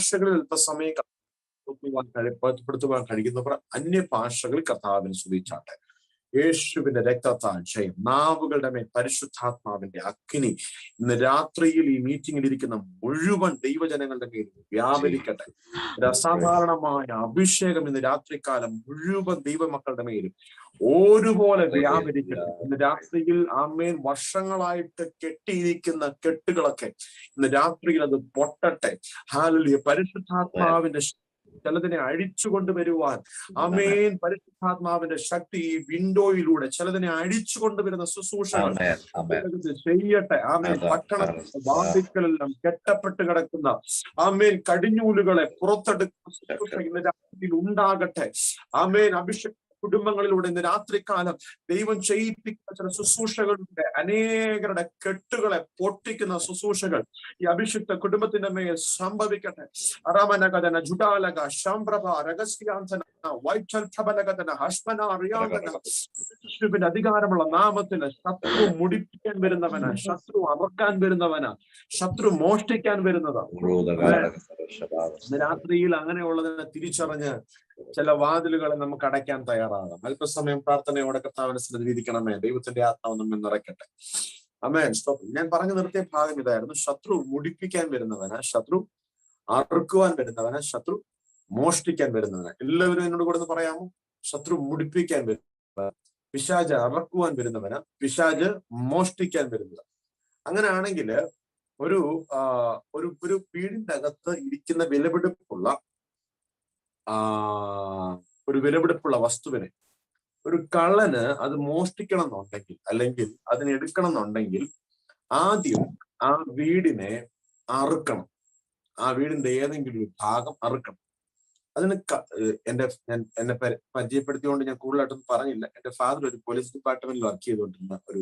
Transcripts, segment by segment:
ഭാഷകളിൽ അല്പസമയം ബോധ്യപ്പെടുത്തുവാൻ കഴിയുന്നവർ അന്യഭാഷകളിൽ കർത്താവിനെ സ്തുതിച്ചാട്ടെ. യേശുവിന്റെ രക്തത്താൽ ജയം. നാവുകളുടെ മേൽ പരിശുദ്ധാത്മാവിന്റെ അഗ്നി ഇന്ന് രാത്രിയിൽ ഈ മീറ്റിംഗിൽ ഇരിക്കുന്ന മുഴുവൻ ദൈവജനങ്ങളുടെ മേൽ വ്യാപരിക്കട്ടെ. അസാധാരണമായ അഭിഷേകം ഇന്ന് രാത്രികാലം മുഴുവൻ ദൈവമക്കളുടെ മേലും ഒരുപോലെ വ്യാപരിക്കട്ടെ. ഇന്ന് രാത്രിയിൽ ആമേൻ വർഷങ്ങളായിട്ട് കെട്ടിയിരിക്കുന്ന കെട്ടുകളൊക്കെ ഇന്ന് രാത്രിയിൽ അത് പൊട്ടട്ടെ. ഹല്ലേലൂയ. പരിശുദ്ധാത്മാവിന്റെ ചിലതിനെ അഴിച്ചു കൊണ്ടുവരുവാൻ ആമേൻ പരിശുദ്ധാത്മാവിന്റെ ശക്തി ഈ വിൻഡോയിലൂടെ ചിലതിനെ അഴിച്ചു കൊണ്ടുവരുന്ന ശുശ്രൂഷകൾ ചെയ്യട്ടെ. ആമേൻ പട്ടണത്തിൽ വാതിൽക്കലെല്ലാം കെട്ടപ്പെട്ട് കിടക്കുന്ന ആമേൻ കടിഞ്ഞൂലുകളെ പുറത്തെടുക്കുന്ന ശുശ്രൂഷ ഇന്ന് രാത്രിയിൽ ഉണ്ടാകട്ടെ. ആമേൻ അഭിഷേക കുടുംബങ്ങളിലൂടെ ഇന്ന് രാത്രികാലം ദൈവം ചെയ്യിപ്പിക്കുന്ന ചില ശുശ്രൂഷകളുടെ അനേകരുടെ കെട്ടുകളെ പൊട്ടിക്കുന്ന ശുശ്രൂഷകൾ ഈ അഭിഷിക്ത കുടുംബത്തിന്റെ മേൽ സംഭവിക്കട്ടെ. അറമനകഥന ജുഡാലക ശംപ്രഭ രഹസ്യാന്തന വൈറ്റൽഭബലകഥന ഹസ്മന അറിയാന്തന യേശുവിന്റെ അധികാരമുള്ള നാമത്തിൽ ശത്രു മുടിപ്പിക്കാൻ വരുന്നവനാ, ശത്രു അറക്കാൻ വരുന്നവനാ, ശത്രു മോഷ്ടിക്കാൻ വരുന്നതാ. ഇന്ന് രാത്രിയിൽ അങ്ങനെയുള്ളതിനെ തിരിച്ചറിഞ്ഞ് ചില വാതിലുകളെ നമുക്ക് അടയ്ക്കാൻ തയ്യാറാകാം. അല്പസമയം പ്രാർത്ഥനയോടെ കർത്താവിനെ സന്നിധിക്കണമേ. ദൈവത്തിന്റെ ആത്മാവ് നമ്മെ നിറയ്ക്കട്ടെ. ആമേൻ. ഞാൻ പറഞ്ഞു നിർത്തിയ ഭാഗം ഇതായിരുന്നു. ശത്രു മുടിപ്പിക്കാൻ വരുന്നവനാ, ശത്രു അറുക്കുവാൻ വരുന്നവനാ, ശത്രു മോഷ്ടിക്കാൻ വരുന്നവനാ. എല്ലാവരും എന്നോട് കൂടെ പറയാമോ? ശത്രു മുടിപ്പിക്കാൻ വരുന്നവനാ, പിശാച് അറക്കുവാൻ വരുന്നവനാ, പിശാച് മോഷ്ടിക്കാൻ വരുന്നവനാ. അങ്ങനെയാണെങ്കിൽ ഒരു ഒരു വീടിന്റെ അകത്ത് ഇരിക്കുന്ന വിലപിടിപ്പുള്ള വസ്തുവിനെ ഒരു കള്ളന് അത് മോഷ്ടിക്കണം എന്നുണ്ടെങ്കിൽ അല്ലെങ്കിൽ അതിനെടുക്കണം എന്നുണ്ടെങ്കിൽ ആദ്യം ആ വീടിനെ അറുക്കണം. ആ വീടിന്റെ ഏതെങ്കിലും ഒരു ഭാഗം അറുക്കണം. അതിന് എന്നെ പരിചയപ്പെടുത്തിയോണ്ട് ഞാൻ കൂടുതലായിട്ടൊന്നും പറഞ്ഞില്ല. എന്റെ ഫാദർ ഒരു പോലീസ് ഡിപ്പാർട്ട്മെന്റിൽ വർക്ക് ചെയ്തുകൊണ്ടിരുന്ന ഒരു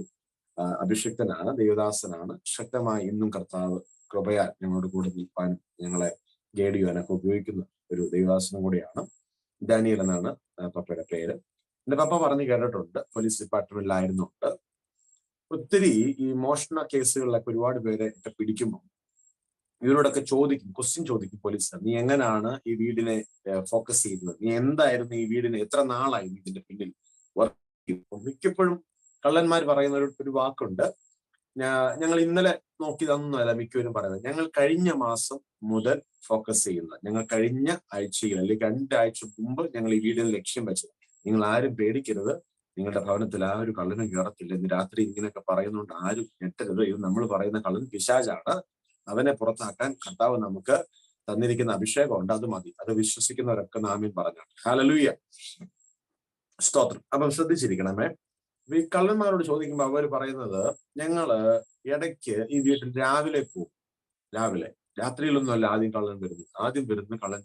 അഭിഷിക്തനാണ്, ദേവദാസനാണ്. ശക്തമായി ഇന്നും കർത്താവ് കൃപയാൽ ഞങ്ങളോട് കൂടെ നിൽപ്പാനും ഞങ്ങളെ ഗൈഡ് ചെയ്യാനൊക്കെ ഉപയോഗിക്കുന്ന ഒരു ദൈവദാസനും കൂടിയാണ്. ഡാനിയൽ എന്നാണ് പപ്പയുടെ പേര്. എന്റെ പപ്പ പറഞ്ഞു കേട്ടിട്ടുണ്ട്, പോലീസ് ഡിപ്പാർട്ട്മെന്റിലായിരുന്നുണ്ട്. ഒത്തിരി ഈ മോഷണ കേസുകളിലൊക്കെ ഒരുപാട് പേരെ ഒക്കെ പിടിക്കുമ്പോൾ ഇവരോടൊക്കെ ക്വസ്റ്റ്യൻ ചോദിക്കും പോലീസ്. നീ എങ്ങനെയാണ് ഈ വീടിനെ ഫോക്കസ് ചെയ്യുന്നത്? നീ എന്തായിരുന്നു ഈ വീടിനെ എത്ര നാളായി ഇതിന്റെ പിന്നിൽ വർക്ക് ചെയ്തു? മിക്കപ്പോഴും കള്ളന്മാർ പറയുന്ന ഒരു വാക്കുണ്ട്, ഞങ്ങൾ ഇന്നലെ നോക്കിയതൊന്നുമല്ല മിക്കവരും പറയുന്നത്, ഞങ്ങൾ കഴിഞ്ഞ മാസം മുതൽ ഫോക്കസ് ചെയ്യുന്നത്, ഞങ്ങൾ കഴിഞ്ഞ ആഴ്ചയിൽ അല്ലെങ്കിൽ 2 ആഴ്ച മുമ്പ് ഞങ്ങൾ ഈ വീടിന് ലക്ഷ്യം വെച്ചത്. നിങ്ങൾ ആരും പേടിക്കരുത്, നിങ്ങളുടെ ഭവനത്തിൽ ആ ഒരു കള്ളനും കയറത്തില്ല. ഇന്ന് രാത്രി ഇങ്ങനെയൊക്കെ പറയുന്നതുകൊണ്ട് ആരും ഞെട്ടരുത്. ഇത് നമ്മൾ പറയുന്ന കള്ളൻ പിശാചാണ്. അവനെ പുറത്താക്കാൻ കർത്താവ് നമുക്ക് തന്നിരിക്കുന്ന അഭിഷേകമുണ്ട്, അത് മതി. അത് വിശ്വസിക്കുന്നവരൊക്കെ ആമേൻ പറഞ്ഞാണ്. ഹല്ലേലൂയ, സ്തോത്രം. അപ്പം ശ്രദ്ധിച്ചിരിക്കണമേ. ഈ കള്ളന്മാരോട് ചോദിക്കുമ്പോൾ അവർ പറയുന്നത്, ഞങ്ങള് ഇടയ്ക്ക് ഈ വീട്ടിൽ രാവിലെ പോകും. രാത്രിയിലൊന്നുമല്ല ആദ്യം കള്ളൻ വരുന്നത്. ആദ്യം വരുന്ന കള്ളൻ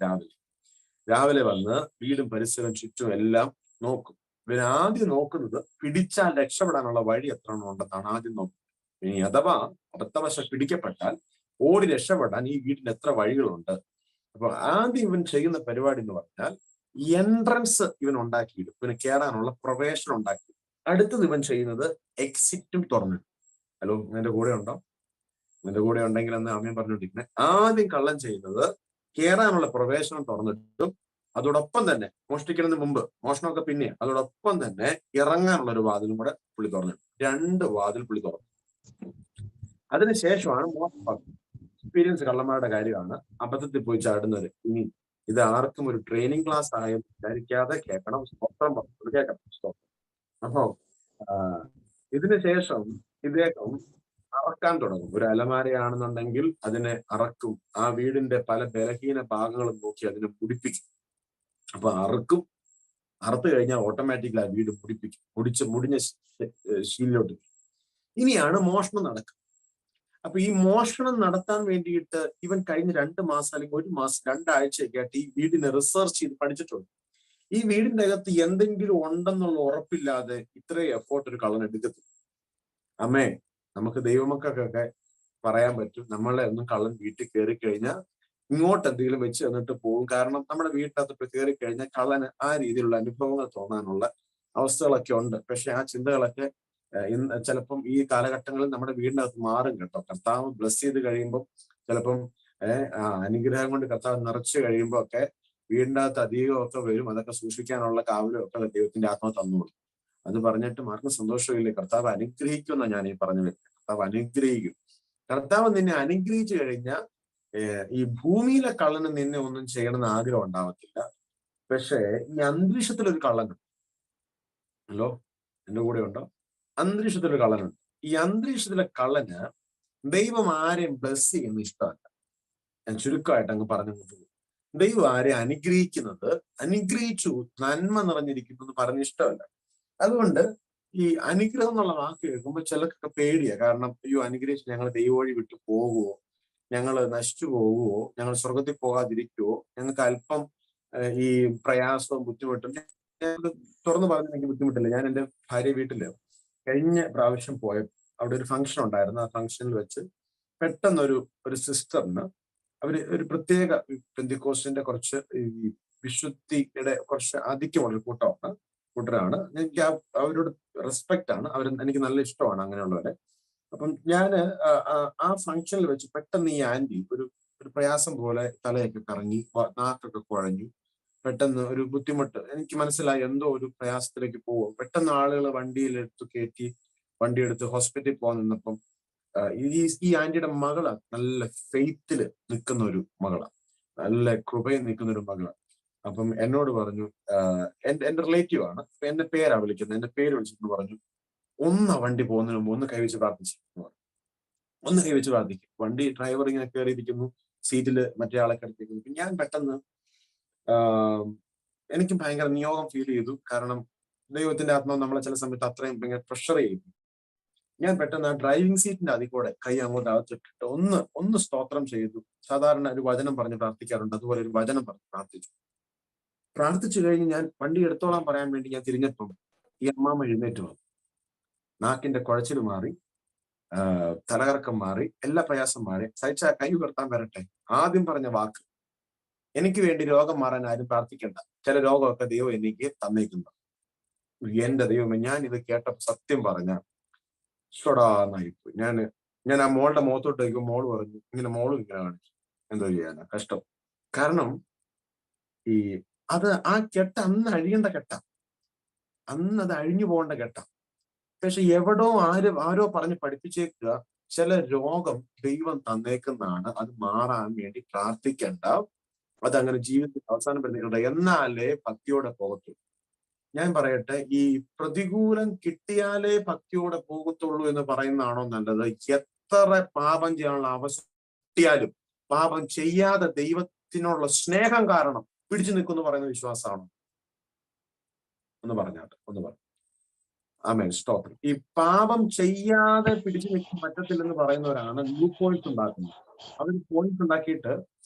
രാവിലെ വന്ന് വീടും പരിസരം ചുറ്റും എല്ലാം നോക്കും. ഇവര് ആദ്യം നോക്കുന്നത് പിടിച്ചാൽ രക്ഷപ്പെടാനുള്ള വഴി എത്ര ഉണ്ടെന്നാണ് ആദ്യം നോക്കുന്നത്. ഇനി അഥവാ അബദ്ധവശാൽ പിടിക്കപ്പെട്ടാൽ ഓടി രക്ഷപ്പെടാൻ ഈ വീട്ടിൽ എത്ര വഴികളുണ്ട്. അപ്പൊ ആദ്യം ഇവൻ ചെയ്യുന്ന പരിപാടി എന്ന് പറഞ്ഞാൽ എൻട്രൻസ് ഇവൻ ഉണ്ടാക്കിയിടും, ഇവന് കയറാനുള്ള പ്രവേശനം ഉണ്ടാക്കി. അടുത്തത് ഇവൻ ചെയ്യുന്നത് എക്സിറ്റും തുറന്നിടും. ഹലോ, നിന്റെ കൂടെ ഉണ്ടോ? നിന്റെ കൂടെ ഉണ്ടെങ്കിൽ എന്ന് ആമേൻ പറഞ്ഞുകൊണ്ടിരിക്കുന്നത്. ആദ്യം കള്ളൻ ചെയ്യുന്നത് കയറാനുള്ള പ്രവേശനം തുറന്നിട്ടും അതോടൊപ്പം തന്നെ മോഷ്ടിക്കുന്നതിന് മുമ്പ്, മോഷണമൊക്കെ പിന്നെ, അതോടൊപ്പം തന്നെ ഇറങ്ങാനുള്ള ഒരു വാതിലും കൂടെ പുള്ളി തുറന്നിടും. 2 വാതിൽ പുള്ളി തുറന്നു. അതിനുശേഷമാണ് എക്സ്പീരിയൻസ് കള്ളന്മാരുടെ കാര്യമാണ് അബദ്ധത്തിൽ പോയി ചാടുന്നത്. ഇനി ഇത് ആർക്കും ഒരു ട്രെയിനിങ് ക്ലാസ് ആയി വിചാരിക്കാതെ കേൾക്കണം. കേൾക്കണം. അപ്പോ ഇതിന് ശേഷം ഇദ്ദേഹം അറക്കാൻ തുടങ്ങും. ഒരു അലമാരയാണെന്നുണ്ടെങ്കിൽ അതിനെ അറക്കും. ആ വീടിന്റെ പല ബലഹീന ഭാഗങ്ങളും നോക്കി അതിനെ മുടിപ്പിക്കും. അപ്പൊ അറുത്ത് കഴിഞ്ഞാൽ ഓട്ടോമാറ്റിക്കലി ആ വീട് മുടിഞ്ഞ ശീലിലോട്ട്. ഇനിയാണ് മോഷണം നടക്കുക. അപ്പൊ ഈ മോഷണം നടത്താൻ വേണ്ടിയിട്ട് ഇവൻ കഴിഞ്ഞ 2 മാസം അല്ലെങ്കിൽ 1 മാസം 2 ആഴ്ചയൊക്കെ ആയിട്ട് ഈ വീടിനെ റിസർച്ച് ചെയ്ത് പഠിച്ചിട്ടുണ്ട്. ഈ വീടിന്റെ അകത്ത് എന്തെങ്കിലും ഉണ്ടെന്നുള്ള ഉറപ്പില്ലാതെ ഇത്രയും എഫോർട്ട് ഒരു കള്ളൻ എടുക്കത്തില്ല. അമ്മേ, നമുക്ക് ദൈവമക്കൾക്കൊക്കെ പറയാൻ പറ്റും, നമ്മളെ ഒന്നും കള്ളൻ വീട്ടിൽ കയറി കഴിഞ്ഞാൽ ഇങ്ങോട്ട് എന്തെങ്കിലും വെച്ച് തന്നിട്ട് പോകും. കാരണം നമ്മുടെ വീട്ടിനകത്ത് കയറി കഴിഞ്ഞാൽ കള്ളന് ആ രീതിയിലുള്ള അനുഭവങ്ങൾ തോന്നാനുള്ള അവസ്ഥകളൊക്കെ ഉണ്ട്. പക്ഷെ ആ ചിന്തകളൊക്കെ ചിലപ്പം ഈ കാലഘട്ടങ്ങളിൽ നമ്മുടെ വീടിനകത്ത് മാറും കേട്ടോ. കർത്താവ് ബ്ലസ് ചെയ്ത് കഴിയുമ്പോൾ ചിലപ്പം അനുഗ്രഹം കൊണ്ട് കർത്താവ് നിറച്ചു കഴിയുമ്പോ ഒക്കെ വീടിൻ്റെ അകത്ത് അധികമൊക്കെ വരും. അതൊക്കെ സൂക്ഷിക്കാനുള്ള കാവലും ഒക്കെ ദൈവത്തിന്റെ ആത്മാവ് തന്നോളൂ. അത് പറഞ്ഞിട്ട് ആർക്കും സന്തോഷമില്ലേ? കർത്താവ് അനുഗ്രഹിക്കുന്ന ഞാൻ ഈ പറഞ്ഞു വരുന്നത്. കർത്താവ് അനുഗ്രഹിക്കും. കർത്താവ് നിന്നെ അനുഗ്രഹിച്ചു കഴിഞ്ഞാൽ ഈ ഭൂമിയിലെ കള്ളന് നിന്നെ ഒന്നും ചെയ്യണമെന്ന് ആഗ്രഹം ഉണ്ടാവത്തില്ല. പക്ഷേ ഈ അന്തരീക്ഷത്തിലൊരു കള്ളനുണ്ട്. ഹലോ, എന്റെ കൂടെ ഉണ്ടോ? അന്തരീക്ഷത്തിലൊരു കള്ളനുണ്ട്. ഈ അന്തരീക്ഷത്തിലെ കള്ളന് ദൈവം ആരെയും ബ്ലസ് ചെയ്യുന്ന ഇഷ്ടമല്ല. ഞാൻ ചുരുക്കമായിട്ട് അങ്ങ് പറഞ്ഞു പോകും. ദൈവം ആരെ അനുഗ്രഹിക്കുന്നത്, അനുഗ്രഹിച്ചു നന്മ നിറഞ്ഞിരിക്കുന്നത് പറഞ്ഞ ഇഷ്ടമല്ല. അതുകൊണ്ട് ഈ അനുഗ്രഹം എന്നുള്ള വാക്ക് കേൾക്കുമ്പോൾ ചിലർക്കൊക്കെ പേടിയാ. കാരണം അയ്യോ, അനുഗ്രഹിച്ച് ഞങ്ങൾ ദൈവവഴി വിട്ടു പോകുവോ, ഞങ്ങൾ നശിച്ചു പോകുവോ, ഞങ്ങൾ സ്വർഗത്തിൽ പോകാതിരിക്കുവോ, ഞങ്ങൾക്ക് അല്പം ഈ പ്രയാസവും ബുദ്ധിമുട്ടും. ഞാൻ തുറന്നു പറഞ്ഞെങ്കിൽ ബുദ്ധിമുട്ടില്ല. ഞാൻ എൻ്റെ ഭാര്യ വീട്ടില് കഴിഞ്ഞ പ്രാവശ്യം പോയപ്പോൾ അവിടെ ഒരു ഫംഗ്ഷൻ ഉണ്ടായിരുന്നു. ആ ഫംഗ്ഷനിൽ വെച്ച് പെട്ടെന്നൊരു സിസ്റ്ററിന് അവര് ഒരു പ്രത്യേക പെന്തിക്കോസ്റ്റിന്റെ കുറച്ച് ഈ വിശുദ്ധിയുടെ കുറച്ച് ആധിക്യമുള്ള കൂട്ടരാണ്. എനിക്ക് അവരോട് റെസ്പെക്റ്റ് ആണ്. എനിക്ക് നല്ല ഇഷ്ടമാണ് അങ്ങനെയുള്ളവരെ. അപ്പം ഞാന് ആ ഫംഗ്ഷനിൽ വെച്ച് പെട്ടെന്ന് ഈ ആന്റി ഒരു പ്രയാസം പോലെ തലയൊക്കെ കറങ്ങി, നാക്കൊക്കെ കുഴഞ്ഞു. പെട്ടെന്ന് ഒരു ബുദ്ധിമുട്ട് എനിക്ക് മനസ്സിലായി, എന്തോ ഒരു പ്രയാസത്തിലേക്ക് പോകും. പെട്ടെന്ന് ആളുകൾ വണ്ടിയിലെടുത്ത് കയറ്റി വണ്ടിയെടുത്ത് ഹോസ്പിറ്റലിൽ പോകാൻ നിന്നപ്പം ഈ ആന്റിയുടെ മകളാണ്, നല്ല ഫെയ്ത്തില് നിൽക്കുന്ന ഒരു മകളാണ്, നല്ല കൃപയിൽ നിൽക്കുന്ന ഒരു മകളാണ്. അപ്പം എന്നോട് പറഞ്ഞു, എന്റെ റിലേറ്റീവ് ആണ്, എന്റെ പേരാ വിളിക്കുന്നത്, എന്റെ പേര് വിളിച്ചിട്ട് പറഞ്ഞു, വണ്ടി പോകുന്നതിന് മുമ്പ് ഒന്ന് കൈവച്ച് പ്രാർത്ഥിച്ചു. ഒന്ന് കൈവച്ച് പ്രാർത്ഥിക്കും. വണ്ടി ഡ്രൈവർ ഇങ്ങനെ കയറിയിരിക്കുന്നു, സീറ്റില് മറ്റേ ആളെ കിടത്തിയിരിക്കുന്നു. ഞാൻ പെട്ടെന്ന് എനിക്ക് ഭയങ്കര നിയോഗം ഫീൽ ചെയ്തു. കാരണം ദൈവത്തിന്റെ ആത്മാവ് നമ്മളെ ചില സമയത്ത് അത്രയും ഭയങ്കര പ്രഷർ ചെയ്തു. ഞാൻ പെട്ടെന്ന് ആ ഡ്രൈവിംഗ് സീറ്റിന്റെ അതിൽ കൂടെ കൈ അങ്ങോട്ട് അകത്തിട്ടിട്ട് ഒന്ന് സ്തോത്രം ചെയ്തു. സാധാരണ ഒരു വചനം പറഞ്ഞ് പ്രാർത്ഥിക്കാറുണ്ട്, അതുപോലെ ഒരു വചനം പറഞ്ഞ് പ്രാർത്ഥിച്ചു കഴിഞ്ഞ് ഞാൻ വണ്ടി എടുത്തോളാൻ പറയാൻ വേണ്ടി ഞാൻ തിരിഞ്ഞപ്പം ഈ അമ്മാമ്മ എഴുന്നേറ്റ് വന്നു. നാക്കിന്റെ കുഴച്ചിൽ മാറി, തലകറക്കം മാറി, എല്ലാ പ്രയാസം മാറി. സഹിച്ച കൈ ഉയർത്താൻ വരട്ടെ. ആദ്യം പറഞ്ഞ വാക്ക്, എനിക്ക് വേണ്ടി രോഗം മാറാൻ ആരും പ്രാർത്ഥിക്കണ്ട, ചില രോഗമൊക്കെ ദൈവം എനിക്ക് തന്നേക്കുന്നു. എന്റെ ദൈവമേ, ഞാൻ ഇത് കേട്ടപ്പോ സത്യം പറഞ്ഞ ഷൊടാന്നായിപ്പോയി. ഞാൻ ആ മോളുടെ മുഖത്തോട്ട് വയ്ക്കുമ്പോൾ മോള് പറഞ്ഞു, മോളും ഇങ്ങനെ കാണിച്ചു. എന്തോ ചെയ്യാനാ, കഷ്ടം. കാരണം ആ കെട്ട അന്ന് അഴിയേണ്ട കെട്ട, അന്ന് അത് അഴിഞ്ഞു പോകേണ്ട കെട്ട. പക്ഷെ ആരോ പറഞ്ഞ് പഠിപ്പിച്ചേക്കുക, ചില രോഗം ദൈവം തന്നേക്കുന്നതാണ്, അത് മാറാൻ വേണ്ടി പ്രാർത്ഥിക്കണ്ട, അതങ്ങനെ ജീവിതത്തിൽ അവസാനം വരുന്നുണ്ട്, എന്നാലേ ഭക്തിയോടെ പോകത്തുള്ളൂ. ഞാൻ പറയട്ടെ, ഈ പ്രതികൂലം കിട്ടിയാലേ ഭക്തിയോടെ പോകത്തുള്ളൂ എന്ന് പറയുന്നതാണോ നല്ലത്? എത്ര പാപം ചെയ്യാനുള്ള അവസരം കിട്ടിയാലും പാപം ചെയ്യാതെ ദൈവത്തിനുള്ള സ്നേഹം കാരണം പിടിച്ചു നിൽക്കുമെന്ന് പറയുന്ന വിശ്വാസമാണോ? ഒന്ന് പറഞ്ഞാട്ടെ, ഒന്ന് പറഞ്ഞു. ആമേൻ, സ്തോത്രം. ഈ പാപം ചെയ്യാതെ പിടിച്ചു നിൽക്കാൻ പറ്റത്തില്ലെന്ന് പറയുന്നവരാണ് ന്യൂ പോയിന്റ് ഉണ്ടാക്കുന്നത്. അവർ പോയിന്റ് ഉണ്ടാക്കിയിട്ട്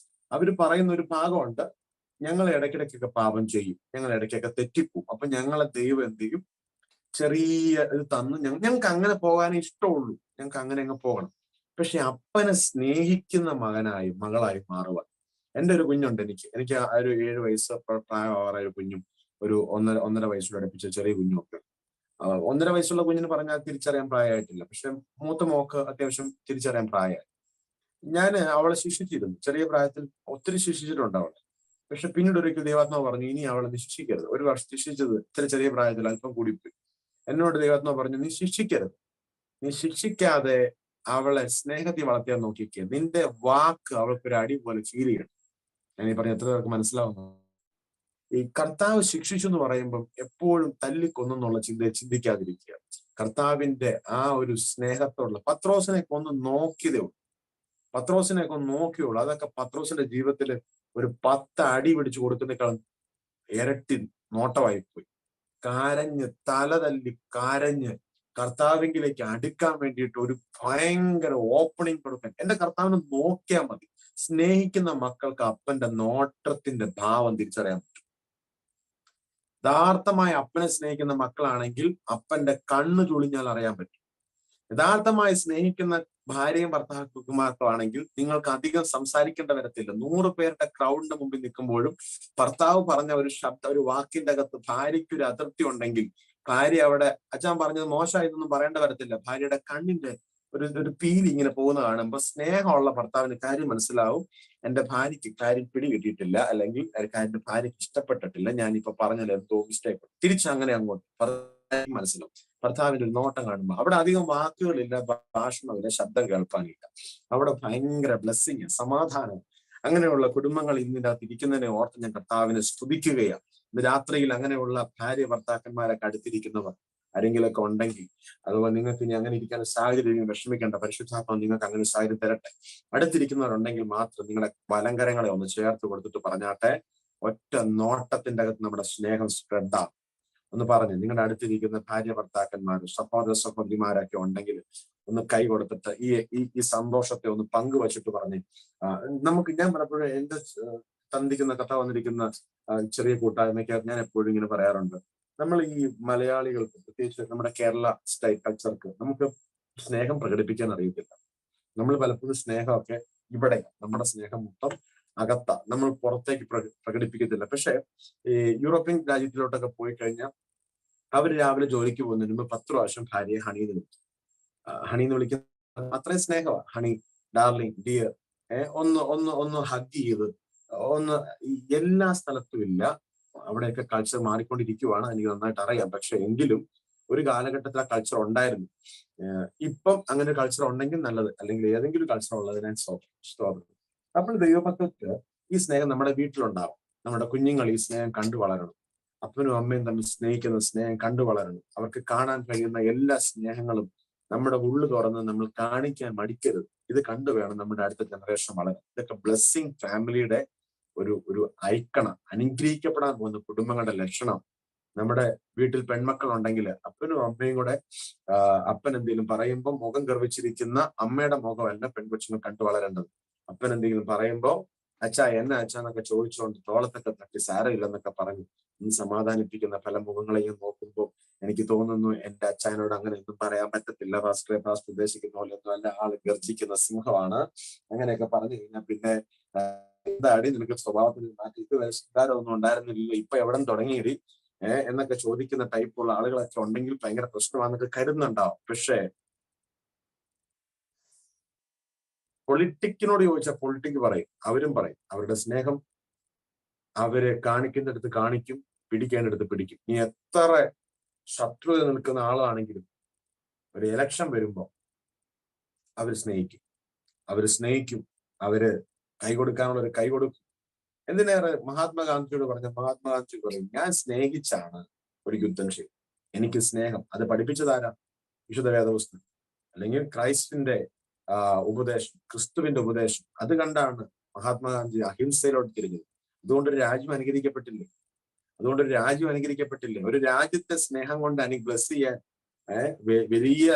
അവർ പറയുന്ന ഒരു ഭാഗമുണ്ട്, ഞങ്ങൾ ഇടയ്ക്കിടയ്ക്കൊക്കെ പാപം ചെയ്യും, ഞങ്ങൾ ഇടയ്ക്കൊക്കെ തെറ്റിപ്പോവും, അപ്പൊ ഞങ്ങളെ ദൈവം എന്ത് ചെയ്യും, ചെറിയ ഇത് തന്ന് ഞങ്ങൾക്ക് അങ്ങനെ പോകാനേ ഇഷ്ടമുള്ളൂ, ഞങ്ങൾക്ക് അങ്ങനെ അങ്ങ് പോകണം. പക്ഷെ അപ്പനെ സ്നേഹിക്കുന്ന മകളായി മാറുക. എൻ്റെ ഒരു കുഞ്ഞുണ്ട്, എനിക്ക് ആ ഒരു 7 വയസ്സ് പ്രായമാവാറായ ഒരു കുഞ്ഞും ഒരു ഒന്നര വയസ്സോട് അടുപ്പിച്ച ചെറിയ കുഞ്ഞും ഒക്കെ. 1.5 വയസ്സുള്ള കുഞ്ഞിന് പറഞ്ഞാൽ തിരിച്ചറിയാൻ പ്രായമായിട്ടില്ല, പക്ഷെ മൂത്ത മോക്ക് അത്യാവശ്യം തിരിച്ചറിയാൻ പ്രായമായി. ഞാൻ അവളെ ശിക്ഷിച്ചിരുന്നു ചെറിയ പ്രായത്തിൽ, ഒത്തിരി ശിക്ഷിച്ചിട്ടുണ്ട് അവളെ. പക്ഷെ പിന്നീട് ഒരിക്കൽ ദൈവാത്മാവ് പറഞ്ഞു, ഇനി അവളെ ശിക്ഷിക്കരുത്. ഒരു വർഷം ശിക്ഷിച്ചത് ഇത്ര ചെറിയ പ്രായത്തിൽ അല്പം കൂടിപ്പോയി. എന്നോട് ദൈവാത്മാവ് പറഞ്ഞു, നീ ശിക്ഷിക്കരുത്, നീ ശിക്ഷിക്കാതെ അവളെ സ്നേഹത്തിൽ വളർത്തിയാൽ നോക്കിക്കുക, നിന്റെ വാക്ക് അവൾക്കൊരു അടി പോലെ ഫീൽ ചെയ്യണം. ഞാൻ ഈ പറഞ്ഞ എത്ര പേർക്ക് മനസ്സിലാവുന്നു? ഈ കർത്താവ് ശിക്ഷിച്ചു എന്ന് പറയുമ്പം എപ്പോഴും തല്ലിക്കൊന്നുള്ള ചിന്തിക്കാതിരിക്കുക. കർത്താവിന്റെ ആ ഒരു സ്നേഹത്തോടുള്ള, പത്രോസിനെ കൊന്ന് നോക്കിയതേ ഉള്ളൂ, പത്രോസിനെ ഒക്കെ നോക്കിയുള്ളൂ. അതൊക്കെ പത്രോസിന്റെ ജീവിതത്തിൽ ഒരു 10 അടി പിടിച്ചു കൊടുക്കുന്നേക്കാളും ഇരട്ടി നോട്ടമായിപ്പോയി. തല തല്ലി കരഞ്ഞ് കർത്താവിലേക്ക് അടുക്കാൻ വേണ്ടിയിട്ട് ഒരു ഭയങ്കര ഓപ്പണിംഗ് കൊടുക്കാൻ. എന്റെ കർത്താവിനെ നോക്കിയാൽ മതി. സ്നേഹിക്കുന്ന മക്കൾക്ക് അപ്പന്റെ നോട്ടത്തിന്റെ ഭാവം തിരിച്ചറിയാൻ പറ്റും. യഥാർത്ഥമായി അപ്പനെ സ്നേഹിക്കുന്ന മക്കളാണെങ്കിൽ അപ്പന്റെ കണ്ണ് ചുളിഞ്ഞാൽ അറിയാൻ പറ്റും. യഥാർത്ഥമായി സ്നേഹിക്കുന്ന ഭാര്യയും ഭർത്താക്കന്മാർക്കുമാണെങ്കിൽ നിങ്ങൾക്ക് അധികം സംസാരിക്കേണ്ട വരത്തില്ല. 100 പേരുടെ ക്രൗഡിന്റെ മുമ്പിൽ നിൽക്കുമ്പോഴും ഭർത്താവ് പറഞ്ഞ ഒരു വാക്കിന്റെ അകത്ത് ഭാര്യയ്ക്ക് ഒരു അതിർത്തി ഉണ്ടെങ്കിൽ ഭാര്യ അവിടെ അച്ഛൻ പറഞ്ഞത് മോശമായിട്ടൊന്നും പറയേണ്ട വരത്തില്ല. ഭാര്യയുടെ കണ്ണിന്റെ ഒരു പീലി ഇങ്ങനെ പോകുന്ന കാണുമ്പോൾ സ്നേഹമുള്ള ഭർത്താവിന് കാര്യം മനസ്സിലാവും. എന്റെ ഭാര്യയ്ക്ക് കാര്യം പിടികിട്ടിയിട്ടില്ല, അല്ലെങ്കിൽ എന്റെ ഭാര്യയ്ക്ക് ഇഷ്ടപ്പെട്ടിട്ടില്ല, ഞാനിപ്പോ പറഞ്ഞാൽ എന്തോ മിസ്റ്റേക്ക്. തിരിച്ചങ്ങനെ അങ്ങോട്ട് മനസ്സിലാവും. ഭർത്താവിന്റെ ഒരു നോട്ടം കാണുമ്പോൾ അവിടെ അധികം വാക്കുകളില്ല, ഭാഷണമില്ല, ശബ്ദം കേൾപ്പാനില്ല. അവിടെ ഭയങ്കര ബ്ലെസ്സിങ്, സമാധാനം. അങ്ങനെയുള്ള കുടുംബങ്ങൾ ഇന്നിനകത്ത് ഇരിക്കുന്നതിനെ ഓർത്ത് ഞാൻ കർത്താവിനെ സ്തുതിക്കുകയാണ്. ഇന്ന് രാത്രിയിൽ അങ്ങനെയുള്ള ഭാര്യ ഭർത്താക്കന്മാരൊക്കെ അടുത്തിരിക്കുന്നവർ ആരെങ്കിലൊക്കെ ഉണ്ടെങ്കിൽ, അതുപോലെ നിങ്ങൾക്ക് ഇനി അങ്ങനെ ഇരിക്കാൻ സാഹചര്യം വിഷമിക്കേണ്ട, പരിശുദ്ധാത്മാവ് നിങ്ങൾക്ക് അങ്ങനെ സാഹചര്യം തരട്ടെ. അടുത്തിരിക്കുന്നവരുണ്ടെങ്കിൽ മാത്രം നിങ്ങളുടെ വലങ്കരങ്ങളെ ഒന്ന് ചേർത്ത് കൊടുത്തിട്ട് പറഞ്ഞാട്ടെ, ഒറ്റ നോട്ടത്തിന്റെ അകത്ത് നമ്മുടെ സ്നേഹം സ്പ്രെഡാണ്. ഒന്ന് പറഞ്ഞു. നിങ്ങളുടെ അടുത്തിരിക്കുന്ന ഭാര്യ ഭർത്താക്കന്മാരും സഹോദര സഹോദരിമാരൊക്കെ ഉണ്ടെങ്കിൽ ഒന്ന് കൈ കൊടുത്തിട്ട് ഈ സന്തോഷത്തെ ഒന്ന് പങ്കുവച്ചിട്ട് പറഞ്ഞു. നമുക്ക്, ഞാൻ പലപ്പോഴും എന്റെ തന്തിക്കുന്ന കഥ വന്നിരിക്കുന്ന ചെറിയ കൂട്ടായ്മയ്ക്ക് ഞാൻ എപ്പോഴും ഇങ്ങനെ പറയാറുണ്ട്, നമ്മൾ ഈ മലയാളികൾക്ക്, പ്രത്യേകിച്ച് നമ്മുടെ കേരള സ്റ്റൈൽ കൾച്ചർക്ക്, നമുക്ക് സ്നേഹം പ്രകടിപ്പിക്കാൻ അറിയത്തില്ല. നമ്മൾ പലപ്പോഴും സ്നേഹമൊക്കെ ഇവിടെ, നമ്മുടെ സ്നേഹം മൊത്തം അകത്ത, നമ്മൾ പുറത്തേക്ക് പ്രകടിപ്പിക്കത്തില്ല. പക്ഷെ ഈ യൂറോപ്യൻ രാജ്യത്തിലോട്ടൊക്കെ പോയി കഴിഞ്ഞാൽ അവർ രാവിലെ ജോലിക്ക് പോകുന്നതിന് മുമ്പ് 10 പ്രാവശ്യം ഭാര്യയെ ഹണിന്ന് വിളിക്കും. ഹണിന്ന് വിളിക്കുന്ന അത്രയും സ്നേഹമാണ്. ഹണി, ഡാർലിംഗ്, ഡിയർ, ഒന്ന് ഒന്ന് ഒന്ന് ഹഗ് ചെയ്ത്, ഒന്ന് എല്ലാ സ്ഥലത്തും ഇല്ല. അവിടെയൊക്കെ കൾച്ചർ മാറിക്കൊണ്ടിരിക്കുവാണ്, എനിക്ക് നന്നായിട്ട് അറിയാം. പക്ഷെ എങ്കിലും ഒരു കാലഘട്ടത്തിൽ ആ കൾച്ചർ ഉണ്ടായിരുന്നു. ഇപ്പം അങ്ങനെ കൾച്ചർ ഉണ്ടെങ്കിൽ നല്ലത്, അല്ലെങ്കിൽ ഏതെങ്കിലും കൾച്ചർ ഉള്ളതിനെ സ്തോത്രം. അപ്പോൾ ദൈവഭക്തർക്ക് ഈ സ്നേഹം നമ്മുടെ വീട്ടിലുണ്ടാവും. നമ്മുടെ കുഞ്ഞുങ്ങൾ ഈ സ്നേഹം കണ്ടു വളരണം. അപ്പനും അമ്മയും തമ്മിൽ സ്നേഹിക്കുന്ന സ്നേഹം കണ്ടു വളരണം. അവർക്ക് കാണാൻ കഴിയുന്ന എല്ലാ സ്നേഹങ്ങളും നമ്മുടെ ഉള്ളു തുറന്ന് നമ്മൾ കാണിക്കാൻ മടിക്കരുത്. ഇത് കണ്ടു വേണം നമ്മുടെ അടുത്ത ജനറേഷൻ വളരാൻ. ഇതൊക്കെ ബ്ലെസ്സിങ് ഫാമിലിയുടെ ഒരു ഐക്കണ, അനുഗ്രഹിക്കപ്പെടാൻ പോകുന്ന കുടുംബങ്ങളുടെ ലക്ഷണം. നമ്മുടെ വീട്ടിൽ പെൺമക്കൾ ഉണ്ടെങ്കിൽ അപ്പനും അമ്മയും കൂടെ അപ്പൻ എന്തെങ്കിലും പറയുമ്പോൾ മുഖം ഗർവിച്ചിരിക്കുന്ന അമ്മയുടെ മുഖമല്ല പെൺകൊച്ചുങ്ങൾ കണ്ടു വളരേണ്ടത്. അപ്പൻ എന്തെങ്കിലും പറയുമ്പോൾ അച്ഛാ എന്നെ അച്ഛാന്നൊക്കെ ചോദിച്ചുകൊണ്ട് തോളത്തൊക്കെ തട്ടി സാരമില്ലെന്നൊക്കെ പറഞ്ഞു സമാധാനിപ്പിക്കുന്ന പല മുഖങ്ങളെയും നോക്കുമ്പോൾ എനിക്ക് തോന്നുന്നു എന്റെ അച്ഛനോട് അങ്ങനെ ഒന്നും പറയാൻ പറ്റത്തില്ല, പാസ്റ്റർ ഉദ്ദേശിക്കുന്ന പോലെ ഒന്നും അല്ല, ആള് ഗർജിക്കുന്ന സിംഹമാണ്. അങ്ങനെയൊക്കെ പറഞ്ഞു കഴിഞ്ഞാൽ പിന്നെ എന്താടി നിനക്ക് സ്വഭാവത്തിന് മാറ്റി, ഇത് സംസ്കാരമൊന്നും ഉണ്ടായിരുന്നില്ലല്ലോ, ഇപ്പൊ എവിടെ തുടങ്ങിയിരി എന്നൊക്കെ ചോദിക്കുന്ന ടൈപ്പുള്ള ആളുകളൊക്കെ ഉണ്ടെങ്കിൽ ഭയങ്കര പ്രശ്നമാണെന്നൊക്കെ കരുതുന്നുണ്ടാവും. പക്ഷേ പൊളിറ്റിക്കിനോട് ചോദിച്ചാൽ പൊളിറ്റിക് പറയും, അവരും പറയും. അവരുടെ സ്നേഹം അവര് കാണിക്കുന്നിടത്ത് കാണിക്കും, പിടിക്കേണ്ടടുത്ത് പിടിക്കും. നീ എത്ര ശത്രുത നിൽക്കുന്ന ആളാണെങ്കിലും ഒരു ഇലക്ഷൻ വരുമ്പോ അവർ സ്നേഹിക്കും, അവര് കൈ കൊടുക്കാനുള്ള ഒരു കൈ കൊടുക്കും. എന്തിനേറെ മഹാത്മാഗാന്ധിയോട് പറഞ്ഞ മഹാത്മാഗാന്ധി പറയും, ഞാൻ സ്നേഹിച്ചാണ് ഒരു യുദ്ധം ചെയ്തത്. എനിക്ക് സ്നേഹം, അത് പഠിപ്പിച്ചതാരാ? വിശുദ്ധ വേദപുസ്തകം, അല്ലെങ്കിൽ ക്രൈസ്റ്റിന്റെ ഉപദേശം, ക്രിസ്തുവിന്റെ ഉപദേശം. അത് കണ്ടാണ് മഹാത്മാഗാന്ധി അഹിംസയിലോട്ട് തിരിഞ്ഞത്. അതുകൊണ്ടൊരു രാജ്യം അനുകരിക്കപ്പെട്ടില്ലേ? ഒരു രാജ്യത്തെ സ്നേഹം കൊണ്ട് ബ്ലസ് ചെയ്യാൻ വലിയ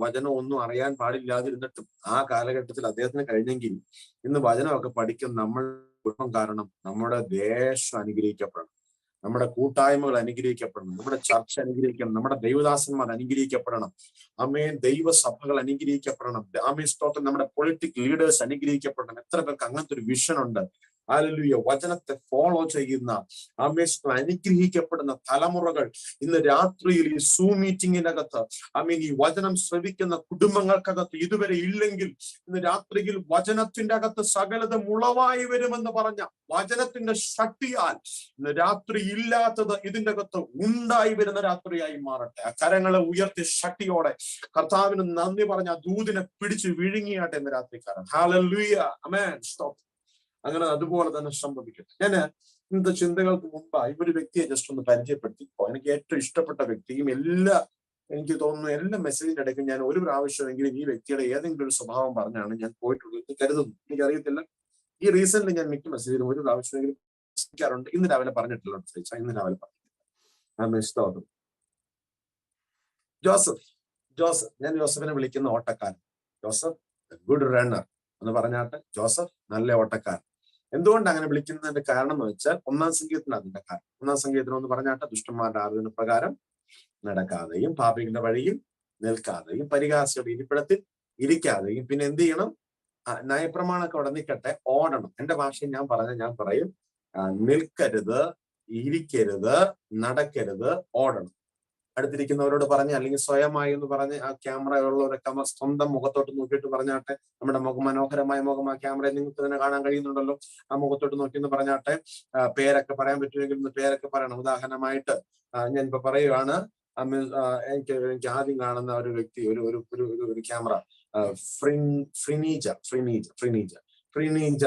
വചനം ഒന്നും അറിയാൻ പാടില്ലാതിരുന്നിട്ടും ആ കാലഘട്ടത്തിൽ അദ്ദേഹത്തിന് കഴിഞ്ഞെങ്കിൽ ഇന്ന് വചനമൊക്കെ പഠിക്കും നമ്മൾ കാരണം നമ്മുടെ ദേശം അനുഗ്രഹിക്കപ്പെടണം, നമ്മുടെ കൂട്ടായ്മകൾ അനുഗ്രഹിക്കപ്പെടണം, നമ്മുടെ ചർച്ച അനുഗ്രഹിക്കണം, നമ്മുടെ ദൈവദാസന്മാർ അനുഗ്രഹിക്കപ്പെടണം, ആമേൻ, ദൈവസഭകൾ അനുഗ്രഹിക്കപ്പെടണം, ആമേൻ സ്തോത്രം, നമ്മുടെ പൊളിറ്റിക്കൽ ലീഡേഴ്സ് അനുഗ്രഹിക്കപ്പെടണം. എത്ര പേർക്ക് അങ്ങനത്തെ ഒരു വിഷൻ ഉണ്ട്? ഹല്ലേലൂയ. വചനത്തെ ഫോളോ ചെയ്യുന്ന, ആമേൻ, അനുഗ്രഹിക്കപ്പെടുന്ന തലമുറകൾ ഇന്ന് രാത്രിയിൽ ഈ സൂം മീറ്റിങ്ങിനകത്ത്, ആമേൻ, ഈ വചനം ശ്രവിക്കുന്ന കുടുംബങ്ങൾക്കകത്ത് ഇതുവരെ ഇല്ലെങ്കിൽ ഇന്ന് രാത്രിയിൽ വചനത്തിന്റെ അകത്ത് സകലതും ഉളവായി വരുമെന്ന് പറഞ്ഞ വചനത്തിന്റെ ശക്തിയാൽ ഇന്ന് രാത്രി ഇല്ലാത്തത് ഇതിന്റെ അകത്ത് ഉണ്ടായി വരുന്ന രാത്രിയായി മാറട്ടെ. ആ കരങ്ങളെ ഉയർത്തി ശക്തിയോടെ കർത്താവിന് നന്ദി പറഞ്ഞ ആ ദൂതിനെ പിടിച്ച് വിഴുങ്ങിയാട്ടെ ഇന്ന് രാത്രിക്കാരൻ. ഹല്ലേലൂയ, ആമേൻ, സ്തോത്രം. അങ്ങനെ അതുപോലെ തന്നെ സംഭവിക്കട്ടെ. ഞാൻ ഇന്നത്തെ ചിന്തകൾക്ക് മുമ്പായി ഒരു വ്യക്തിയെ ജസ്റ്റ് ഒന്ന് പരിചയപ്പെടുത്തിപ്പോ. എനിക്ക് ഏറ്റവും ഇഷ്ടപ്പെട്ട വ്യക്തിയും എനിക്ക് തോന്നുന്നു എല്ലാ മെസ്സേജിന്റെ ഇടയ്ക്ക് ഞാൻ ഒരു പ്രാവശ്യമെങ്കിലും ഈ വ്യക്തിയുടെ ഏതെങ്കിലും ഒരു സ്വഭാവം പറഞ്ഞാണ് ഞാൻ പോയിട്ടുള്ളത് കരുതുന്നു. എനിക്കറിയത്തില്ല, ഈ റീസെന്റ് ഞാൻ മിക്ക മെസ്സേജിലും ഒരു പ്രാവശ്യമെങ്കിലും ാറുണ്ട്. ഇന്ന് രാവിലെ പറഞ്ഞിട്ടില്ല, ഇന്ന് രാവിലെ പറഞ്ഞിട്ടില്ല. ജോസഫ്, ഞാൻ ജോസഫിനെ വിളിക്കുന്ന ഓട്ടക്കാരൻ. ജോസഫ് ഗുഡ് റണ്ണർ എന്ന് പറഞ്ഞാട്ട് ജോസഫ് നല്ല ഓട്ടക്കാരൻ. എന്തുകൊണ്ട് അങ്ങനെ വിളിക്കുന്നതിന്റെ കാരണം എന്ന് വെച്ചാൽ 1-ാം സംഗീതത്തിന് അതിന്റെ കാരണം. 1-ാം സംഗീതം എന്ന് പറഞ്ഞാട്ട് ദുഷ്ടന്മാരുടെ ആലോചന പ്രകാരം നടക്കാതെയും പാപികളുടെ വഴിയിൽ നിൽക്കാതെയും പരിഹാസിയുടെ ഇരിപ്പിടത്തിൽ ഇരിക്കാതെയും പിന്നെ എന്ത് ചെയ്യണം? നയപ്രമാണമൊക്കെ അവിടെ നിൽക്കട്ടെ, ഓടണം. എന്റെ ഭാഷയിൽ ഞാൻ പറയും നിൽക്കരുത്, ഇരിക്കരുത്, നടക്കരുത്, ഓടണം. അടുത്തിരിക്കുന്നവരോട് പറഞ്ഞ്, അല്ലെങ്കിൽ സ്വയമായി എന്ന് പറഞ്ഞ് ആ ക്യാമറ ഉള്ളവരൊക്കെ സ്വന്തം മുഖത്തോട്ട് നോക്കിയിട്ട് പറഞ്ഞാട്ടെ, നമ്മുടെ മനോഹരമായ മുഖം ആ ക്യാമറയിൽ നിങ്ങൾക്ക് തന്നെ കാണാൻ കഴിയുന്നുണ്ടല്ലോ, ആ മുഖത്തോട്ട് നോക്കിയെന്ന് പറഞ്ഞാട്ടെ. പേരൊക്കെ പറയാൻ പറ്റുമെങ്കിൽ ഒന്ന് പേരൊക്കെ പറയണം. ഉദാഹരണമായിട്ട് ഞാൻ ഇപ്പൊ പറയുകയാണ്, എനിക്ക് ആദ്യം കാണുന്ന ഒരു വ്യക്തി, ഒരു ക്യാമറ, ഫ്രിനീജ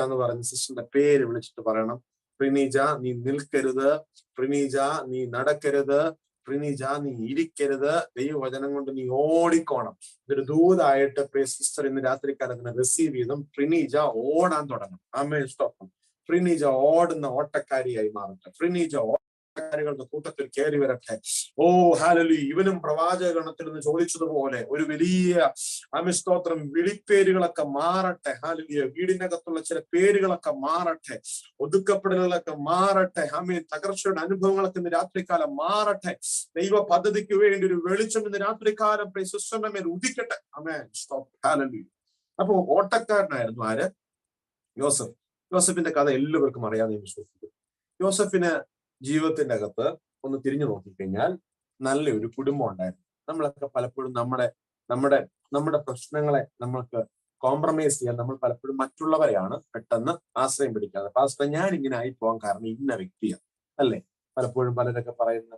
എന്ന് പറഞ്ഞ സിസ്റ്ററിന്റെ പേര് വിളിച്ചിട്ട് പറയണം. ഫ്രിനീജ, നീ നിൽക്കരുത്. ഫ്രിനീജ, നീ നടക്കരുത്. ഫ്രിനീജ, നീ ഇരിക്കരുത്. ദൈവവചനം കൊണ്ട് നീ ഓടിക്കോണം. ഇതൊരു ദൂതായിട്ട് പ്രിയ സിസ്റ്റർ ഇന്ന് രാത്രിക്കാലത്തിന് റിസീവ് ചെയ്തും ഫ്രിനീജ ഓടാൻ തുടങ്ങും. ആമേൻ, സ്തോത്രം. ഫ്രിനീജ ഓടുന്ന ഓട്ടക്കാരിയായി മാറട്ടെ. ഫ്രിനീജ കളുടെ കൂട്ടത്തിൽ കയറി വരട്ടെ. ഓ ഹല്ലേലൂയ. ഇവനും പ്രവാചകഗണത്തിൽ നിന്ന് ചോദിച്ചതുപോലെ ഒരു വലിയ സ്തോത്രം വിളിപ്പേരുകളൊക്കെ മാറട്ടെ. ഹല്ലേലൂയ. വീടിനകത്തുള്ള ചില പേരുകളൊക്കെ മാറട്ടെ, ഒതുക്കപ്പെടലുകളൊക്കെ മാറട്ടെ. ആമേൻ. തകർച്ചയുടെ അനുഭവങ്ങളൊക്കെ ഇന്ന് രാത്രികാലം മാറട്ടെ. ദൈവ പദ്ധതിക്ക് വേണ്ടി ഒരു വെളിച്ചം ഇന്ന് രാത്രികാലം സിസ്റ്ററിന്റെ മേൽ ഉദിക്കട്ടെ. ആമേൻ. ഹല്ലേലൂയ. അപ്പോ ഓട്ടക്കാരനായിരുന്നു ആര്? യോസഫ്. യോസഫിന്റെ കഥ എല്ലാവർക്കും അറിയാമെന്ന് ഞാൻ വിശ്വസിക്കുന്നു. യോസഫിന് ജീവിതത്തിന്റെ അകത്ത് ഒന്ന് തിരിഞ്ഞു നോക്കിക്കഴിഞ്ഞാൽ നല്ലൊരു കുടുംബം ഉണ്ടായിരുന്നു. നമ്മളൊക്കെ പലപ്പോഴും നമ്മുടെ പ്രശ്നങ്ങളെ നമ്മൾക്ക് കോംപ്രമൈസ് ചെയ്യാൻ നമ്മൾ പലപ്പോഴും മറ്റുള്ളവരെയാണ് പെട്ടെന്ന് ആശ്രയം പിടിക്കാതെ. പാസ്റ്റർ, ഞാൻ ഇങ്ങനെ ആയി പോകാൻ കാരണം ഇന്ന വ്യക്തിയാണ്, അല്ലേ? പലപ്പോഴും പലരൊക്കെ പറയുന്ന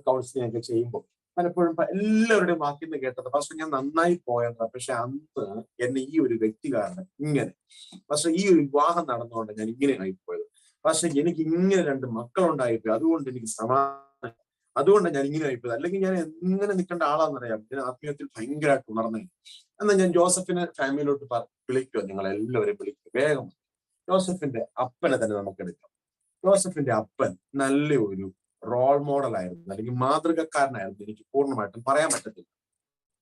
കൗൺസിലിംഗ് ഒക്കെ ചെയ്യുമ്പോൾ പലപ്പോഴും എല്ലാവരുടെയും വാക്കിൽ നിന്ന് കേട്ടത്, പാസ്റ്റർ ഞാൻ നന്നായി പോയതാ, പക്ഷെ അന്ന് എന്നെ ഈ ഒരു വ്യക്തി കാരണം ഇങ്ങനെ, പക്ഷെ ഈ ഒരു വിവാഹം നടന്നുകൊണ്ട് ഞാൻ ഇങ്ങനെ ആയിപ്പോയത്, പക്ഷെ എനിക്ക് ഇങ്ങനെ 2 മക്കളുണ്ടായിപ്പോയി, അതുകൊണ്ട് എനിക്ക് സമാധാനം, അതുകൊണ്ട് ഞാൻ ഇങ്ങനെ ആയിപ്പോയത്, അല്ലെങ്കിൽ ഞാൻ എങ്ങനെ നിൽക്കേണ്ട ആളാണെന്നറിയാം. ഞാൻ ആത്മീയത്തിൽ ഭയങ്കരമായിട്ട് ഉണർന്നേ. എന്നാൽ ഞാൻ ജോസഫിനെ ഫാമിലിയിലോട്ട് വിളിക്കുക, നിങ്ങൾ എല്ലാവരെയും വിളിക്കുക വേഗം. ജോസഫിന്റെ അപ്പനെ തന്നെ നമുക്ക് എടുക്കാം. ജോസഫിന്റെ അപ്പൻ നല്ല ഒരു റോൾ മോഡൽ ആയിരുന്നു, അല്ലെങ്കിൽ മാതൃകക്കാരനായിരുന്നു. എനിക്ക് പൂർണ്ണമായിട്ടും പറയാൻ പറ്റത്തില്ല.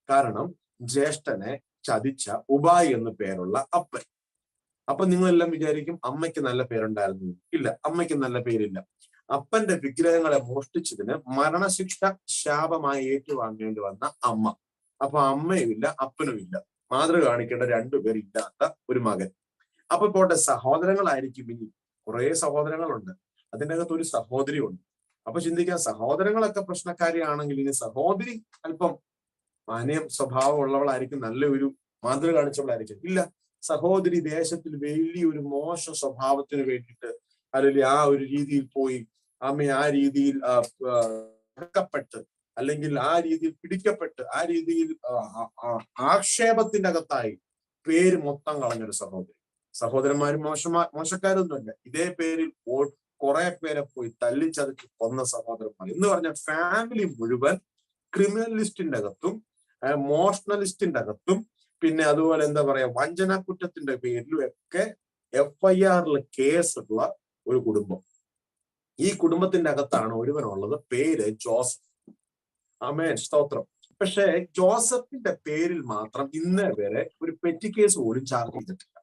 കാരണം ജ്യേഷ്ഠനെ ചതിച്ച ഉബായ് എന്ന് പേരുള്ള അപ്പൻ. അപ്പൊ നിങ്ങളെല്ലാം വിചാരിക്കും അമ്മയ്ക്ക് നല്ല പേരുണ്ടായിരുന്നു. ഇല്ല, അമ്മയ്ക്ക് നല്ല പേരില്ല. അപ്പന്റെ വിഗ്രഹങ്ങളെ മോഷ്ടിച്ചതിന് മരണശിക്ഷ ശാപമായി ഏറ്റുവാങ്ങേണ്ടി വന്ന അമ്മ. അപ്പൊ അമ്മയുമില്ല, അപ്പനുമില്ല. മാതൃക കാണിക്കേണ്ട 2 പേരില്ലാത്ത ഒരു മകൻ. അപ്പൊ പോട്ടെ, സഹോദരങ്ങളായിരിക്കും. ഇനി കുറെ സഹോദരങ്ങളുണ്ട്, അതിൻ്റെ അകത്ത് ഒരു സഹോദരി ഉണ്ട്. അപ്പൊ ചിന്തിക്കാം, സഹോദരങ്ങളൊക്കെ പ്രശ്നക്കാരിയാണെങ്കിൽ ഇനി സഹോദരി അല്പം മാന്യം സ്വഭാവം ഉള്ളവളായിരിക്കും, നല്ലൊരു മാതൃക കാണിച്ചവളായിരിക്കും. ഇല്ല, സഹോദരി ദേശത്തിൽ വലിയൊരു മോശ സ്വഭാവത്തിന് വേണ്ടിയിട്ട്, അല്ലെങ്കിൽ ആ ഒരു രീതിയിൽ പോയി ആ രീതിയിൽ അടക്കപ്പെട്ട്, അല്ലെങ്കിൽ ആ രീതിയിൽ പിടിക്കപ്പെട്ട്, ആ രീതിയിൽ ആക്ഷേപത്തിന്റെ അകത്തായി പേര് മൊത്തം കളഞ്ഞൊരു സഹോദരി. സഹോദരന്മാരും മോശക്കാരൊന്നുമല്ല. ഇതേ പേരിൽ കുറെ പേരെ പോയി തല്ലിച്ചതച്ച് കൊന്ന സഹോദരന്മാർ എന്ന് പറഞ്ഞ ഫാമിലി മുഴുവൻ ക്രിമിനൽ ലിസ്റ്റിന്റെ അകത്തും മോഷണലിസ്റ്റിന്റെ അകത്തും, പിന്നെ അതുപോലെ എന്താ പറയാ, വഞ്ചന കുറ്റത്തിന്റെ പേരിലും ഒക്കെ FIR കേസുള്ള ഒരു കുടുംബം. ഈ കുടുംബത്തിന്റെ അകത്താണ് ഒരുവനുള്ളത്, പേര് ജോസഫ്. ആമേൻ, സ്തോത്രം. പക്ഷെ ജോസഫിന്റെ പേരിൽ മാത്രം ഇന്നേ വരെ ഒരു പെറ്റി കേസ് പോലും ചാർജ് ചെയ്തിട്ടില്ല.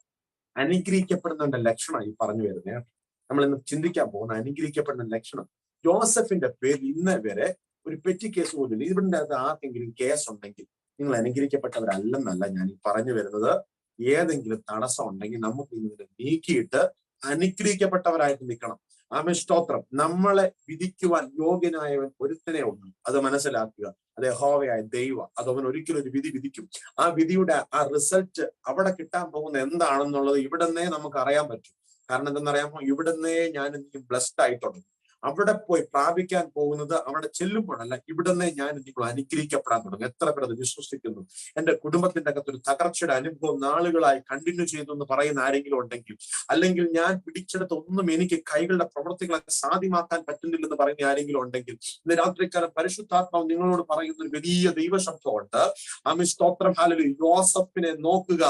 അനുഗ്രഹിക്കപ്പെടുന്നതിന്റെ ലക്ഷണം ഈ പറഞ്ഞു വരുന്നത്. നമ്മൾ ഇന്ന് ചിന്തിക്കാൻ പോകുന്ന അനുഗ്രഹിക്കപ്പെടുന്ന ലക്ഷണം. ജോസഫിന്റെ പേരിൽ ഇന്നേ വരെ ഒരു പെറ്റി കേസ് പോലും ഇല്ല. ഇതിന്റെ അകത്ത് ആർക്കെങ്കിലും കേസ് ഉണ്ടെങ്കിൽ നിങ്ങൾ അനുഗ്രഹിക്കപ്പെട്ടവരല്ലെന്നല്ല ഞാൻ ഈ പറഞ്ഞു വരുന്നത്. ഏതെങ്കിലും തടസ്സം ഉണ്ടെങ്കിൽ നമുക്ക് ഇതിനെ നീക്കിയിട്ട് അനുഗ്രഹിക്കപ്പെട്ടവരായിട്ട് നിൽക്കണം. ആമേൻ, സ്തോത്രം. നമ്മളെ വിധിക്കുവാൻ യോഗ്യനായവൻ ഒരുത്തനെ ഉള്ളൂ, അത് മനസ്സിലാക്കുക. അത് യഹോവയായ ദൈവം. അത് അവൻ ഒരിക്കലും ഒരു വിധി വിധിക്കും. ആ വിധിയുടെ ആ റിസൾട്ട് അവിടെ കിട്ടാൻ പോകുന്ന എന്താണെന്നുള്ളത് ഇവിടുന്നേ നമുക്ക് അറിയാൻ പറ്റും. കാരണം എന്തെന്നറിയാമോ, ഇവിടുന്നേ ഞാൻ എനിക്ക് ബ്ലെസ്ഡ് ആയി തുടങ്ങും. അവിടെ പോയി പ്രാപിക്കാൻ പോകുന്നത് അവിടെ ചെല്ലുമ്പോഴല്ല, ഇവിടുന്ന് ഞാൻ നിങ്ങൾ അനുഗ്രഹിക്കപ്പെടാൻ തുടങ്ങും. എത്ര പേർ അത് വിശ്വസിക്കുന്നു? എന്റെ കുടുംബത്തിന്റെ അകത്തൊരു തകർച്ചയുടെ അനുഭവം നാളുകളായി കണ്ടിന്യൂ ചെയ്തു എന്ന് പറയുന്ന ആരെങ്കിലും ഉണ്ടെങ്കിൽ, അല്ലെങ്കിൽ ഞാൻ പിടിച്ചെടുത്ത ഒന്നും എനിക്ക് കൈകളുടെ പ്രവൃത്തികളെ സാധ്യമാക്കാൻ പറ്റുന്നില്ലെന്ന് പറയുന്ന ആരെങ്കിലും ഉണ്ടെങ്കിൽ, ഇന്ന് രാത്രിക്കാലം പരിശുദ്ധാത്മാവ് നിങ്ങളോട് പറയുന്ന ഒരു വലിയ ദൈവശബ്ദമുണ്ട്. ആമേ, സ്തോത്രം. ഹല്ലേലൂയ. യോസഫിനെ നോക്കുക.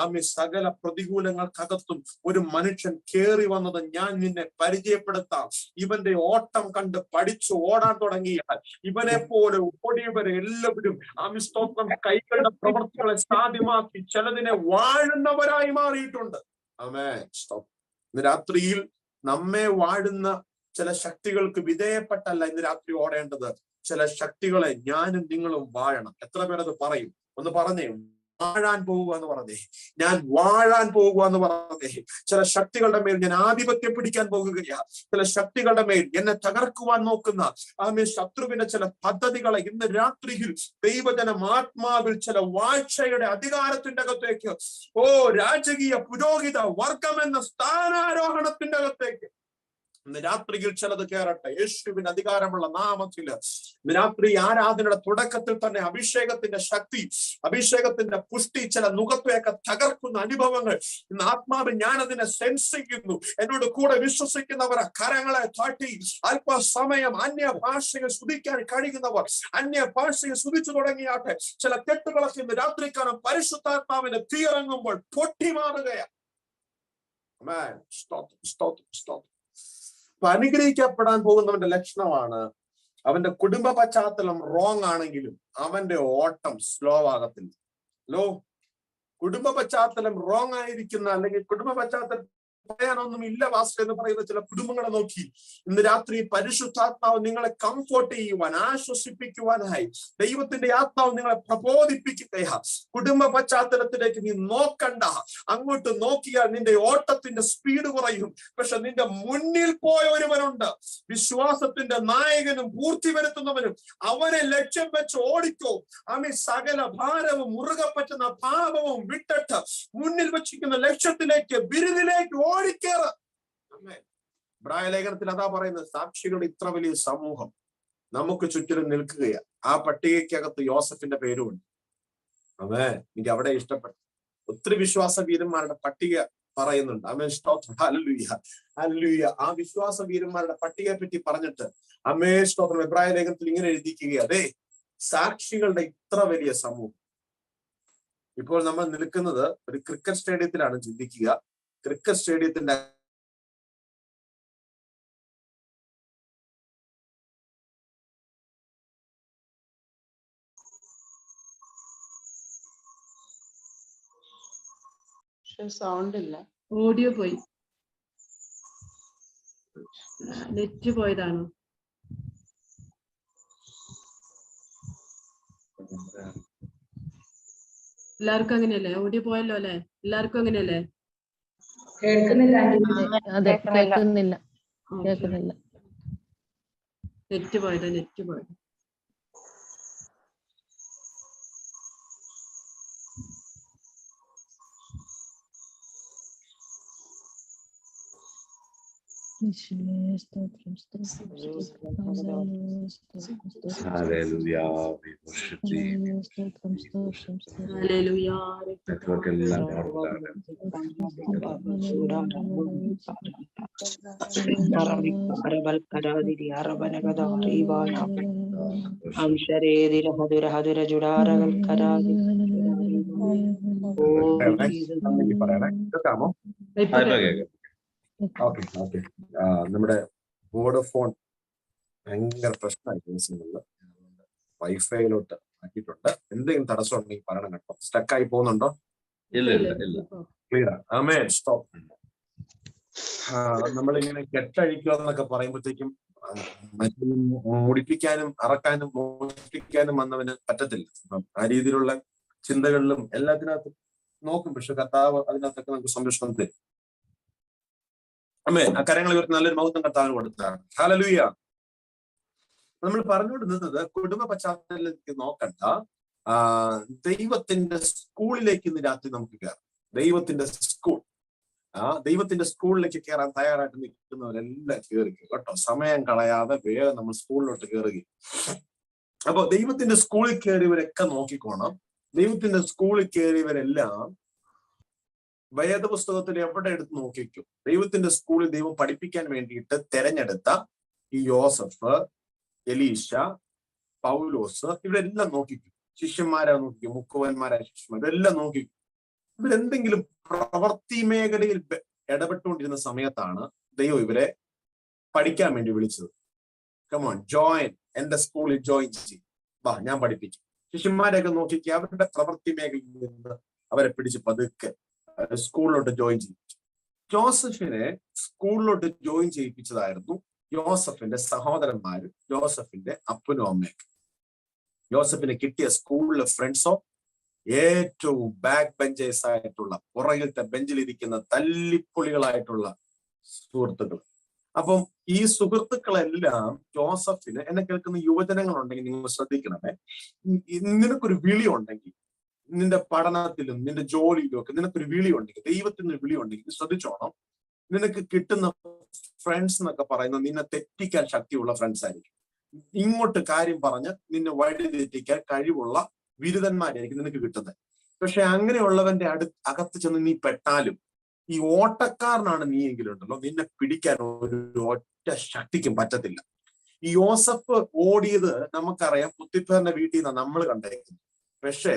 ആമേ, സകല പ്രതികൂലങ്ങൾക്കകത്തും ഒരു മനുഷ്യൻ കേറി വന്നത് ഞാൻ നിന്നെ പരിചയപ്പെടുത്താം. ഇവന്റെ ഓട്ടം കണ്ട് പഠിച്ചു ഓടാൻ തുടങ്ങിയാൽ ഇവനെ പോലെ ഓടിയവരെ എല്ലാവരും ആമേൻ, സ്തോത്രം, കൈകളുടെ പ്രവൃത്തികളെ സാധ്യമാക്കി ചിലതിനെ വാഴുന്നവരായി മാറിയിട്ടുണ്ട്. ആമേൻ, സ്തോത്രം. ഇന്ന് രാത്രിയിൽ നമ്മെ വാഴുന്ന ചില ശക്തികൾക്ക് വിധേയപ്പെട്ടല്ല ഇന്ന് രാത്രി ഓടേണ്ടത്. ചില ശക്തികളെ ഞാനും നിങ്ങളും വാഴണം. എത്ര പേരത് പറയും? ഒന്ന് പറഞ്ഞേ. വാഴാൻ പോകുക എന്ന് പറഞ്ഞേ. ഞാൻ വാഴാൻ പോകുക എന്ന് പറഞ്ഞേ. ചില ശക്തികളുടെ മേൽ ഞാൻ ആധിപത്യം പിടിക്കാൻ പോകുകയാ. ചില ശക്തികളുടെ മേൽ എന്നെ തകർക്കുവാൻ നോക്കുന്ന ശത്രുവിന്റെ ചില പദ്ധതികളെ ഇന്ന് രാത്രിയിൽ ദൈവജനം ആത്മാവിൽ ചില വാഴ്ചയുടെ അധികാരത്തിന്റെ അകത്തേക്ക്, രാജകീയ പുരോഹിത വർഗം എന്ന സ്ഥാനാരോഹണത്തിന്റെ അകത്തേക്ക് ഇന്ന് രാത്രിയിൽ ചിലത് കയറട്ടെ. യേശുവിന് അധികാരമുള്ള നാമത്തില് ഇന്ന് രാത്രി ആരാധനയുടെ തുടക്കത്തിൽ തന്നെ അഭിഷേകത്തിന്റെ ശക്തി, അഭിഷേകത്തിന്റെ പുഷ്ടി, ചില നുകത്തെയൊക്കെ തകർക്കുന്ന അനുഭവങ്ങൾ ഇന്ന് ആത്മാവിൽ ഞാൻ അതിനെ സെൻസ് ചെയ്യുന്നു. എന്നോട് കൂടെ വിശ്വസിക്കുന്നവർ കരങ്ങളെ തട്ടി അല്പസമയം അന്യഭാഷയെ സ്തുതിക്കാൻ കഴിയുന്നവർ അന്യഭാഷയെ സ്തുതിച്ചു തുടങ്ങിയാട്ടെ. ചില കെട്ടുകളൊക്കെ ഇന്ന് രാത്രിക്കാലം പരിശുദ്ധാത്മാവിന്റെ തീയിറങ്ങുമ്പോൾ പൊട്ടിമാറുകയാണ്. അനുഗ്രഹിക്കപ്പെടാൻ പോകുന്നവന്റെ ലക്ഷണമാണ് അവന്റെ കുടുംബ പശ്ചാത്തലം റോങ് ആണെങ്കിലും അവന്റെ ഓട്ടം സ്ലോ ആകത്തില്ല. കുടുംബ പശ്ചാത്തലം റോങ് ആയിരിക്കുന്ന, അല്ലെങ്കിൽ കുടുംബ പശ്ചാത്തലം പറയാനൊന്നും ഇല്ല വാസ്റ്റർ എന്ന് പറയുന്ന ചില കുടുംബങ്ങളെ നോക്കി ഇന്ന് രാത്രി പരിശുദ്ധാത്മാവ് നിങ്ങളെ കംഫോർട്ട് ചെയ്യുവാൻ, ആശ്വസിപ്പിക്കുവാനായി ദൈവത്തിന്റെ ആത്മാവ് നിങ്ങളെ പ്രബോധിപ്പിക്കുകയാ. കുടുംബ പശ്ചാത്തലത്തിലേക്ക് നീ നോക്കണ്ട. അങ്ങോട്ട് നോക്കിയാൽ നിന്റെ ഓട്ടത്തിന്റെ സ്പീഡ് കുറയും. പക്ഷെ നിന്റെ മുന്നിൽ പോയ ഒരുവനുണ്ട്, വിശ്വാസത്തിന്റെ നായകനും പൂർത്തി വരുത്തുന്നവനും. അവനെ ലക്ഷ്യം വെച്ച് ഓടിക്കോ. സകല ഭാരവും മുറുകെ പറ്റുന്ന പാപവും വിട്ടിട്ട് മുന്നിൽ വെച്ചിരിക്കുന്ന ലക്ഷ്യത്തിലേക്ക്, ബിരുദിലേക്ക് ഓടിക്കേറ. ഇബ്രായ ലേഖനത്തിൽ അതാ പറയുന്നത്. സാക്ഷികളുടെ ഇത്ര വലിയ സമൂഹം നമുക്ക് ചുറ്റിലും നിൽക്കുകയാണ്. ആ പട്ടികയ്ക്കകത്ത് യോസഫിന്റെ പേരുമുണ്ട്. എനിക്ക് അവിടെ ഇഷ്ടപ്പെട്ടു. ഒത്തിരി വിശ്വാസ വീരന്മാരുടെ പട്ടിക പറയുന്നുണ്ട്. സ്തോത്രം, ഹല്ലേലൂയ, ഹല്ലേലൂയ. ആ വിശ്വാസ വീരന്മാരുടെ പട്ടികയെ പറ്റി പറഞ്ഞിട്ട് സ്തോത്രം ഇബ്രായ ലേഖനത്തിൽ ഇങ്ങനെ എഴുതിക്കുക, സാക്ഷികളുടെ ഇത്ര വലിയ സമൂഹം. ഇപ്പോൾ നമ്മൾ നിൽക്കുന്നത് ഒരു ക്രിക്കറ്റ് സ്റ്റേഡിയത്തിലാണ്. ചിന്തിക്കുക, ക്രിക്കറ്റ് സ്റ്റേഡിയത്തിന്റെ സൗണ്ട് ഇല്ല, ഓഡിയോ പോയി, നെറ്റ് പോയതാണോ? എല്ലാവർക്കും അങ്ങനെയല്ലേ? ഓഡിയോ പോയല്ലോ അല്ലെ? എല്ലാവർക്കും അങ്ങനെയല്ലേ? കേൾക്കുന്നില്ല. നെറ്റ് പോയത്. നമ്മുടെ വോഡഫോൺ ഭയങ്കര പ്രശ്നമായി ദിവസങ്ങളിൽ വൈഫൈയിലോട്ട് ആക്കിയിട്ടുണ്ട്. എന്തെങ്കിലും തടസ്സം ഉണ്ടെങ്കിൽ പറയണം കേട്ടോ. സ്റ്റക്കായി പോകുന്നുണ്ടോ? ക്ലിയർ ആണ്. സ്റ്റോപ്പ്. നമ്മളിങ്ങനെ കെട്ടഴിക്കുക എന്നൊക്കെ പറയുമ്പോഴത്തേക്കും മുടിപ്പിക്കാനും അറക്കാനും മോഷ്ടിക്കാനും വന്നവന് പറ്റത്തില്ല. ആ രീതിയിലുള്ള ചിന്തകളിലും എല്ലാത്തിനകത്തും നോക്കും. പക്ഷെ കർത്താവ് അതിനകത്തൊക്കെ നമുക്ക് സംരക്ഷണം തരും. ആ കരങ്ങൾ ഇവർക്ക് നല്ലൊരു മഹത്വം കർത്താവിന് കൊടുത്തതാണ്. ഹല്ലേലൂയ. നമ്മൾ പറഞ്ഞുകൊണ്ടിരുന്നത് കുടുംബ പശ്ചാത്തലത്തിലേക്ക് നോക്കണ്ട, ദൈവത്തിന്റെ സ്കൂളിലേക്ക് ഇന്ന് രാത്രി നമുക്ക് കയറാം. ദൈവത്തിന്റെ സ്കൂൾ, ദൈവത്തിന്റെ സ്കൂളിലേക്ക് കയറാൻ തയ്യാറായിട്ട് നിൽക്കുന്നവരെല്ലാം കയറിക്കും കേട്ടോ. സമയം കളയാതെ വേഗം നമ്മൾ സ്കൂളിലോട്ട് കയറുകയും. അപ്പൊ ദൈവത്തിന്റെ സ്കൂളിൽ കയറിയവരൊക്കെ നോക്കിക്കോണം. ദൈവത്തിന്റെ സ്കൂളിൽ കയറിയവരെല്ലാം വേദപുസ്തകത്തിൽ എവിടെ എടുത്ത് നോക്കിക്കും. ദൈവത്തിന്റെ സ്കൂളിൽ ദൈവം പഠിപ്പിക്കാൻ വേണ്ടിയിട്ട് തെരഞ്ഞെടുത്ത ഈ യോസഫ്, എലീശ, പൗലോസ്, ഇവരെല്ലാം നോക്കിക്കും. ശിഷ്യന്മാരെ നോക്കിക്കും, മുക്കുവന്മാരായ ശിഷ്യന്മാർ ഇവരെല്ലാം നോക്കിക്കും. ഇവരെന്തെങ്കിലും പ്രവൃത്തി മേഖലയിൽ ഇടപെട്ടുകൊണ്ടിരുന്ന സമയത്താണ് ദൈവം ഇവരെ പഠിക്കാൻ വേണ്ടി വിളിച്ചത്. കമോൺ, ജോയിൻ, എന്റെ സ്കൂളിൽ ജോയിൻ ചെയ്യും, വാ ഞാൻ പഠിപ്പിക്കും. ശിഷ്യന്മാരെയൊക്കെ നോക്കിക്കുക, അവരുടെ പ്രവൃത്തി മേഖലയിൽ നിന്ന് അവരെ പിടിച്ച് പതുക്കെ സ്കൂളിലോട്ട് ജോയിൻ ചെയ്യിപ്പിച്ചു. ജോസഫിനെ സ്കൂളിലോട്ട് ജോയിൻ ചെയ്യിപ്പിച്ചതായിരുന്നു യോസഫിന്റെ സഹോദരന്മാരും യോസഫിന്റെ അപ്പനും അമ്മയൊക്കെ. യോസഫിനെ കിട്ടിയ സ്കൂളിലെ ഫ്രണ്ട്സോ ഏറ്റവും ബാക്ക് ബെഞ്ചേഴ്സ് ആയിട്ടുള്ള, പുറകിലത്തെ ബെഞ്ചിലിരിക്കുന്ന തല്ലിപ്പൊളികളായിട്ടുള്ള സുഹൃത്തുക്കൾ. അപ്പം ഈ സുഹൃത്തുക്കളെല്ലാം ജോസഫിന്, എന്നെ കേൾക്കുന്ന യുവജനങ്ങളുണ്ടെങ്കിൽ നിങ്ങൾ ശ്രദ്ധിക്കണമേ, നിനക്കൊരു വിളി ഉണ്ടെങ്കിൽ, നിന്റെ പഠനത്തിലും നിന്റെ ജോലിയിലും ഒക്കെ നിനക്കൊരു വിളി ഉണ്ടെങ്കിൽ, ദൈവത്തിന് ഒരു വിളി ഉണ്ടെങ്കിൽ ശ്രദ്ധിച്ചോണം, നിനക്ക് കിട്ടുന്ന ഫ്രണ്ട്സ് എന്നൊക്കെ പറയുന്നത് നിന്നെ തെറ്റിക്കാൻ ശക്തിയുള്ള ഫ്രണ്ട്സ് ആയിരിക്കും. ഇങ്ങോട്ട് കാര്യം പറഞ്ഞ് നിന്നെ വഴി തെറ്റിക്കാൻ കഴിവുള്ള ബിരുദന്മാരായിരിക്കും നിനക്ക് കിട്ടുന്നത്. പക്ഷെ അങ്ങനെയുള്ളവന്റെ അകത്ത് ചെന്ന് നീ പെട്ടാലും, ഈ ഓട്ടക്കാരനാണ് നീ എങ്കിലും ഉണ്ടല്ലോ, നിന്നെ പിടിക്കാൻ ഒരു ഒറ്റ ശക്തിക്കും പറ്റത്തില്ല. ഈ യോസഫ് ഓടിയത് നമുക്കറിയാം, പുത്തിഫേറിന്റെ വീട്ടിൽ നിന്നാണ് നമ്മൾ കണ്ടേക്കുന്നത്. പക്ഷേ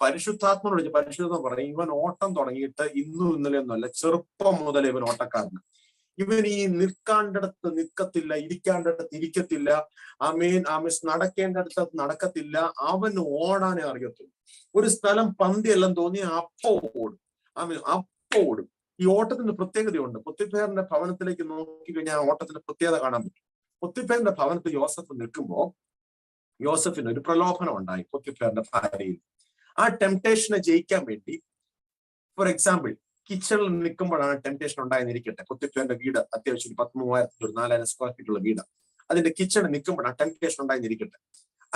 പരിശുദ്ധാത്മനോട് വിളിച്ച് പരിശുദ്ധ പറയും, ഇവൻ ഓട്ടം തുടങ്ങിയിട്ട് ഇന്നും ഇന്നലെ ഒന്നുമല്ല, ചെറുപ്പം മുതൽ ഇവൻ ഓട്ടക്കാരന്. ഇവൻ ഈ നിൽക്കാണ്ടടുത്ത് നിൽക്കത്തില്ല, ഇരിക്കാണ്ടടുത്ത് ഇരിക്കത്തില്ല, നടക്കേണ്ടടുത്ത് നടക്കത്തില്ല. അവന് ഓടാനേ അറിയത്തുള്ളൂ. ഒരു സ്ഥലം പന്തിയെല്ലാം തോന്നി അപ്പ ഓടും, അപ്പ ഓടും. ഈ ഓട്ടത്തിന് പ്രത്യേകതയുണ്ട്. പൊത്തിഫേറിന്റെ ഭവനത്തിലേക്ക് നോക്കി കഴിഞ്ഞാൽ ഓട്ടത്തിന്റെ പ്രത്യേകത കാണാൻ പറ്റും. പൊത്തിഫേറിന്റെ ഭവനത്തിൽ യോസഫ് നിൽക്കുമ്പോൾ യോസഫിന് ഒരു പ്രലോഭനം ഉണ്ടായി പൊത്തിഫേറിന്റെ ഭാര്യയിൽ. ആ ടെംപ്ടേഷനെ ജയിക്കാൻ വേണ്ടി, ഫോർ എക്സാമ്പിൾ, കിച്ചണിൽ നിൽക്കുമ്പോഴാണ് ടെംപ്ടേഷൻ ഉണ്ടായെന്നിരിക്കട്ടെ. പൊത്തിഫേറിന്റെ വീട് അത്യാവശ്യം 13,000 സ്ക്വയർ ഫീറ്റ് ഉള്ള വീട്. അതിന്റെ കിച്ചണിൽ നിൽക്കുമ്പോഴാണ് ടെംപ്ടേഷൻ ഉണ്ടായെന്നിരിക്കട്ടെ.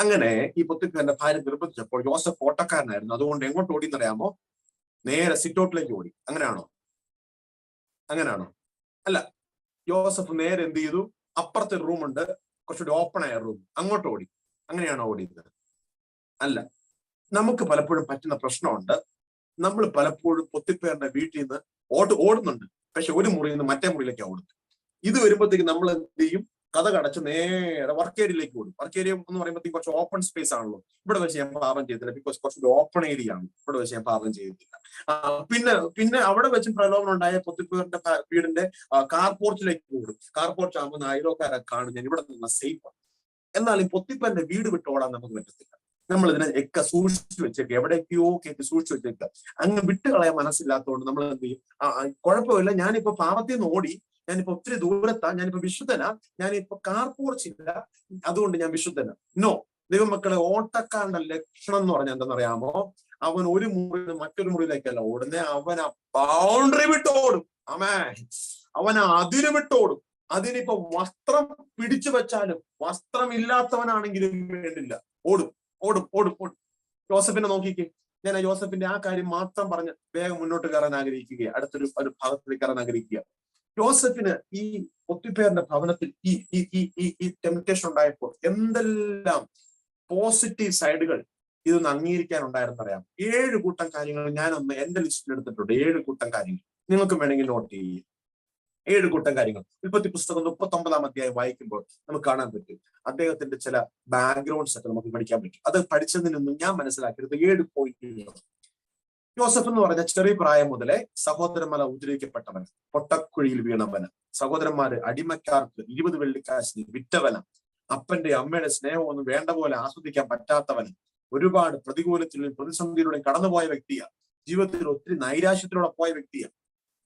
അങ്ങനെ ഈ പൊത്തിഫേറിന്റെ ഭാര്യ നിർബന്ധിച്ചപ്പോൾ യോസഫ് ഓട്ടക്കാരനായിരുന്നു. അതുകൊണ്ട് എങ്ങോട്ട് ഓടി എന്നറിയാമോ? നേരെ സിറ്റൗട്ടിലേക്ക് ഓടി. അങ്ങനെയാണോ? അല്ല, യോസഫ് നേരെ എന്ത് ചെയ്തു? അപ്പുറത്തെ റൂമുണ്ട്, കുറച്ചുകൂടി ഓപ്പൺ ആയ റൂം, അങ്ങോട്ട് ഓടി. അങ്ങനെയാണോ ഓടിയത്? അല്ല. നമുക്ക് പലപ്പോഴും പറ്റുന്ന പ്രശ്നമുണ്ട്. നമ്മൾ പലപ്പോഴും പൊത്തിഫേറിന്റെ വീട്ടിൽ നിന്ന് ഓടുന്നുണ്ട്, പക്ഷെ ഒരു മുറിയിൽ നിന്ന് മറ്റേ മുറിയിലേക്കാണ് ഓടുന്നത്. ഇത് വരുമ്പോഴത്തേക്ക് നമ്മൾ എന്ത് ചെയ്യും? കഥ കടച്ച് നേരെ വർക്ക് ഏരിയയിലേക്ക് ഓടും. വർക്ക് ഏരിയ എന്ന് പറയുമ്പോഴത്തേക്ക് കുറച്ച് ഓപ്പൺ സ്പേസ് ആണല്ലോ. ഇവിടെ വെച്ച് ഞാൻ പാപം ചെയ്തില്ല, ബിക്കോസ് കുറച്ച് ഓപ്പൺ ഏരിയ ആണ്, ഇവിടെ വെച്ച് ഞാൻ പാപം ചെയ്തിട്ടില്ല. പിന്നെ അവിടെ വെച്ച് പ്രലോഭനം ഉണ്ടായ പൊത്തിഫേറിന്റെ വീടിന്റെ കാർ പോർച്ചിലേക്ക് ഓടും. കാർ പോർച്ച് ആകുമ്പോൾ അയലോക്കാരെ കാണും, ഞാൻ ഇവിടെ നിന്ന് സേഫ്. എന്നാൽ ഈ പൊത്തിഫേറിന്റെ വീട് വിട്ട് ഓടാൻ നമുക്ക് പറ്റത്തില്ല. നമ്മൾ ഇതിനെ ഒക്കെ സൂക്ഷിച്ചു വെച്ചേക്കുക, എവിടേക്കോ കേട്ട് സൂക്ഷിച്ചു വെച്ചേക്കുക. അങ്ങ് വിട്ടുകളയാൻ മനസ്സില്ലാത്തതുകൊണ്ട് നമ്മൾ എന്ത് ചെയ്യും? കുഴപ്പമില്ല, ഞാനിപ്പോ പാപത്തിൽ നിന്ന് ഓടി, ഞാനിപ്പോ ഒത്തിരി ദൂരത്താ, ഞാനിപ്പോ വിശുദ്ധനാ, ഞാനിപ്പോ കാർ പോർച്ചില്ല, അതുകൊണ്ട് ഞാൻ വിശുദ്ധനാ. നോ, ദൈവമക്കളെ, ഓട്ടക്കാരന്റെ ലക്ഷണം എന്ന് പറഞ്ഞാൽ എന്താണെന്നറിയാമോ? അവൻ ഒരു മുറിയിൽ നിന്ന് മറ്റൊരു മുറിയിലേക്കല്ല ഓടുന്നേ, അവൻ ആ ബൗണ്ടറി വിട്ടോടും. അവൻ അതിന് വിട്ടോടും. അതിനിപ്പോ വസ്ത്രം പിടിച്ചു വെച്ചാലും, വസ്ത്രമില്ലാത്തവനാണെങ്കിലും വേണ്ടില്ല, ഓടും. യോസഫിനെ നോക്കിക്കേ. ഞാൻ യോസഫിന്റെ ആ കാര്യം മാത്രം പറഞ്ഞ് വേഗം മുന്നോട്ട് കയറാൻ ആഗ്രഹിക്കുകയാണ്. അടുത്തൊരു ഭാഗത്തേക്ക് കയറാൻ ആഗ്രഹിക്കുക. യോസഫിന് ഈ പൊത്തിഫേറിന്റെ ഭവനത്തിൽ ഈ ടെംപ്ടേഷൻ ഉണ്ടായപ്പോൾ എന്തെല്ലാം പോസിറ്റീവ് സൈഡുകൾ ഇതൊന്ന് അംഗീകരിക്കാനുണ്ടായിരുന്നു അറിയാം. 7 കൂട്ടം കാര്യങ്ങൾ ഞാനൊന്ന് എന്റെ ലിസ്റ്റിൽ എടുത്തിട്ടുണ്ട്. 7 കൂട്ടം കാര്യങ്ങൾ നിങ്ങൾക്ക് വേണമെങ്കിൽ നോട്ട് ചെയ്യുക. 7 കൂട്ടം കാര്യങ്ങൾ. ഉൽപ്പത്തി പുസ്തകം 39-ാം അധ്യായം വായിക്കുമ്പോൾ നമുക്ക് കാണാൻ പറ്റും. അദ്ദേഹത്തിന്റെ ചില ബാക്ക്ഗ്രൗണ്ട്സ് ഒക്കെ നമുക്ക് പഠിക്കാൻ പറ്റും. അത് പഠിച്ചതിനൊന്നും ഞാൻ മനസ്സിലാക്കിയത് 7 പോയിന്റുകൾ. യോസഫ് എന്ന് പറഞ്ഞ ചെറിയ പ്രായം മുതലേ സഹോദരന്മാരെ ഉപദ്രവിക്കപ്പെട്ടവൻ, പൊട്ടക്കുഴിയിൽ വീണവന്, സഹോദരന്മാര് അടിമക്കാർക്ക് 20 വെള്ളിക്കാശിന് വിറ്റവന്, അപ്പന്റെ അമ്മയുടെ സ്നേഹമൊന്നും വേണ്ട പോലെ ആസ്വദിക്കാൻ പറ്റാത്തവന്, ഒരുപാട് പ്രതികൂലത്തിലും പ്രതിസന്ധിയിലൂടെയും കടന്നുപോയ വ്യക്തിയാണ്. ജീവിതത്തിൽ ഒത്തിരി നൈരാശ്യത്തിലൂടെ പോയ വ്യക്തിയാണ്.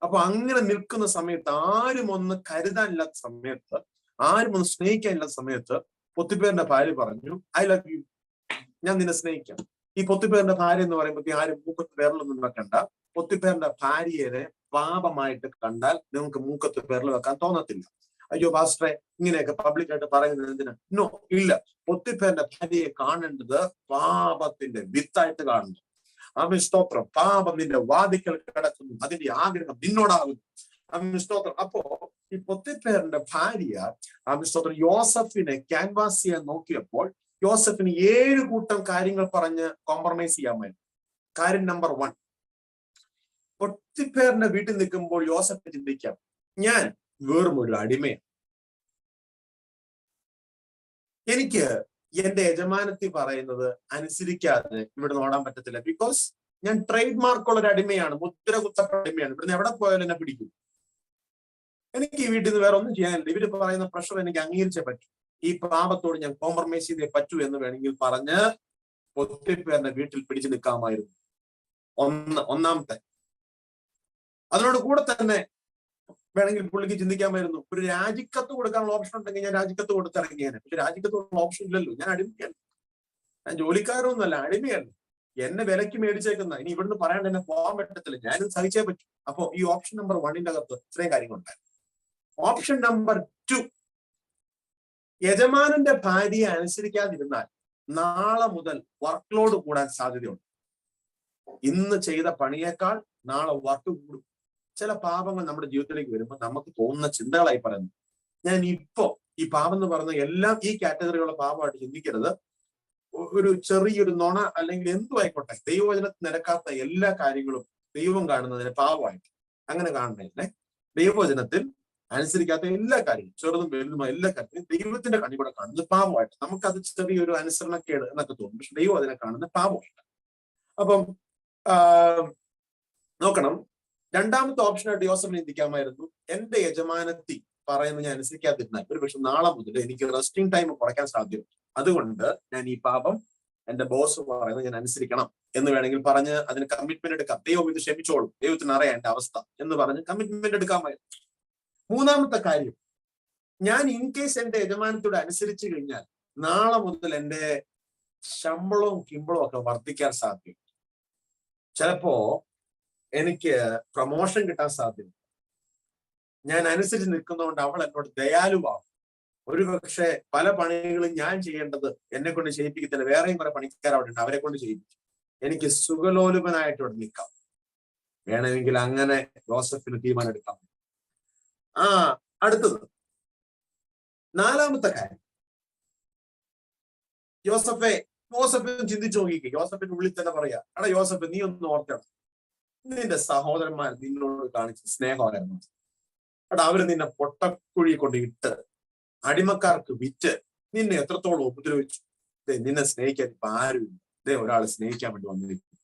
അപ്പൊ അങ്ങനെ നിൽക്കുന്ന സമയത്ത്, ആരും ഒന്ന് കരുതാനില്ലാത്ത സമയത്ത്, ആരും ഒന്ന് സ്നേഹിക്കാനില്ലാത്ത സമയത്ത് പൊത്തിഫേറിന്റെ ഭാര്യ പറഞ്ഞു, ഐ ലവ് യു, ഞാൻ നിന്നെ സ്നേഹിക്കാം. ഈ പൊത്തിഫേറിന്റെ ഭാര്യ എന്ന് പറയുമ്പോൾ ആരും മൂക്കത്ത് വിരലൊന്നും വെക്കണ്ട. പൊത്തിഫേറിന്റെ ഭാര്യയെ പാപമായിട്ട് കണ്ടാൽ നിങ്ങൾക്ക് മൂക്കത്ത് വിരൽ വെക്കാൻ തോന്നത്തില്ല. അയ്യോ പാസ്റ്ററെ, ഇങ്ങനെയൊക്കെ പബ്ലിക്കായിട്ട് പറയുന്നത് എന്തിനാ? നോ, ഇല്ല. പൊത്തിഫേറിന്റെ ഭാര്യയെ കാണേണ്ടത് പാപത്തിന്റെ വിത്തായിട്ട് കാണുന്നു. ആമേൻ, സ്തോത്രം. പാപം നിന്റെ വാതിക്കൽ കിടക്കുന്നു, അതിന്റെ ആഗ്രഹം നിന്നോടാകുന്നു. ആമേൻ, സ്തോത്രം. അപ്പോ ഈ പൊത്തിഫേറിന്റെ ഭാര്യ, ആമേൻ, സ്തോത്രം, യോസഫിനെ ക്യാൻവാസ് ചെയ്യാൻ നോക്കിയപ്പോൾ യോസഫിന് 7 കൂട്ടം കാര്യങ്ങൾ പറഞ്ഞ് കോംപ്രമൈസ് ചെയ്യാമായിരുന്നു. കാര്യം നമ്പർ 1, പൊത്തിഫേറിന്റെ വീട്ടിൽ നിൽക്കുമ്പോൾ യോസഫ് ചിന്തിക്കാം, ഞാൻ വെറും ഒരു അടിമയാണ്. എനിക്ക് എന്റെ യജമാനത്തി പറയുന്നത് അനുസരിക്കാതെ ഇവിടെ ഓടാൻ പറ്റത്തില്ല. ബിക്കോസ് ഞാൻ ട്രേഡ് മാർക്കുള്ള ഒരു അടിമയാണ്, മുദ്ര കുത്തപ്പെട്ട അടിമയാണ്. ഇവിടുന്ന് എവിടെ പോയാലും എന്നെ പിടിക്കും. എനിക്ക് ഈ വീട്ടിൽ നിന്ന് വേറെ ഒന്നും ചെയ്യാനില്ല. ഇവര് പറയുന്ന പ്രഷർ എനിക്ക് അംഗീകരിച്ചേ പറ്റൂ. ഈ പാപത്തോട് ഞാൻ കോംപ്രമൈസ് ചെയ്തേ പറ്റൂ എന്ന് വേണമെങ്കിൽ പറഞ്ഞ് പൊത്തിഫേറിന്റെ വീട്ടിൽ പിടിച്ചു നിൽക്കാമായിരുന്നു. ഒന്നാമത്തെ. അതിനോട് കൂടെ തന്നെ വേണമെങ്കിൽ പുള്ളിക്ക് ചിന്തിക്കാമായിരുന്നു, ഒരു രാജിക്കത്ത് കൊടുക്കാനുള്ള ഓപ്ഷൻ ഉണ്ടെങ്കിൽ ഞാൻ രാജിക്കത്ത് കൊടുത്തിറങ്ങിയാണ്. പക്ഷെ രാജിക്കത്ത് കൊടുക്കുന്ന ഓപ്ഷൻ ഇല്ലല്ലോ. ഞാൻ അടിമയാണ്, ഞാൻ ജോലിക്കാരൊന്നുമല്ല, അടിമയാണ്. എന്നെ വിലക്ക് മേടിച്ചേക്കുന്ന, ഇനി ഇവിടുന്ന് പറയാണ്ട് എന്നെ പോകാൻ പറ്റത്തില്ല, ഞാനും സഹിച്ചേ പറ്റും. അപ്പൊ ഈ ഓപ്ഷൻ നമ്പർ 1 അകത്ത് ഇത്രയും കാര്യങ്ങളുണ്ടായിരുന്നു. ഓപ്ഷൻ നമ്പർ 2, യജമാനന്റെ ഭാര്യയെ അനുസരിക്കാതിരുന്നാൽ നാളെ മുതൽ വർക്ക് ലോഡ് കൂടാൻ സാധ്യതയുണ്ട്. ഇന്ന് ചെയ്ത പണിയേക്കാൾ നാളെ വർക്ക് കൂടും. ചില പാപങ്ങൾ നമ്മുടെ ജീവിതത്തിലേക്ക് വരുമ്പോൾ നമുക്ക് തോന്നുന്ന ചിന്തകളായി പറയുന്നു. ഞാൻ ഇപ്പോ ഈ പാപം എന്ന് പറയുന്ന എല്ലാം ഈ കാറ്റഗറിയുള്ള പാപമായിട്ട് ചിന്തിക്കരുത്. ഒരു ചെറിയൊരു നുണ അല്ലെങ്കിൽ എന്തു ആയിക്കോട്ടെ, ദൈവവചനത്തിൽ നിരക്കാത്ത എല്ലാ കാര്യങ്ങളും ദൈവം കാണുന്നതിന് പാപമായിട്ട് അങ്ങനെ കാണണേ. ദൈവവചനത്തിൽ അനുസരിക്കാത്ത എല്ലാ കാര്യങ്ങളും, ചെറുതും വലുതുമായ എല്ലാ കാര്യങ്ങളും ദൈവത്തിന്റെ കണ്ണി കൂടെ കാണുന്നത് പാപമായിട്ട്. നമുക്കത് ചെറിയൊരു അനുസരണക്കേട് എന്നൊക്കെ തോന്നും, പക്ഷെ ദൈവം അതിനെ കാണുന്ന പാപമായിട്ട്. അപ്പം നോക്കണം, രണ്ടാമത്തെ ഓപ്ഷനായിട്ട് യോസഫിനെ ചിന്തിക്കാമായിരുന്നു. എന്റെ യജമാനത്തി പറയുന്നത് ഞാൻ അനുസരിക്കാതിരുന്നാൽ ഒരു പക്ഷെ നാളെ മുതൽ എനിക്ക് റെസ്റ്റിംഗ് ടൈം കുറയ്ക്കാൻ സാധ്യതയുണ്ട്. അതുകൊണ്ട് ഞാൻ ഈ പാപം എന്റെ ബോസ് പറയുന്നത് ഞാൻ അനുസരിക്കണം എന്ന് വേണമെങ്കിൽ പറഞ്ഞ് അതിന് കമ്മിറ്റ്മെന്റ് എടുക്കാം. ദൈവം ഇത് ക്ഷമിച്ചോളും, ദൈവത്തിന് അറിയാം എന്റെ അവസ്ഥ എന്ന് പറഞ്ഞ് കമ്മിറ്റ്മെന്റ് എടുക്കാമായിരുന്നു. മൂന്നാമത്തെ കാര്യം, ഞാൻ ഇൻ കേസ് എന്റെ യജമാനത്തോട് അനുസരിച്ച് കഴിഞ്ഞാൽ നാളെ മുതൽ എന്റെ ശമ്പളവും കിമ്പളവും ഒക്കെ വർദ്ധിക്കാൻ സാധ്യത. ചിലപ്പോ എനിക്ക് പ്രൊമോഷൻ കിട്ടാൻ സാധ്യത. ഞാൻ അനുസരിച്ച് നിൽക്കുന്നതുകൊണ്ട് അവൾ എന്നോട് ദയാലുവാകും. ഒരു പക്ഷെ പല പണികളും ഞാൻ ചെയ്യേണ്ടത് എന്നെ കൊണ്ട് ചെയ്യിപ്പിക്കത്തില്ല, വേറെയും കുറെ പണിക്കാർ അവിടെ ഉണ്ട്, അവരെ കൊണ്ട് ചെയ്യിപ്പിക്കും. എനിക്ക് സുഖലോലുപനായിട്ട് ഇവിടെ നിൽക്കാം. വേണമെങ്കിൽ അങ്ങനെ യോസഫിന് തീരുമാനം എടുക്കാം. അടുത്തത് നാലാമത്തെ കാര്യം, യോസഫിന് ചിന്തിച്ചു നോക്കിക്കേ. യോസഫിന്റെ ഉള്ളിൽ തന്നെ പറയാ, എടാ യോസഫ്, നീ ഒന്ന് ഓർക്കണം, നിന്റെ സഹോദരന്മാർ നിന്നോട് കാണിച്ച സ്നേഹമായിരുന്നു. എടാ, അവര് നിന്നെ പൊട്ടക്കുഴി കൊണ്ട് ഇട്ട് അടിമക്കാർക്ക് വിറ്റ് നിന്നെ എത്രത്തോളം ഉപദ്രവിച്ചു. നിന്നെ സ്നേഹിക്കാൻ ഇപ്പൊ ആരുമില്ല. ഒരാളെ സ്നേഹിക്കാൻ വേണ്ടി വന്നിരിക്കും.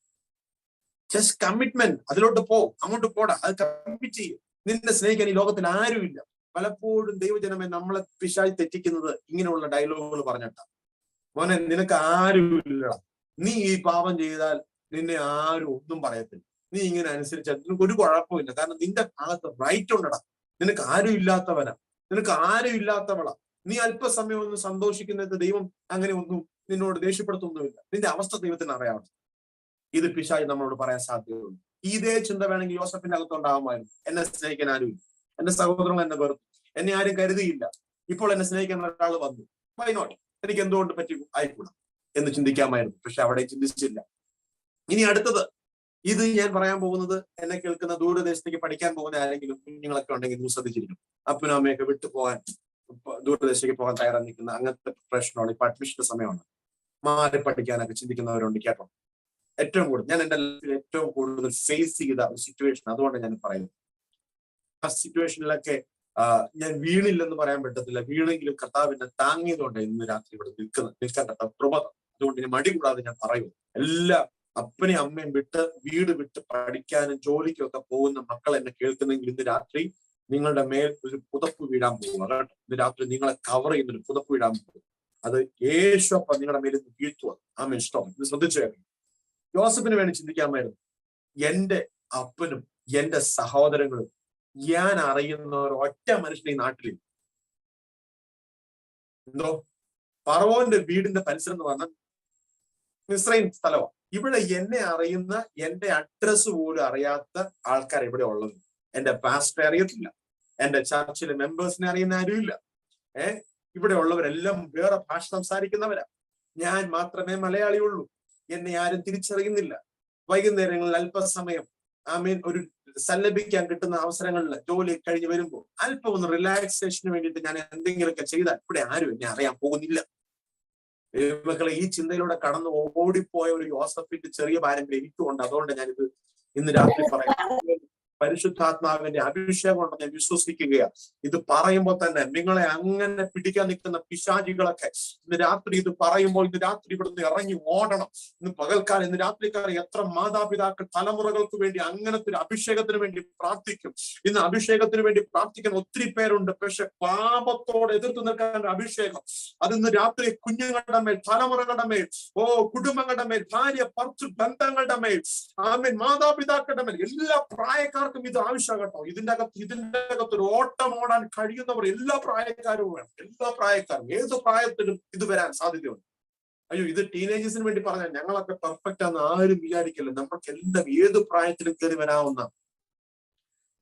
ജസ്റ്റ് കമ്മിറ്റ്മെന്റ്, അതിലോട്ട് അങ്ങോട്ട് പോടാ, അത് കമ്മിറ്റ് ചെയ്യും. നിന്നെ സ്നേഹിക്കാൻ ഈ ലോകത്തിൽ ആരുമില്ല. പലപ്പോഴും ദൈവജനമേ നമ്മളെ പിശാച് തെറ്റിക്കുന്നത് ഇങ്ങനെയുള്ള ഡയലോഗുകൾ പറഞ്ഞിട്ടാ. മോനെ, നിനക്ക് ആരുമില്ലടാ, നീ ഈ പാപം ചെയ്താൽ നിന്നെ ആരും ഒന്നും പറയത്തില്ല, നീ ഇങ്ങനെ അനുസരിച്ചാൽ നിനക്ക് ഒരു കുഴപ്പമില്ല, കാരണം നിന്റെ ഭാഗത്ത് റൈറ്റ് ഉണ്ടടാ. നിനക്ക് ആരും ഇല്ലാത്തവനാ, നിനക്ക് ആരും ഇല്ലാത്തവളാ. നീ അല്പസമയം ഒന്ന് സന്തോഷിക്കുന്നത് ദൈവം അങ്ങനെ ഒന്നും നിന്നോട് ദേഷ്യപ്പെടുത്തൊന്നുമില്ല. നിന്റെ അവസ്ഥ ദൈവത്തിന് അറിയാം. ഇത് പിശാച് നമ്മളോട് പറയാൻ സാധ്യതയുണ്ട്. ഇതേ ചിന്ത വേണമെങ്കിൽ യോസഫിന്റെ അകത്തുണ്ടാകുമായിരുന്നു. എന്നെ സ്നേഹിക്കാൻ ആരുമില്ല, എന്റെ സഹോദരങ്ങൾ എന്നെ വെറുത്തു, എന്നെ ആരും കരുതിയില്ല, ഇപ്പോൾ എന്നെ സ്നേഹിക്കാൻ ഒരാൾ വന്നു, വൈ നോട്ട്, എനിക്ക് എന്തുകൊണ്ട് പറ്റി ആയിക്കൂടാ എന്ന് ചിന്തിക്കാമായിരുന്നു. പക്ഷെ അവിടെ ചിന്തിച്ചില്ല. ഇനി അടുത്തത്, ഇത് ഞാൻ പറയാൻ പോകുന്നത് എന്നെ കേൾക്കുന്ന ദൂരദേശത്തേക്ക് പഠിക്കാൻ പോകുന്ന ആരെങ്കിലും കുഞ്ഞുങ്ങളൊക്കെ ഉണ്ടെങ്കിൽ നീ ശ്രദ്ധിച്ചിരിക്കും. അപ്പനും അമ്മയൊക്കെ വിട്ടുപോകാൻ ദൂരദേശത്തേക്ക് പോകാൻ തയ്യാറായി നിൽക്കുന്ന അങ്ങനത്തെ പ്രശ്നമാണ്. ഇപ്പൊ അഡ്മിഷന്റെ സമയമാണ്. മാറി പഠിക്കാനൊക്കെ ചിന്തിക്കുന്നവരുണ്ട്, കേട്ടോ. ഏറ്റവും കൂടുതൽ ഞാൻ എന്റെ ലൈഫിൽ ഏറ്റവും കൂടുതൽ ഫേസ് ചെയ്ത ഒരു സിറ്റുവേഷൻ, അതുകൊണ്ട് ഞാൻ പറയുന്നത്. ആ സിറ്റുവേഷനിലൊക്കെ ഞാൻ വീണില്ലെന്ന് പറയാൻ പറ്റത്തില്ല. വീണെങ്കിലും കർത്താവിനെ താങ്ങിയതുകൊണ്ട് ഇന്ന് രാത്രി ഇവിടെ നിൽക്കാൻ കർത്താവ് കൃപ. അതുകൊണ്ട് ഇനി മടി കൂടാതെ ഞാൻ പറയൂ, എല്ലാ അപ്പനെയും അമ്മയും വിട്ട് വീട് വിട്ട് പഠിക്കാനും ജോലിക്കും ഒക്കെ പോകുന്ന മക്കൾ എന്നെ കേൾക്കുന്നെങ്കിൽ ഇന്ന് രാത്രി നിങ്ങളുടെ മേൽ ഒരു പുതപ്പ് വീഴാൻ പോകുക. കേട്ടോ, ഇന്ന് രാത്രി നിങ്ങളെ കവർ ചെയ്യുന്ന ഒരു പുതപ്പ് വീഴാൻ പോകും. അത് യേശുവപ്പ നിങ്ങളുടെ മേലിൽ വീഴ്ത്തുക. ആമേൻ. ഇഷ്ടം ഇത് ശ്രദ്ധിച്ചു കേൾക്കും. യോസഫിന് വേണ്ടി ചിന്തിക്കാമായിരുന്നു. എന്റെ അപ്പനും എന്റെ സഹോദരങ്ങളും ഞാൻ അറിയുന്ന ഒറ്റ മനുഷ്യൻ ഈ നാട്ടിൽ എന്തോ ഫറവോന്റെ വീടിന്റെ പരിസരം എന്ന് പറഞ്ഞാൽ മിസ്രൈം സ്ഥലമാണ്. ഇവിടെ എന്നെ അറിയുന്ന, എന്റെ അഡ്രസ് പോലും അറിയാത്ത ആൾക്കാർ ഇവിടെ ഉള്ളത്. എന്റെ പാസ്റ്ററെ അറിയത്തില്ല, എന്റെ ചർച്ചിലെ മെമ്പേഴ്സിനെ അറിയുന്ന ആരുമില്ല. ഇവിടെ ഉള്ളവരെല്ലാം വേറെ ഭാഷ സംസാരിക്കുന്നവരാ. ഞാൻ മാത്രമേ മലയാളിയുള്ളൂ. എന്നെ ആരും തിരിച്ചറിയുന്നില്ല. വൈകുന്നേരങ്ങളിൽ അല്പസമയം ഒരു സല്ലപിക്കാൻ കിട്ടുന്ന അവസരങ്ങളിൽ ജോലി കഴിഞ്ഞ് വരുമ്പോൾ അല്പം ഒന്ന് റിലാക്സേഷന് വേണ്ടിയിട്ട് ഞാൻ എന്തെങ്കിലുമൊക്കെ ചെയ്താൽ ഇവിടെ ആരും എന്നെ അറിയാൻ പോകുന്നില്ല. മക്കളെ, ഈ ചിന്തയിലൂടെ കടന്ന് ഓടിപ്പോയ ഒരു യോസഫിന്റെ ചെറിയ പാരമ്പര്യം എനിക്കുണ്ട്. അതുകൊണ്ട് ഞാനിത് ഇന്ന് രാത്രി പറയാം. പരിശുദ്ധാത്മാവിന്റെ അഭിഷേകം ഉണ്ടെന്ന് ഞാൻ വിശ്വസിക്കുകയാണ്. ഇത് പറയുമ്പോൾ തന്നെ നിങ്ങളെ അങ്ങനെ പിടിക്കാൻ നിൽക്കുന്ന പിശാചികളൊക്കെ ഇന്ന് രാത്രി ഇത് പറയുമ്പോൾ ഇന്ന് രാത്രി ഇവിടുന്ന് ഇറങ്ങി ഓടണം. ഇന്ന് പകൽക്കാലം, ഇന്ന് രാത്രിക്കാലം എത്ര മാതാപിതാക്കൾ തലമുറകൾക്ക് വേണ്ടി അങ്ങനത്തെ ഒരു അഭിഷേകത്തിന് വേണ്ടി പ്രാർത്ഥിക്കും. ഇന്ന് അഭിഷേകത്തിന് വേണ്ടി പ്രാർത്ഥിക്കുന്ന ഒത്തിരി പേരുണ്ട്. പക്ഷെ പാപത്തോട് എതിർത്ത് നിൽക്കാൻ അഭിഷേകം അത് ഇന്ന് രാത്രി കുഞ്ഞുങ്ങളുടെ മേൽ, തലമുറകളുടെ മേൽ, കുടുംബങ്ങളുടെ മേൽ, ഭാര്യ ഭർത്തൃ ബന്ധങ്ങളുടെ മേൽ, മാതാപിതാക്കളുടെ മേൽ, എല്ലാ പ്രായക്കാർക്കും ഇത് ആവശ്യമാകട്ടോ. ഇതിന്റെ അകത്ത് ഒരു ഓട്ടം ഓടാൻ കഴിയുന്നവർ എല്ലാ പ്രായക്കാരും വേണം. എല്ലാ പ്രായക്കാരും ഏത് പ്രായത്തിലും ഇത് വരാൻ സാധ്യതയുണ്ട്. അയ്യോ ഇത് ടീനേജേഴ്സിന് വേണ്ടി പറഞ്ഞാൽ ഞങ്ങളൊക്കെ പെർഫെക്റ്റ് ആണെന്ന് ആരും വിചാരിക്കില്ല. നമുക്ക് എല്ലാം ഏത് പ്രായത്തിലും കയറി വരാവുന്ന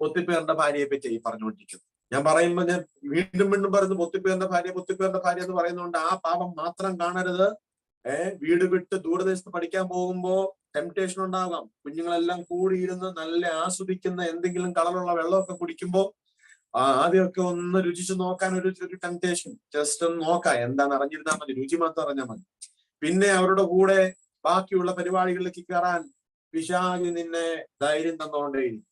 പൊത്തിപ്പേറിന്റെ ഭാര്യയെ പറ്റി ഈ പറഞ്ഞുകൊണ്ടിരിക്കുന്നത്. ഞാൻ പറയുമ്പോൾ ഞാൻ വീണ്ടും വീണ്ടും പറയുന്നു പൊത്തിപ്പേറിന്റെ ഭാര്യ എന്ന് പറയുന്നതുകൊണ്ട് ആ പാപം മാത്രം കാണരുത്. വീട് വിട്ട് ദൂരദേശത്ത് പഠിക്കാൻ പോകുമ്പോ ടെംപ്ടേഷൻ ഉണ്ടാകാം. കുഞ്ഞുങ്ങളെല്ലാം കൂടിയിരുന്ന് നല്ല ആസ്വദിക്കുന്ന എന്തെങ്കിലും കളറുള്ള വെള്ളമൊക്കെ കുടിക്കുമ്പോ ആദ്യമൊക്കെ ഒന്ന് രുചിച്ച് നോക്കാൻ ഒരു ടെംപ്ടേഷൻ, ജസ്റ്റ് ഒന്ന് നോക്കാം എന്താന്ന് അറിഞ്ഞിരുന്നാൽ മതി, രുചി മാത്രം അറിഞ്ഞാൽ മതി. പിന്നെ അവരുടെ കൂടെ ബാക്കിയുള്ള പരിപാടികളിലേക്ക് കയറാൻ പിശാച് നിന്നെ ധൈര്യം തന്നോണ്ടേയിരിക്കും.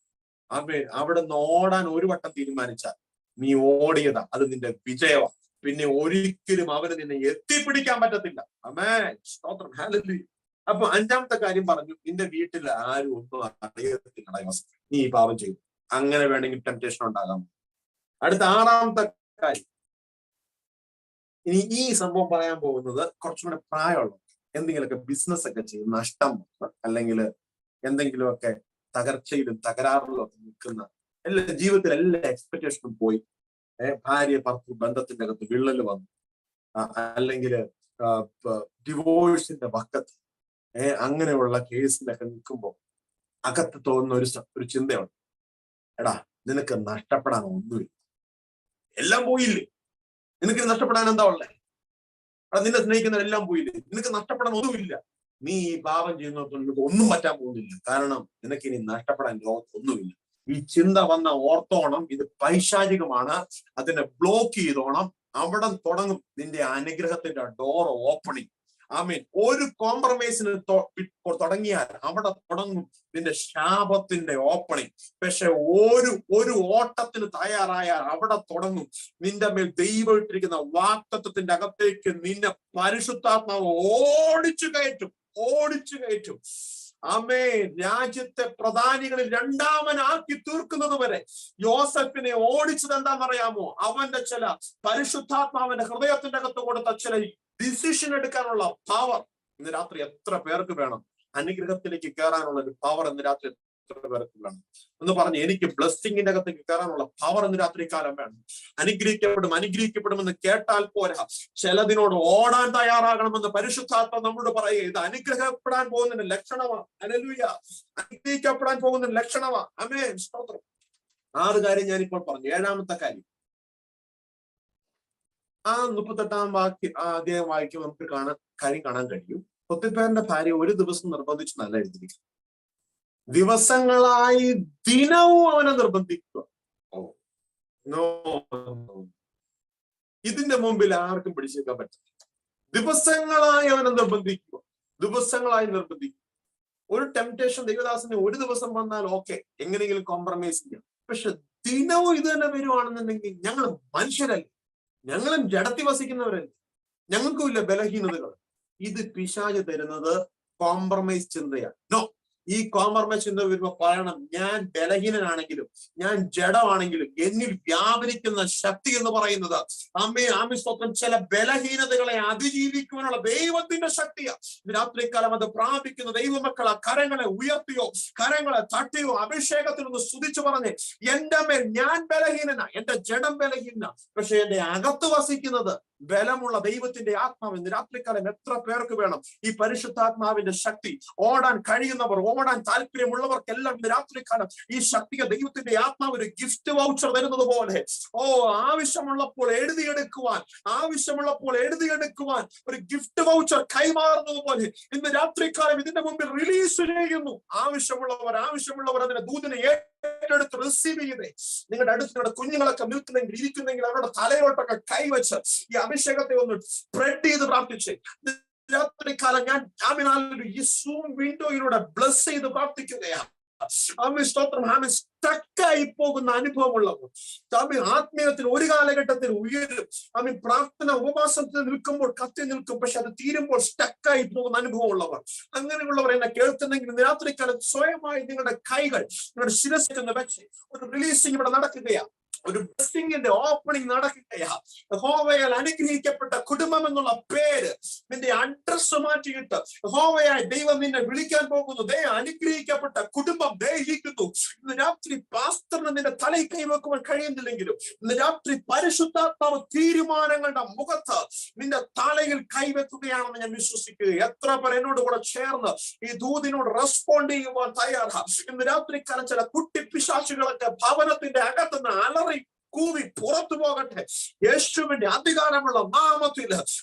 അവിടെ നിന്ന് ഓടാൻ ഒരു വട്ടം തീരുമാനിച്ചാൽ നീ ഓടിയതാ, അത് നിന്റെ വിജയമാണ്. പിന്നെ ഒരിക്കലും അവന് നിന്നെ എത്തിപ്പിടിക്കാൻ പറ്റത്തില്ല. ആമേൻ, സ്തോത്രം, ഹല്ലേലൂയ. അപ്പൊ അഞ്ചാമത്തെ കാര്യം പറഞ്ഞു, നിന്റെ വീട്ടിൽ ആരും ഒന്നും അറിയത്തില്ല നീ ഈ പാപം ചെയ്തു. അങ്ങനെ വേണമെങ്കിൽ ടെംപ്ടേഷൻ ഉണ്ടാകാം. അടുത്ത ആറാമത്തെ കാര്യം, ഇനി ഈ സംഭവം പറയാൻ പോകുന്നത് കുറച്ചും കൂടെ പ്രായമുള്ള എന്തെങ്കിലുമൊക്കെ ബിസിനസ് ഒക്കെ ചെയ്യും, നഷ്ടം അല്ലെങ്കിൽ എന്തെങ്കിലുമൊക്കെ തകർച്ചയിലും തകരാറിലും ഒക്കെ നിൽക്കുന്ന ജീവിതത്തിൽ എല്ലാ എക്സ്പെക്ടേഷനും പോയി, ഭാര്യ ഭർത്തൃ ബന്ധത്തിന്റെ അകത്ത് വിള്ളൽ വന്നു, അല്ലെങ്കിൽ ഡിവോഴ്സിന്റെ വക്കത്ത് അങ്ങനെയുള്ള കേസിലൊക്കെ നിൽക്കുമ്പോൾ അകത്ത് തോന്നുന്ന ഒരു ചിന്തയുണ്ട്, എടാ നിനക്ക് നഷ്ടപ്പെടാൻ ഒന്നുമില്ല, എല്ലാം പോയില്ലേ, നിനക്ക് നഷ്ടപ്പെടാൻ എന്താ ഉള്ളേ? എടാ നിന്നെ സ്നേഹിക്കുന്നവരെല്ലാം പോയില്ലേ, നിനക്ക് നഷ്ടപ്പെടാൻ ഒന്നുമില്ല. നീ ഈ പാപം ചെയ്യുന്നതൊന്നും നിനക്ക് ഒന്നും പറ്റാൻ പോകുന്നില്ല, കാരണം നിനക്ക് ഇനി നഷ്ടപ്പെടാൻ ലോകത്തൊന്നുമില്ല. ഈ ചിന്ത വന്ന ഓർത്തോണം, ഇത് പൈശാചികമാണ്, അതിനെ ബ്ലോക്ക് ചെയ്തോണം. അവിടെ തുടങ്ങും നിന്റെ അനുഗ്രഹത്തിന്റെ ഡോർ ഓപ്പണിങ്. ആമേൻ. ഒരു കോംപ്രമൈസിന് തുടങ്ങിയാൽ അവിടെ തുടങ്ങും നിന്റെ ശാപത്തിന്റെ ഓപ്പണിങ്. പക്ഷെ ഒരു ഓട്ടത്തിന് തയ്യാറായാൽ അവിടെ തുടങ്ങും നിന്റെ മേൽ ദൈവം ഇട്ടിരിക്കുന്ന വാഗ്ദത്തത്തിന്റെ അകത്തേക്ക് നിന്നെ പരിശുദ്ധാത്മാവ് ഓടിച്ചു കയറ്റും. ആമേൻ. രാജ്യത്തെ പ്രധാനികളിൽ രണ്ടാമനാക്കി തീർക്കുന്നത് വരെ യോസഫിനെ ഓടിച്ചത് എന്താണെന്നറിയാമോ? അവന്റെ ചില പരിശുദ്ധാത്മാവിന്റെ ഹൃദയത്തിന്റെ അകത്ത് കൊടുത്ത ചില ഡിസിഷൻ എടുക്കാനുള്ള പവർ. ഇന്ന് രാത്രി എത്ര പേർക്ക് വേണം അനുഗ്രഹത്തിലേക്ക് കയറാനുള്ള ഒരു പവർ? ഇന്ന് രാത്രി എത്ര പേർക്ക് വേണം എന്ന് പറഞ്ഞ് എനിക്ക് ബ്ലെസ്സിങ്ങിന്റെ അകത്തേക്ക് കയറാനുള്ള പവർ ഇന്ന് രാത്രി കാലം വേണം. അനുഗ്രഹിക്കപ്പെടുമെന്ന് കേട്ടാൽ പോരാ, ചിലതിനോട് ഓടാൻ തയ്യാറാകണമെന്ന് പരിശുദ്ധാത്മ നമ്മളോട് പറയുക. ഇത് അനുഗ്രഹപ്പെടാൻ പോകുന്നതിന്റെ ലക്ഷണമാണ്. ഹല്ലേലൂയ. അനുഗ്രഹിക്കപ്പെടാൻ പോകുന്നതിന്റെ ലക്ഷണമാണ്. ആമേൻ, സ്തോത്രം. 6 കാര്യം ഞാനിപ്പോൾ പറഞ്ഞു. 7ാമത്തെ കാര്യം, ആ 38ാം അധ്യായം വായിക്കുമ്പോൾ നമുക്ക് കാണാൻ കഴിയും. പൊത്തിഫേറിന്റെ ഭാര്യ ഒരു ദിവസം നിർബന്ധിച്ചു നല്ല എഴുതിയിരിക്കും, ദിവസങ്ങളായി ദിനവും അവനെ നിർബന്ധിക്കുക. ഇതിന്റെ മുമ്പിൽ ആർക്കും പിടിച്ചേക്കാൻ പറ്റില്ല. ദിവസങ്ങളായി അവനെ നിർബന്ധിക്കുക. ഒരു ടെംപ്ടേഷൻ ദൈവദാസന് ഒരു ദിവസം വന്നാൽ ഓക്കെ, എങ്ങനെയെങ്കിലും കോംപ്രമൈസ് ചെയ്യാം. പക്ഷെ ദിനവും ഇത് തന്നെ വരുവാണെന്നുണ്ടെങ്കിൽ ഞങ്ങൾ മനുഷ്യരല്ലേ, ഞങ്ങളും ജഡത്തി വസിക്കുന്നവരല്ലേ, ഞങ്ങൾക്കും ഇല്ല ബലഹീനതകൾ. ഇത് പിശാച് തരുന്നത് കോംപ്രമൈസ് ചിന്തയാണ്. നോ, ഈ കോംപ്രമൈസ് ചിന്ത വരുമ്പോ പറയണം, ഞാൻ ബലഹീനനാണെങ്കിലും ഞാൻ ജഡമാണെങ്കിലും എന്നിൽ വ്യാപരിക്കുന്ന ശക്തി എന്ന് പറയുന്നത് ആമേൻ ചില ബലഹീനതകളെ അതിജീവിക്കുവാനുള്ള ദൈവത്തിന്റെ ശക്തിയാണ്. രാത്രികാലം അത് പ്രാപിക്കുന്ന ദൈവമക്കൾ ആ കരങ്ങളെ ഉയർത്തിയോ കരങ്ങളെ തട്ടിയോ അഭിഷേകത്തിൽ ഒന്ന് സ്തുതിച്ചു പറഞ്ഞ്, എന്റെ മേൽ ഞാൻ ബലഹീനനാ, എന്റെ ജഡം ബലഹീന, പക്ഷെ എന്റെ അകത്ത് വസിക്കുന്നത് ബലമുള്ള ദൈവത്തിന്റെ ആത്മാവ്. ഇന്ന് രാത്രികാലം എത്ര പേർക്ക് വേണം ഈ പരിശുദ്ധാത്മാവിന്റെ ശക്തി? ഓടാൻ കഴിയുന്നവർ, ഓടാൻ താല്പര്യമുള്ളവർക്കെല്ലാം ഇന്ന് രാത്രികാലം ഈ ശക്തിയെ ദൈവത്തിന്റെ ആത്മാവ് ഒരു ഗിഫ്റ്റ് വൗച്ചർ തരുന്നത് പോലെ, ആവശ്യമുള്ളപ്പോൾ എഴുതിയെടുക്കുവാൻ ഒരു ഗിഫ്റ്റ് വൗച്ചർ കൈമാറുന്നത് പോലെ ഇന്ന് രാത്രികാലം ഇതിന്റെ മുമ്പിൽ റിലീസ് ചെയ്യുന്നു. ആവശ്യമുള്ളവർ അതിനെ ദൂതനെ ഏറ്റെടുത്ത് റിസീവ് ചെയ്തേ. നിങ്ങളുടെ അടുത്ത് നിങ്ങളുടെ കുഞ്ഞുങ്ങളൊക്കെ ഇരിക്കുന്നെങ്കിൽ അവരുടെ തലയോട്ടൊക്കെ കൈവച്ച് ഈ അഭിഷേകത്തെ ഒന്ന് സ്പ്രെഡ് ചെയ്ത് പ്രാർത്ഥിച്ച് രാത്രികാലം ഞാൻ ഈ സൂം വിൻഡോയിലൂടെ ബ്ലസ് ചെയ്ത് പ്രാർത്ഥിക്കുകയാണ്. സ്റ്റക്കായി പോകുന്ന അനുഭവമുള്ളവർ, ആത്മീയത്തിൽ ഒരു കാലഘട്ടത്തിൽ ഉയരും. പ്രാർത്ഥന ഉപവാസത്തിൽ നിൽക്കുമ്പോൾ കത്തി നിൽക്കും, പക്ഷെ അത് തീരുമ്പോൾ സ്റ്റക്കായി പോകുന്ന അനുഭവമുള്ളവർ, അങ്ങനെയുള്ളവർ എന്നെ കേൾക്കുന്നെങ്കിൽ രാത്രിക്കാലം സ്വയമായി നിങ്ങളുടെ കൈകൾ നിങ്ങളുടെ ശിരസിൽ വെച്ച് ഒരു റിലീസിങ് ഇവിടെ നടക്കുകയാണ്. ഒരു ബ്ലെസ്സിങ്ങിന്റെ ഓപ്പണിംഗ് നടക്കുകയാ. യഹോവയാൽ അനുഗ്രഹിക്കപ്പെട്ട കുടുംബം എന്നുള്ള പേര് നിന്റെ അഡ്രസ് മാറ്റിയിട്ട് യഹോവയായി ദൈവം നിന്നെ വിളിക്കാൻ പോകുന്നു. അനുഗ്രഹിക്കപ്പെട്ട കുടുംബം ഇരിക്കുന്നു. ഇന്ന് രാത്രി പാസ്റ്ററിന് നിന്റെ തലയിൽ കൈവെക്കുവാൻ കഴിയുന്നില്ലെങ്കിലും ഇന്ന് രാത്രി പരിശുദ്ധാത്മാവ് തീരുമാനങ്ങളുടെ മുഖത്ത് നിന്റെ തലയിൽ കൈവെക്കുകയാണെന്ന് ഞാൻ വിശ്വസിക്കുക. എത്ര പേർ എന്നോട് കൂടെ ചേർന്ന് ഈ ദൂതിനോട് റെസ്പോണ്ട് ചെയ്യുവാൻ തയ്യാറാ? ഇന്ന് രാത്രി കാലം ചില കുട്ടി പിശാചുകളൊക്കെ ഭവനത്തിന്റെ അകത്തുനിന്ന് അലറി കൂവി പുറത്തു പോകട്ടെ. യേശുവിന്റെ അധികാരമുള്ള നാമത്തില്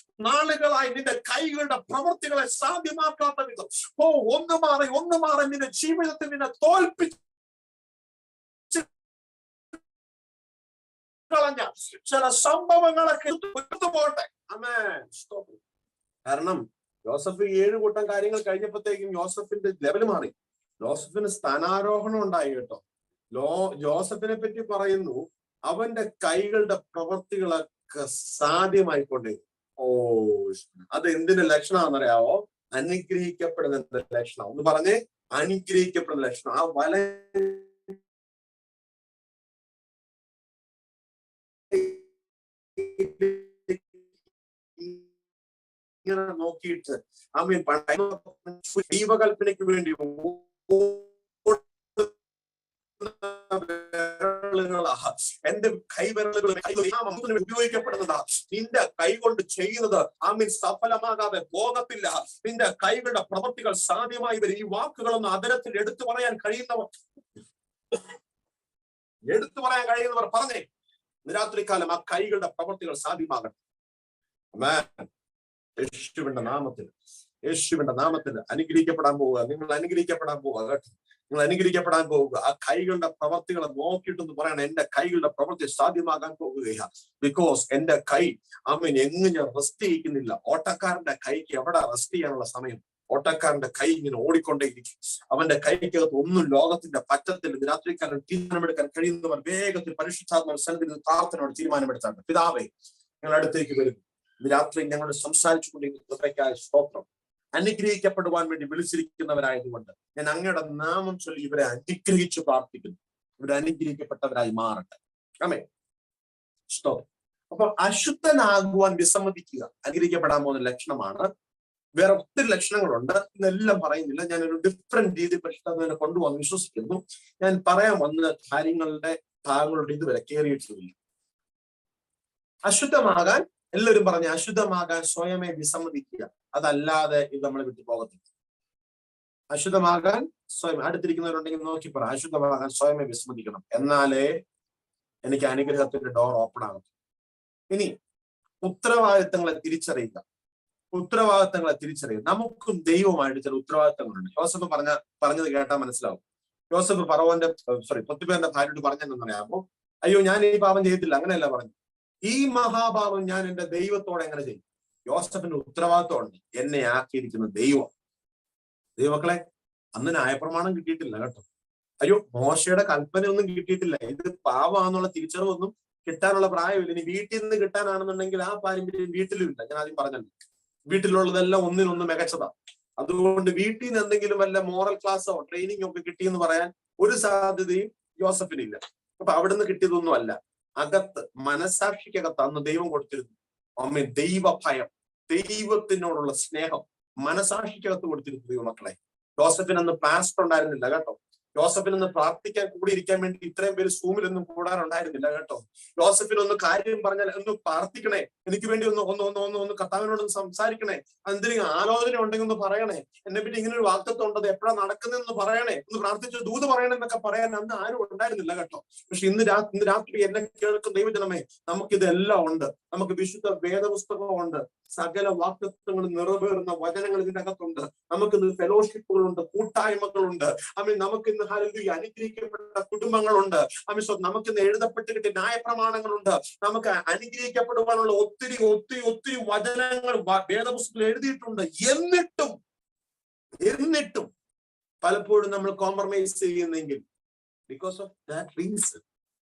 നാളുകളായി നിന്റെ കൈകളുടെ പ്രവൃത്തികളെ സാധ്യമാക്കാത്ത വിധം ഒന്ന് മാറി നിന്റെ ജീവിതത്തിൽ നിന്നെ തോൽപ്പിച്ച് കളഞ്ഞ ചില സംഭവങ്ങളൊക്കെ പോട്ടെ. ആമേൻ. കാരണം യോസഫ് 7 കൂട്ടം കാര്യങ്ങൾ കഴിഞ്ഞപ്പോഴത്തേക്കും യോസഫിന്റെ ലെവൽ മാറി. യോസഫിന് സ്ഥാനാരോഹണം ഉണ്ടായി കേട്ടോ. ജോസഫിനെ പറ്റി പറയുന്നു, അവന്റെ കൈകളുടെ പ്രവൃത്തികളൊക്കെ സാധ്യമായിക്കൊണ്ടേ. അത് എന്തിന്റെ ലക്ഷണമാണെന്നറിയാവോ? അനുഗ്രഹിക്കപ്പെടുന്ന ലക്ഷണം. ഒന്ന് പറഞ്ഞേ, അനുഗ്രഹിക്കപ്പെടുന്ന ലക്ഷണം. ആ വല ഇങ്ങനെ നോക്കിയിട്ട് ദൈവകൽപ്പനയ്ക്ക് വേണ്ടി എന്റെ കൈവിരലുകൾ ഉപയോഗിക്കപ്പെടുന്നതാ. നിന്റെ കൈ കൊണ്ട് ചെയ്യുന്നത് സഫലമാകാതെ പോകത്തില്ല. നിന്റെ കൈകളുടെ പ്രവൃത്തികൾ സാധ്യമായി വരും. ഈ വാക്കുകളൊന്ന് അതരത്തിൽ എടുത്തു പറയാൻ കഴിയുന്നവർ പറഞ്ഞേ. രാത്രികാലം ആ കൈകളുടെ പ്രവൃത്തികൾ സാധ്യമാകട്ടെ. യേശുവിന്റെ നാമത്തിൽ അനുഗ്രഹിക്കപ്പെടാൻ പോവുക. നിങ്ങൾ അനുഗ്രഹിക്കപ്പെടാൻ പോവുക കേട്ടോ. നിങ്ങൾ അനുഗ്രഹിക്കപ്പെടാൻ പോവുക. ആ കൈകളുടെ പ്രവർത്തികളെ നോക്കിയിട്ടൊന്ന് പറയണം, എന്റെ കൈകളുടെ പ്രവൃത്തി സാധ്യമാകാൻ പോവുകയാണ്. ബിക്കോസ് എന്റെ കൈ എങ്ങും ഞാൻ റെസ്റ്റ് ചെയ്യിക്കുന്നില്ല. ഓട്ടക്കാരന്റെ കൈക്ക് എവിടെ റെസ്റ്റ് ചെയ്യാനുള്ള സമയം? ഓട്ടക്കാരന്റെ കൈ ഇങ്ങനെ ഓടിക്കൊണ്ടേയിരിക്കും. അവന്റെ കൈക്കകത്ത് ഒന്നും ലോകത്തിന്റെ പറ്റത്തിൽ. രാത്രിക്കാരൻ തീരുമാനമെടുക്കാൻ കഴിയുന്നവർ വേഗത്തിൽ പരിശുദ്ധാത്മാ സന്നിധിയിൽ പ്രാർത്ഥനയോട് തീരുമാനമെടുത്താണ്. പിതാവേ, ഞങ്ങൾ അടുത്തേക്ക് വരും. രാത്രി ഞങ്ങളോട് സംസാരിച്ചുകൊണ്ടിരിക്കുന്ന സ്തോത്രം. അനുഗ്രഹിക്കപ്പെടുവാൻ വേണ്ടി വിളിച്ചിരിക്കുന്നവരായതുകൊണ്ട് ഞാൻ അങ്ങയുടെ നാമം ചൊല്ലി ഇവരെ അനുഗ്രഹിച്ചു പ്രാർത്ഥിക്കുന്നു. ഇവരെ അനുഗ്രഹിക്കപ്പെട്ടവരായി മാറട്ടെ. ആമേൻ. സ്തോത്രം. അപ്പൊ അശുദ്ധനാകുവാൻ വിസമ്മതിക്കുക അനുഗ്രഹിക്കപ്പെടാൻ പോകുന്ന ലക്ഷണമാണ്. വേറെ ഒത്തിരി ലക്ഷണങ്ങളുണ്ട്. ഇതെല്ലാം പറയുന്നില്ല. ഞാനൊരു ഡിഫറെന്റ് രീതി പരിശുദ്ധാത്മാവിനെ കൊണ്ടുപോകാൻ വിശ്വസിക്കുന്നു. ഞാൻ പറയാൻ വന്ന കാര്യങ്ങളുടെ ഭാഗങ്ങളുടെ ഇതുവരെ കയറിയിട്ടില്ല. അശുദ്ധമാകാൻ എല്ലാവരും പറഞ്ഞ അശുദ്ധമാകാൻ സ്വയമേ വിസമ്മതിക്കുക. അതല്ലാതെ ഇത് നമ്മളെ വിട്ടു പോകത്തില്ല. അശുദ്ധമാകാൻ സ്വയം. അടുത്തിരിക്കുന്നവരുണ്ടെങ്കിൽ നോക്കി പറ, അശുദ്ധമാകാൻ സ്വയമേ വിസമ്മതിക്കണം. എന്നാലേ എനിക്ക് അനുഗ്രഹത്തിന്റെ ഡോർ ഓപ്പൺ ആകും. ഇനി ഉത്തരവാദിത്തങ്ങളെ തിരിച്ചറിയുക. നമുക്കും ദൈവമായിട്ട് ചില ഉത്തരവാദിത്തങ്ങളുണ്ട്. യോസഫ് പറഞ്ഞത് കേട്ടാൽ മനസ്സിലാവും. യോസഫ് പൊത്തിഫേറിന്റെ ഭാര്യയോട് പറഞ്ഞെന്നറിയാമോ? അയ്യോ, ഞാൻ ഈ പാപം ചെയ്തില്ല. അങ്ങനെയല്ല പറഞ്ഞു. ഈ മഹാപാപം ഞാൻ എന്റെ ദൈവത്തോടെ എങ്ങനെ ചെയ്യും? യോസഫിന്റെ ഉത്തരവാദിത്വമുണ്ട്. എന്നെ ആക്കിയിരിക്കുന്ന ദൈവം. ദൈവമക്കളെ, അന്ന് ന്യായപ്രമാണം കിട്ടിയിട്ടില്ല കേട്ടോ. അയ്യോ, മോശയുടെ കൽപ്പനയൊന്നും കിട്ടിയിട്ടില്ല. ഇത് പാപമാണെന്നുള്ള തിരിച്ചറിവൊന്നും കിട്ടാനുള്ള പ്രായമില്ല. ഇനി വീട്ടിൽ നിന്ന് കിട്ടാനാണെന്നുണ്ടെങ്കിൽ ആ പാരമ്പര്യം വീട്ടിലും ഇല്ല. ഞാൻ ആദ്യം പറഞ്ഞല്ലോ, വീട്ടിലുള്ളതെല്ലാം ഒന്നിനൊന്ന് മികച്ചതാ. അതുകൊണ്ട് വീട്ടിൽ നിന്ന് എന്തെങ്കിലും വല്ല മോറൽ ക്ലാസ്സോ ട്രെയിനിങ്ങോ ഒക്കെ കിട്ടിയെന്ന് പറയാൻ ഒരു സാധ്യതയും യോസഫിനില്ല. അപ്പൊ അവിടുന്ന് കിട്ടിയതൊന്നും അല്ല. അകത്ത്, മനസാക്ഷിക്കകത്ത് അന്ന് ദൈവം കൊടുത്തിരുന്നു. ദൈവ ഭയം, ദൈവത്തിനോടുള്ള സ്നേഹം മനസാക്ഷിക്കകത്ത് കൊടുത്തിരുന്നു ദൈവമക്കളെ. യോസഫിന് അന്ന് പാസ്റ്റർ ഉണ്ടായിരുന്നില്ല കേട്ടോ. യോസഫിനൊന്ന് പ്രാർത്ഥിക്കാൻ കൂടിയിരിക്കാൻ വേണ്ടി ഇത്രയും പേര് സൂമിലൊന്നും കൂടാറുണ്ടായിരുന്നില്ല കേട്ടോ. യോസഫിനൊന്ന് കാര്യം പറഞ്ഞാൽ ഒന്ന് പ്രാർത്ഥിക്കണേ, എനിക്ക് വേണ്ടി ഒന്ന് കർത്താവിനോടൊന്ന് സംസാരിക്കണേ, എന്തെങ്കിലും ആലോചന ഉണ്ടെങ്കിൽ ഒന്ന് പറയണേ, എന്നെ പറ്റി ഇങ്ങനെ ഒരു വാക്തത്വം ഉണ്ടത് എപ്പോഴാണ് നടക്കുന്നതെന്ന് പറയണേ, ഒന്ന് പ്രാർത്ഥിച്ച് ദൂത് പറയണേ എന്നൊക്കെ പറയാൻ അന്ന് ആരും ഉണ്ടായിരുന്നില്ല കേട്ടോ. പക്ഷെ ഇന്ന് രാത്രി എന്നെ കേൾക്കുന്ന ദൈവജനമേ, നമുക്കിതെല്ലാം ഉണ്ട്. നമുക്ക് വിശുദ്ധ വേദപുസ്തകമുണ്ട്. സകല വാക്തത്വങ്ങൾ നിറവേറുന്ന വചനങ്ങൾ ഇതിന്റെ അകത്തുണ്ട്. നമുക്കിന്ന് ഫെലോഷിപ്പുകളുണ്ട്, കൂട്ടായ്മകളുണ്ട്. നമുക്കിന്ന് അനുഗ്രഹിക്കപ്പെട്ട കുടുംബങ്ങളുണ്ട്. നമുക്കിന്ന് എഴുതപ്പെട്ട് കിട്ടിയ ന്യായപ്രമാണങ്ങളുണ്ട്. നമുക്ക് അനുഗ്രഹിക്കപ്പെടുവാനുള്ള ഒത്തിരി ഒത്തിരി ഒത്തിരി വചനങ്ങൾ വേദപുസ്തകത്തിൽ എഴുതിയിട്ടുണ്ട്. എന്നിട്ടും പലപ്പോഴും നമ്മൾ കോംപ്രമൈസ് ചെയ്യുന്നെങ്കിൽ ബിക്കോസ് ഓഫ് ദാറ്റ് റീസൺ,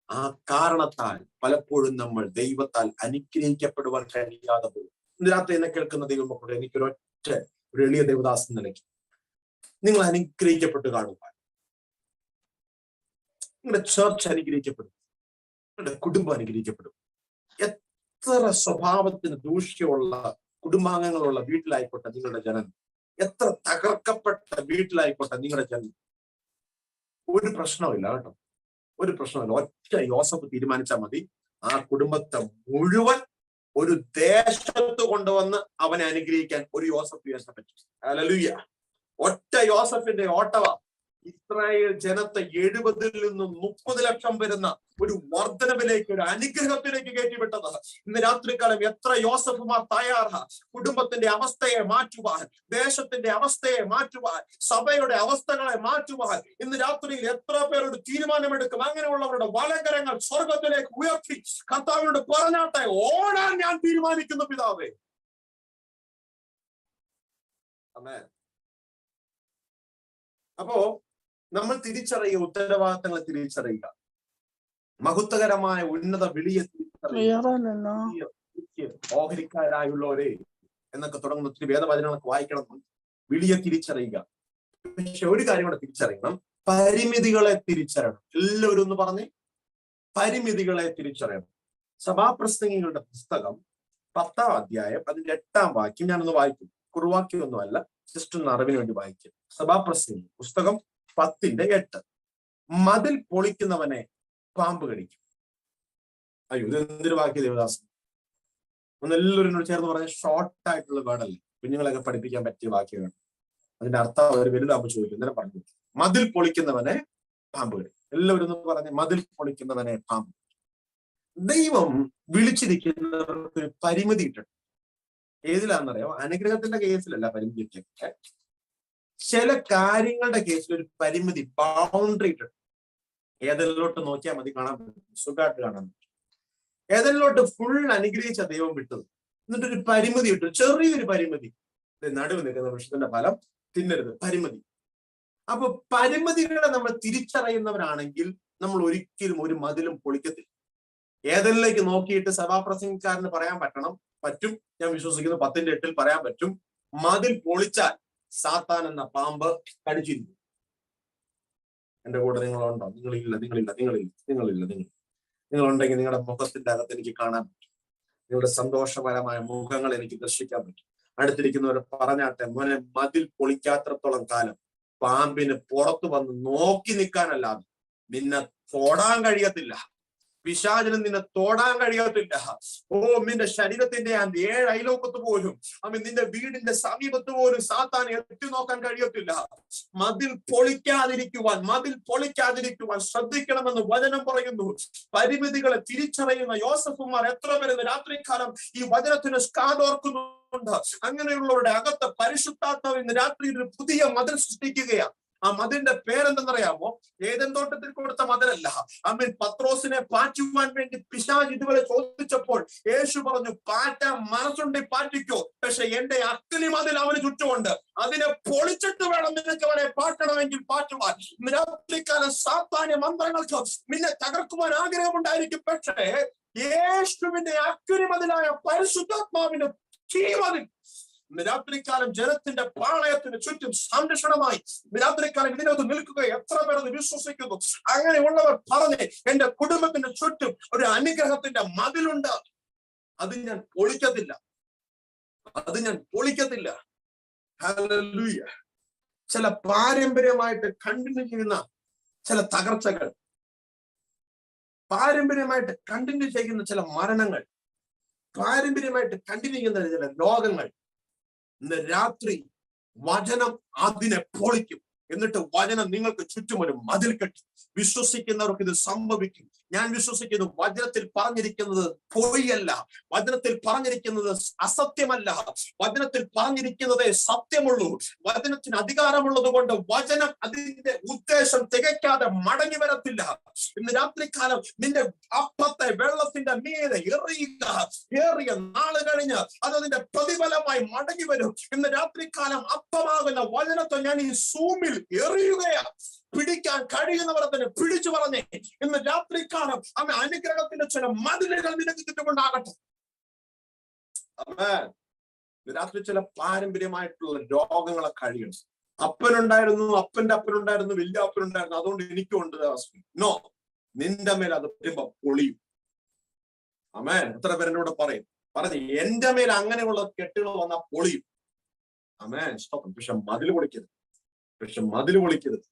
ആ കാരണത്താൽ പലപ്പോഴും നമ്മൾ ദൈവത്താൽ അനുഗ്രഹിക്കപ്പെടുവാൻ കഴിയാതെ പോകും. ഇന്ന് രാത്രി എന്നെ കേൾക്കുന്ന ദൈവമക്കളെ, ഒരു എളിയ ദേവദാസൻ നിലയ്ക്ക് നിങ്ങൾ അനുഗ്രഹിക്കപ്പെട്ട് കാണുക. നിങ്ങളുടെ ചർച്ച് അനുഗ്രഹിക്കപ്പെടും, നിങ്ങളുടെ കുടുംബം അനുഗ്രഹിക്കപ്പെടും. എത്ര സ്വഭാവത്തിന് ദൂഷ്യമുള്ള കുടുംബാംഗങ്ങളുള്ള വീട്ടിലായിക്കോട്ടെ നിങ്ങളുടെ ജനനം, എത്ര തകർക്കപ്പെട്ട വീട്ടിലായിക്കോട്ടെ നിങ്ങളുടെ ജനനം, ഒരു പ്രശ്നമില്ല കേട്ടോ, ഒരു പ്രശ്നമില്ല. ഒറ്റ യോസഫ് തീരുമാനിച്ചാൽ മതി, ആ കുടുംബത്തെ മുഴുവൻ ഒരു ദേശത്ത് കൊണ്ടുവന്ന് അവനെ അനുഗ്രഹിക്കാൻ ഒരു യോസഫ് പറ്റും. ഹല്ലേലൂയ. ഒറ്റ യോസഫിന്റെ ഓട്ടവ ഇസ്രായേൽ ജനത്തെ 70 നിന്നും 30 ലക്ഷം വരുന്ന ഒരു വർധനവിലേക്ക്, ഒരു അനുഗ്രഹത്തിലേക്ക് കയറ്റിവിട്ടത്. ഇന്ന് രാത്രികാലം എത്ര യോസഫുമാർ തയ്യാറാ കുടുംബത്തിന്റെ അവസ്ഥയെ മാറ്റുവാൻ, ദേശത്തിന്റെ അവസ്ഥയെ മാറ്റുവാൻ, സഭയുടെ അവസ്ഥകളെ മാറ്റുവാൻ? ഇന്ന് രാത്രിയിൽ എത്ര പേർ ഒരു തീരുമാനമെടുക്കും? അങ്ങനെയുള്ളവരുടെ വലങ്കരങ്ങൾ സ്വർഗത്തിലേക്ക് ഉയർത്തി കർത്താവിനോട് പറഞ്ഞാട്ടെ, ഓടാൻ ഞാൻ തീരുമാനിക്കുന്നു പിതാവേ. ആമേൻ. അപ്പോ നമ്മൾ തിരിച്ചറിയുക, ഉത്തരവാദിത്തങ്ങളെ തിരിച്ചറിയുക, മഹത്വകരമായ ഉന്നത വിളിയെ തിരിച്ചറിയുക. ഓഹരിക്കാരായുള്ളവരെ എന്നൊക്കെ തുടങ്ങുന്ന ഒത്തിരി വേദവചനങ്ങളൊക്കെ വായിക്കണം. വിളിയെ തിരിച്ചറിയുക. പക്ഷെ ഒരു കാര്യം കൂടെ തിരിച്ചറിയണം, പരിമിതികളെ തിരിച്ചറിയണം. എല്ലാവരും ഒന്ന് പറഞ്ഞേ, പരിമിതികളെ തിരിച്ചറിയണം. സഭാപ്രസംഗികളുടെ പുസ്തകം 10-ാം അധ്യായം അതിന്റെ 8-ാം വാക്യം ഞാനൊന്ന് വായിക്കും. കുറുവാക്യമൊന്നുമല്ല, ജസ്റ്റ് ഒന്ന് അറിവിന് വേണ്ടി വായിക്കും. സഭാപ്രസംഗി പുസ്തകം 10-ന്റെ 8. മതിൽ പൊളിക്കുന്നവനെ പാമ്പ് കടിക്കും. അയ്യോ, ഇത് എന്തൊരു വാക്യ ദേവദാസൻ! ഒന്ന് എല്ലാവരും ചേർന്ന് പറഞ്ഞ ഷോർട്ടായിട്ടുള്ള വേർഡല്ലേ, കുഞ്ഞുങ്ങളൊക്കെ പഠിപ്പിക്കാൻ പറ്റിയ വാക്യമാണ്. അതിന്റെ അർത്ഥം അവർ വലുതാകുമ്പോൾ ചോദിക്കും. ഇന്നലെ പറഞ്ഞു, മതിൽ പൊളിക്കുന്നവനെ പാമ്പ് കടിക്കും. എല്ലാവരും ഒന്ന് പറഞ്ഞ്, മതിൽ പൊളിക്കുന്നവനെ പാമ്പ്. ദൈവം വിളിച്ചിരിക്കുന്നവർക്ക് ഒരു പരിമിതി ഇട്ടിട്ടുണ്ട്. ഏതിലാണെന്നറിയോ? അനുഗ്രഹത്തിന്റെ കേസിലല്ല പരിമിതി ഇട്ടൊക്കെ, ചില കാര്യങ്ങളുടെ കേസിൽ ഒരു പരിമിതി, ബൗണ്ടറി ഇട്ടിട്ടുണ്ട്. ഏതെല്ലോട്ട് നോക്കിയാൽ മതി, കാണാൻ പറ്റും, സുഖമായിട്ട് കാണാൻ പറ്റും. ഏതെല്ലോട്ട് ഫുൾ അനുഗ്രഹിച്ച ദൈവം വിട്ടത്, എന്നിട്ടൊരു പരിമിതി ഇട്ടു, ചെറിയൊരു പരിമിതി. നടുവ് നിൽക്കുന്ന വൃക്ഷത്തിന്റെ ഫലം തിന്നരുത്, പരിമിതി. അപ്പൊ പരിമിതികളെ നമ്മൾ തിരിച്ചറിയുന്നവരാണെങ്കിൽ നമ്മൾ ഒരിക്കലും ഒരു മതിലും പൊളിക്കത്തില്ല. ഏതെല്ലേക്ക് നോക്കിയിട്ട് സഭാപ്രസംഗക്കാരന് പറയാൻ പറ്റും, ഞാൻ വിശ്വസിക്കുന്നു 10-ന്റെ 8 പറയാൻ പറ്റും, മതിൽ പൊളിച്ചാൽ സാത്താൻ എന്ന പാമ്പ് കടിച്ചിരിക്കും. എന്റെ കൂടെ നിങ്ങളുണ്ടോ? നിങ്ങളുണ്ടെങ്കിൽ നിങ്ങളുടെ മുഖത്തിന്റെ അകത്ത് എനിക്ക് കാണാൻ പറ്റും. നിങ്ങളുടെ സന്തോഷപരമായ മുഖങ്ങൾ എനിക്ക് ദർശിക്കാൻ പറ്റും. അടുത്തിരിക്കുന്നവർ പറഞ്ഞാട്ടെ, മോനെ, മതിൽ പൊളിക്കാത്രത്തോളം കാലം പാമ്പിന് പുറത്തു വന്ന് നോക്കി നിൽക്കാനല്ലാതെ നിന്നെ തൊടാൻ കഴിയത്തില്ല. പിശാചിന് നിന്നെ തൊടാൻ കഴിയത്തില്ല. നിന്റെ ശരീരത്തിന്റെ 7 അയലോക്കത്ത് പോലും, നിന്റെ വീടിന്റെ സമീപത്ത് പോലും സാത്താൻ എത്തി നോക്കാൻ കഴിയത്തില്ല. മതിൽ പൊളിക്കാതിരിക്കുവാൻ ശ്രദ്ധിക്കണമെന്ന് വചനം പറയുന്നു. പരിമിതികളെ തിരിച്ചറിയുന്ന യോസഫുമാർ എത്ര പേര് രാത്രികാലം ഈ വചനത്തിന് കാതോർക്കുന്നുണ്ട്? അങ്ങനെയുള്ളവരുടെ അകത്ത് പരിശുദ്ധാത്മാവ് ഇന്ന് രാത്രി ഒരു പുതിയ മതിൽ സൃഷ്ടിക്കുകയാണ്. ആ മതിലിന്റെ പേരെന്തെന്നറിയാമോ? ഏദൻ തോട്ടത്തിൽ കൊടുത്ത മതിലല്ല. പത്രോസിനെ പാറ്റുവാൻ വേണ്ടി പിശാച് ഇതുവരെ ചോദിച്ചപ്പോൾ യേശു പറഞ്ഞു, പാറ്റാൻ മനസ്സുണ്ടി പാറ്റിക്കോ, പക്ഷെ എന്റെ അഗ്നി മതിൽ അവന് ചുറ്റുമുണ്ട്, അതിനെ പൊളിച്ചിട്ട് വേണം നിനക്ക് അവനെ പാറ്റണമെങ്കിൽ പാറ്റുവാൻ. രാത്രികാലം സാത്താന്യ മന്ത്രങ്ങൾക്ക് നിന്നെ തകർക്കുവാൻ ആഗ്രഹമുണ്ടായിരിക്കും. പക്ഷേ യേശുവിന്റെ അഗ്നി മതിലായ പരിശുദ്ധാത്മാവിന്റെ കീമതിൽ രാത്രികാലം ജനത്തിന്റെ പാളയത്തിന് ചുറ്റും സംരക്ഷണമായി രാത്രികാലം ഇതിനകത്ത് നിൽക്കുക. എത്ര പേർ അത് വിശ്വസിക്കുന്നു? അങ്ങനെയുള്ളവർ പറഞ്ഞ്, എന്റെ കുടുംബത്തിന്റെ ചുറ്റും ഒരു അനുഗ്രഹത്തിന്റെ മതിലുണ്ട്, അത് ഞാൻ പൊളിക്കത്തില്ല. ഹല്ലേലൂയ. ചില പാരമ്പര്യമായിട്ട് കണ്ടിന്യൂ ചെയ്യുന്ന ചില തകർച്ചകൾ, പാരമ്പര്യമായിട്ട് കണ്ടിന്യൂ ചെയ്യുന്ന ചില മരണങ്ങൾ, പാരമ്പര്യമായിട്ട് കണ്ടിന്യൂ ചെയ്യുന്ന ചില രോഗങ്ങൾ, ഇന്ന് രാത്രി വചനം അതിനെ പൊളിക്കും. എന്നിട്ട് വചനം നിങ്ങൾക്ക് ചുറ്റും ഒരു മതിൽ കെട്ടി. വിശ്വസിക്കുന്നവർക്ക് ഇത് സംഭവിക്കും. ഞാൻ വിശ്വസിക്കുന്നു, വചനത്തിൽ പറഞ്ഞിരിക്കുന്നത് പൊയ്യല്ല, വചനത്തിൽ പറഞ്ഞിരിക്കുന്നത് അസത്യമല്ല, വചനത്തിൽ പറഞ്ഞിരിക്കുന്നതേ സത്യമുള്ളൂ. വചനത്തിന് അധികാരമുള്ളത് കൊണ്ട് വചനം അതിന്റെ ഉദ്ദേശം തികയ്ക്കാതെ മടങ്ങി വരത്തില്ല. ഇന്ന് രാത്രികാലം നിന്റെ അപ്പത്തെ വെള്ളത്തിന്റെ മീതെ ഏറിയ നാള് കഴിഞ്ഞ് അതതിന്റെ പ്രതിഫലമായി മടങ്ങി വരും. ഇന്ന് രാത്രികാലം അപ്പമാകുന്ന വചനത്തെ ഞാൻ ഈ സൂമിൽ എറിയുകയാണ്. പിടിക്കാൻ കഴിയുന്നവർ തന്നെ പിടിച്ചു പറഞ്ഞേ. ഇന്ന് രാത്രികാലം അനുഗ്രഹത്തിന്റെ ചില മതിലുകൾ നിനക്ക് ചുറ്റുകൊണ്ടാകട്ടെ. രാത്രി ചില പാരമ്പര്യമായിട്ടുള്ള രോഗങ്ങളെ കഴിയണം. അപ്പനുണ്ടായിരുന്നു, അപ്പന്റെ അപ്പനുണ്ടായിരുന്നു, വലിയ അപ്പനുണ്ടായിരുന്നു, അതുകൊണ്ട് എനിക്കും ഉണ്ട്. നോ, നിന്റെ മേൽ അത് വരുമ്പോ പൊളിയും. ആമേൻ. എത്ര പേരെന്നോട് പറയും പറഞ്ഞു എന്റെ മേൽ അങ്ങനെയുള്ള കെട്ടുകൾ വന്നാൽ പൊളിയും. ആമേൻ. സ്തോത്രം. പക്ഷെ മതിൽ പൊളിക്കരുത്, പക്ഷെ മതിൽ പൊളിക്കരുത്,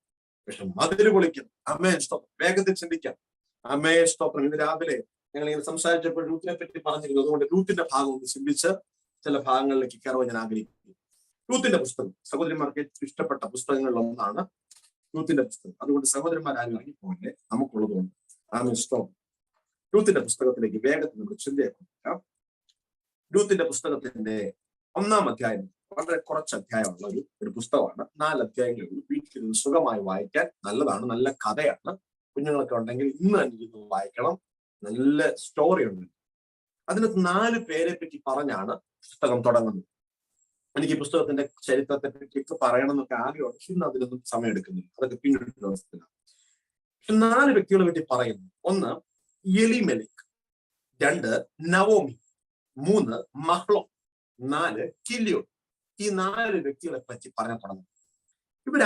പക്ഷെ മതിൽ പൊളിക്കരുത്. ആമേൻ. സ്തോത്രം. വേഗത്തിൽ ചിന്തിക്കാം. ആമേൻ. സ്തോത്രം. ഇന്ന് രാവിലെ ഞങ്ങൾ ഇങ്ങനെ സംസാരിച്ചപ്പോൾ രൂത്തിനെ പറ്റി പറഞ്ഞിരുന്നു. അതുകൊണ്ട് രൂത്തിന്റെ ഭാഗം ഒന്ന് ചിന്തിച്ച് ചില ഭാഗങ്ങളിലേക്ക് കയറുവാൻ ഞാൻ ആഗ്രഹിക്കുന്നു. രൂത്തിന്റെ പുസ്തകം സഹോദരിമാർക്ക് ഏറ്റവും ഇഷ്ടപ്പെട്ട പുസ്തകങ്ങളിൽ ഒന്നാണ് രൂത്തിന്റെ പുസ്തകം. അതുകൊണ്ട് സഹോദരന്മാരാരും ഇറങ്ങിപ്പോകല്ലേ, നമുക്കുള്ളതുകൊണ്ട്. ആമേൻ. സ്തോത്രം. രൂത്തിന്റെ പുസ്തകത്തിലേക്ക് വേഗത്തിൽ നമ്മുടെ ചിന്തയെ കൊണ്ടുവരാം. രൂത്തിന്റെ പുസ്തകത്തിന്റെ 1-ാം അധ്യായം വളരെ കുറച്ച് അധ്യായമുള്ള ഒരു പുസ്തകമാണ്. 4 അധ്യായങ്ങളേ ഉള്ളൂ. വീട്ടിൽ സുഖമായി വായിക്കാൻ നല്ലതാണ്, നല്ല കഥയാണ്. കുഞ്ഞുങ്ങളൊക്കെ ഉണ്ടെങ്കിൽ ഇന്ന് തന്നെ ഇരുന്ന് വായിക്കണം. നല്ല സ്റ്റോറി ഉണ്ട്. അതിനകത്ത് 4 പേരെ പറ്റി പറഞ്ഞാണ് പുസ്തകം തുടങ്ങുന്നത്. എനിക്ക് ഈ പുസ്തകത്തിന്റെ ചരിത്രത്തെ പറ്റിയൊക്കെ പറയണം എന്നൊക്കെ ആഗ്രഹമുണ്ട്. പക്ഷെ ഇന്ന് അതിനൊന്നും സമയം എടുക്കുന്നില്ല, അതൊക്കെ പിന്നീട് ദിവസത്തിലാണ്. പക്ഷെ 4 വ്യക്തികളെ പറ്റി പറയുന്നു. 1 എലിമെലിക്, 2 നവോമി, 3 മഹ്ലോൻ, 4 കില്യോൻ. ഈ 4 വ്യക്തികളെ പറ്റി പറയാൻ തുടങ്ങും.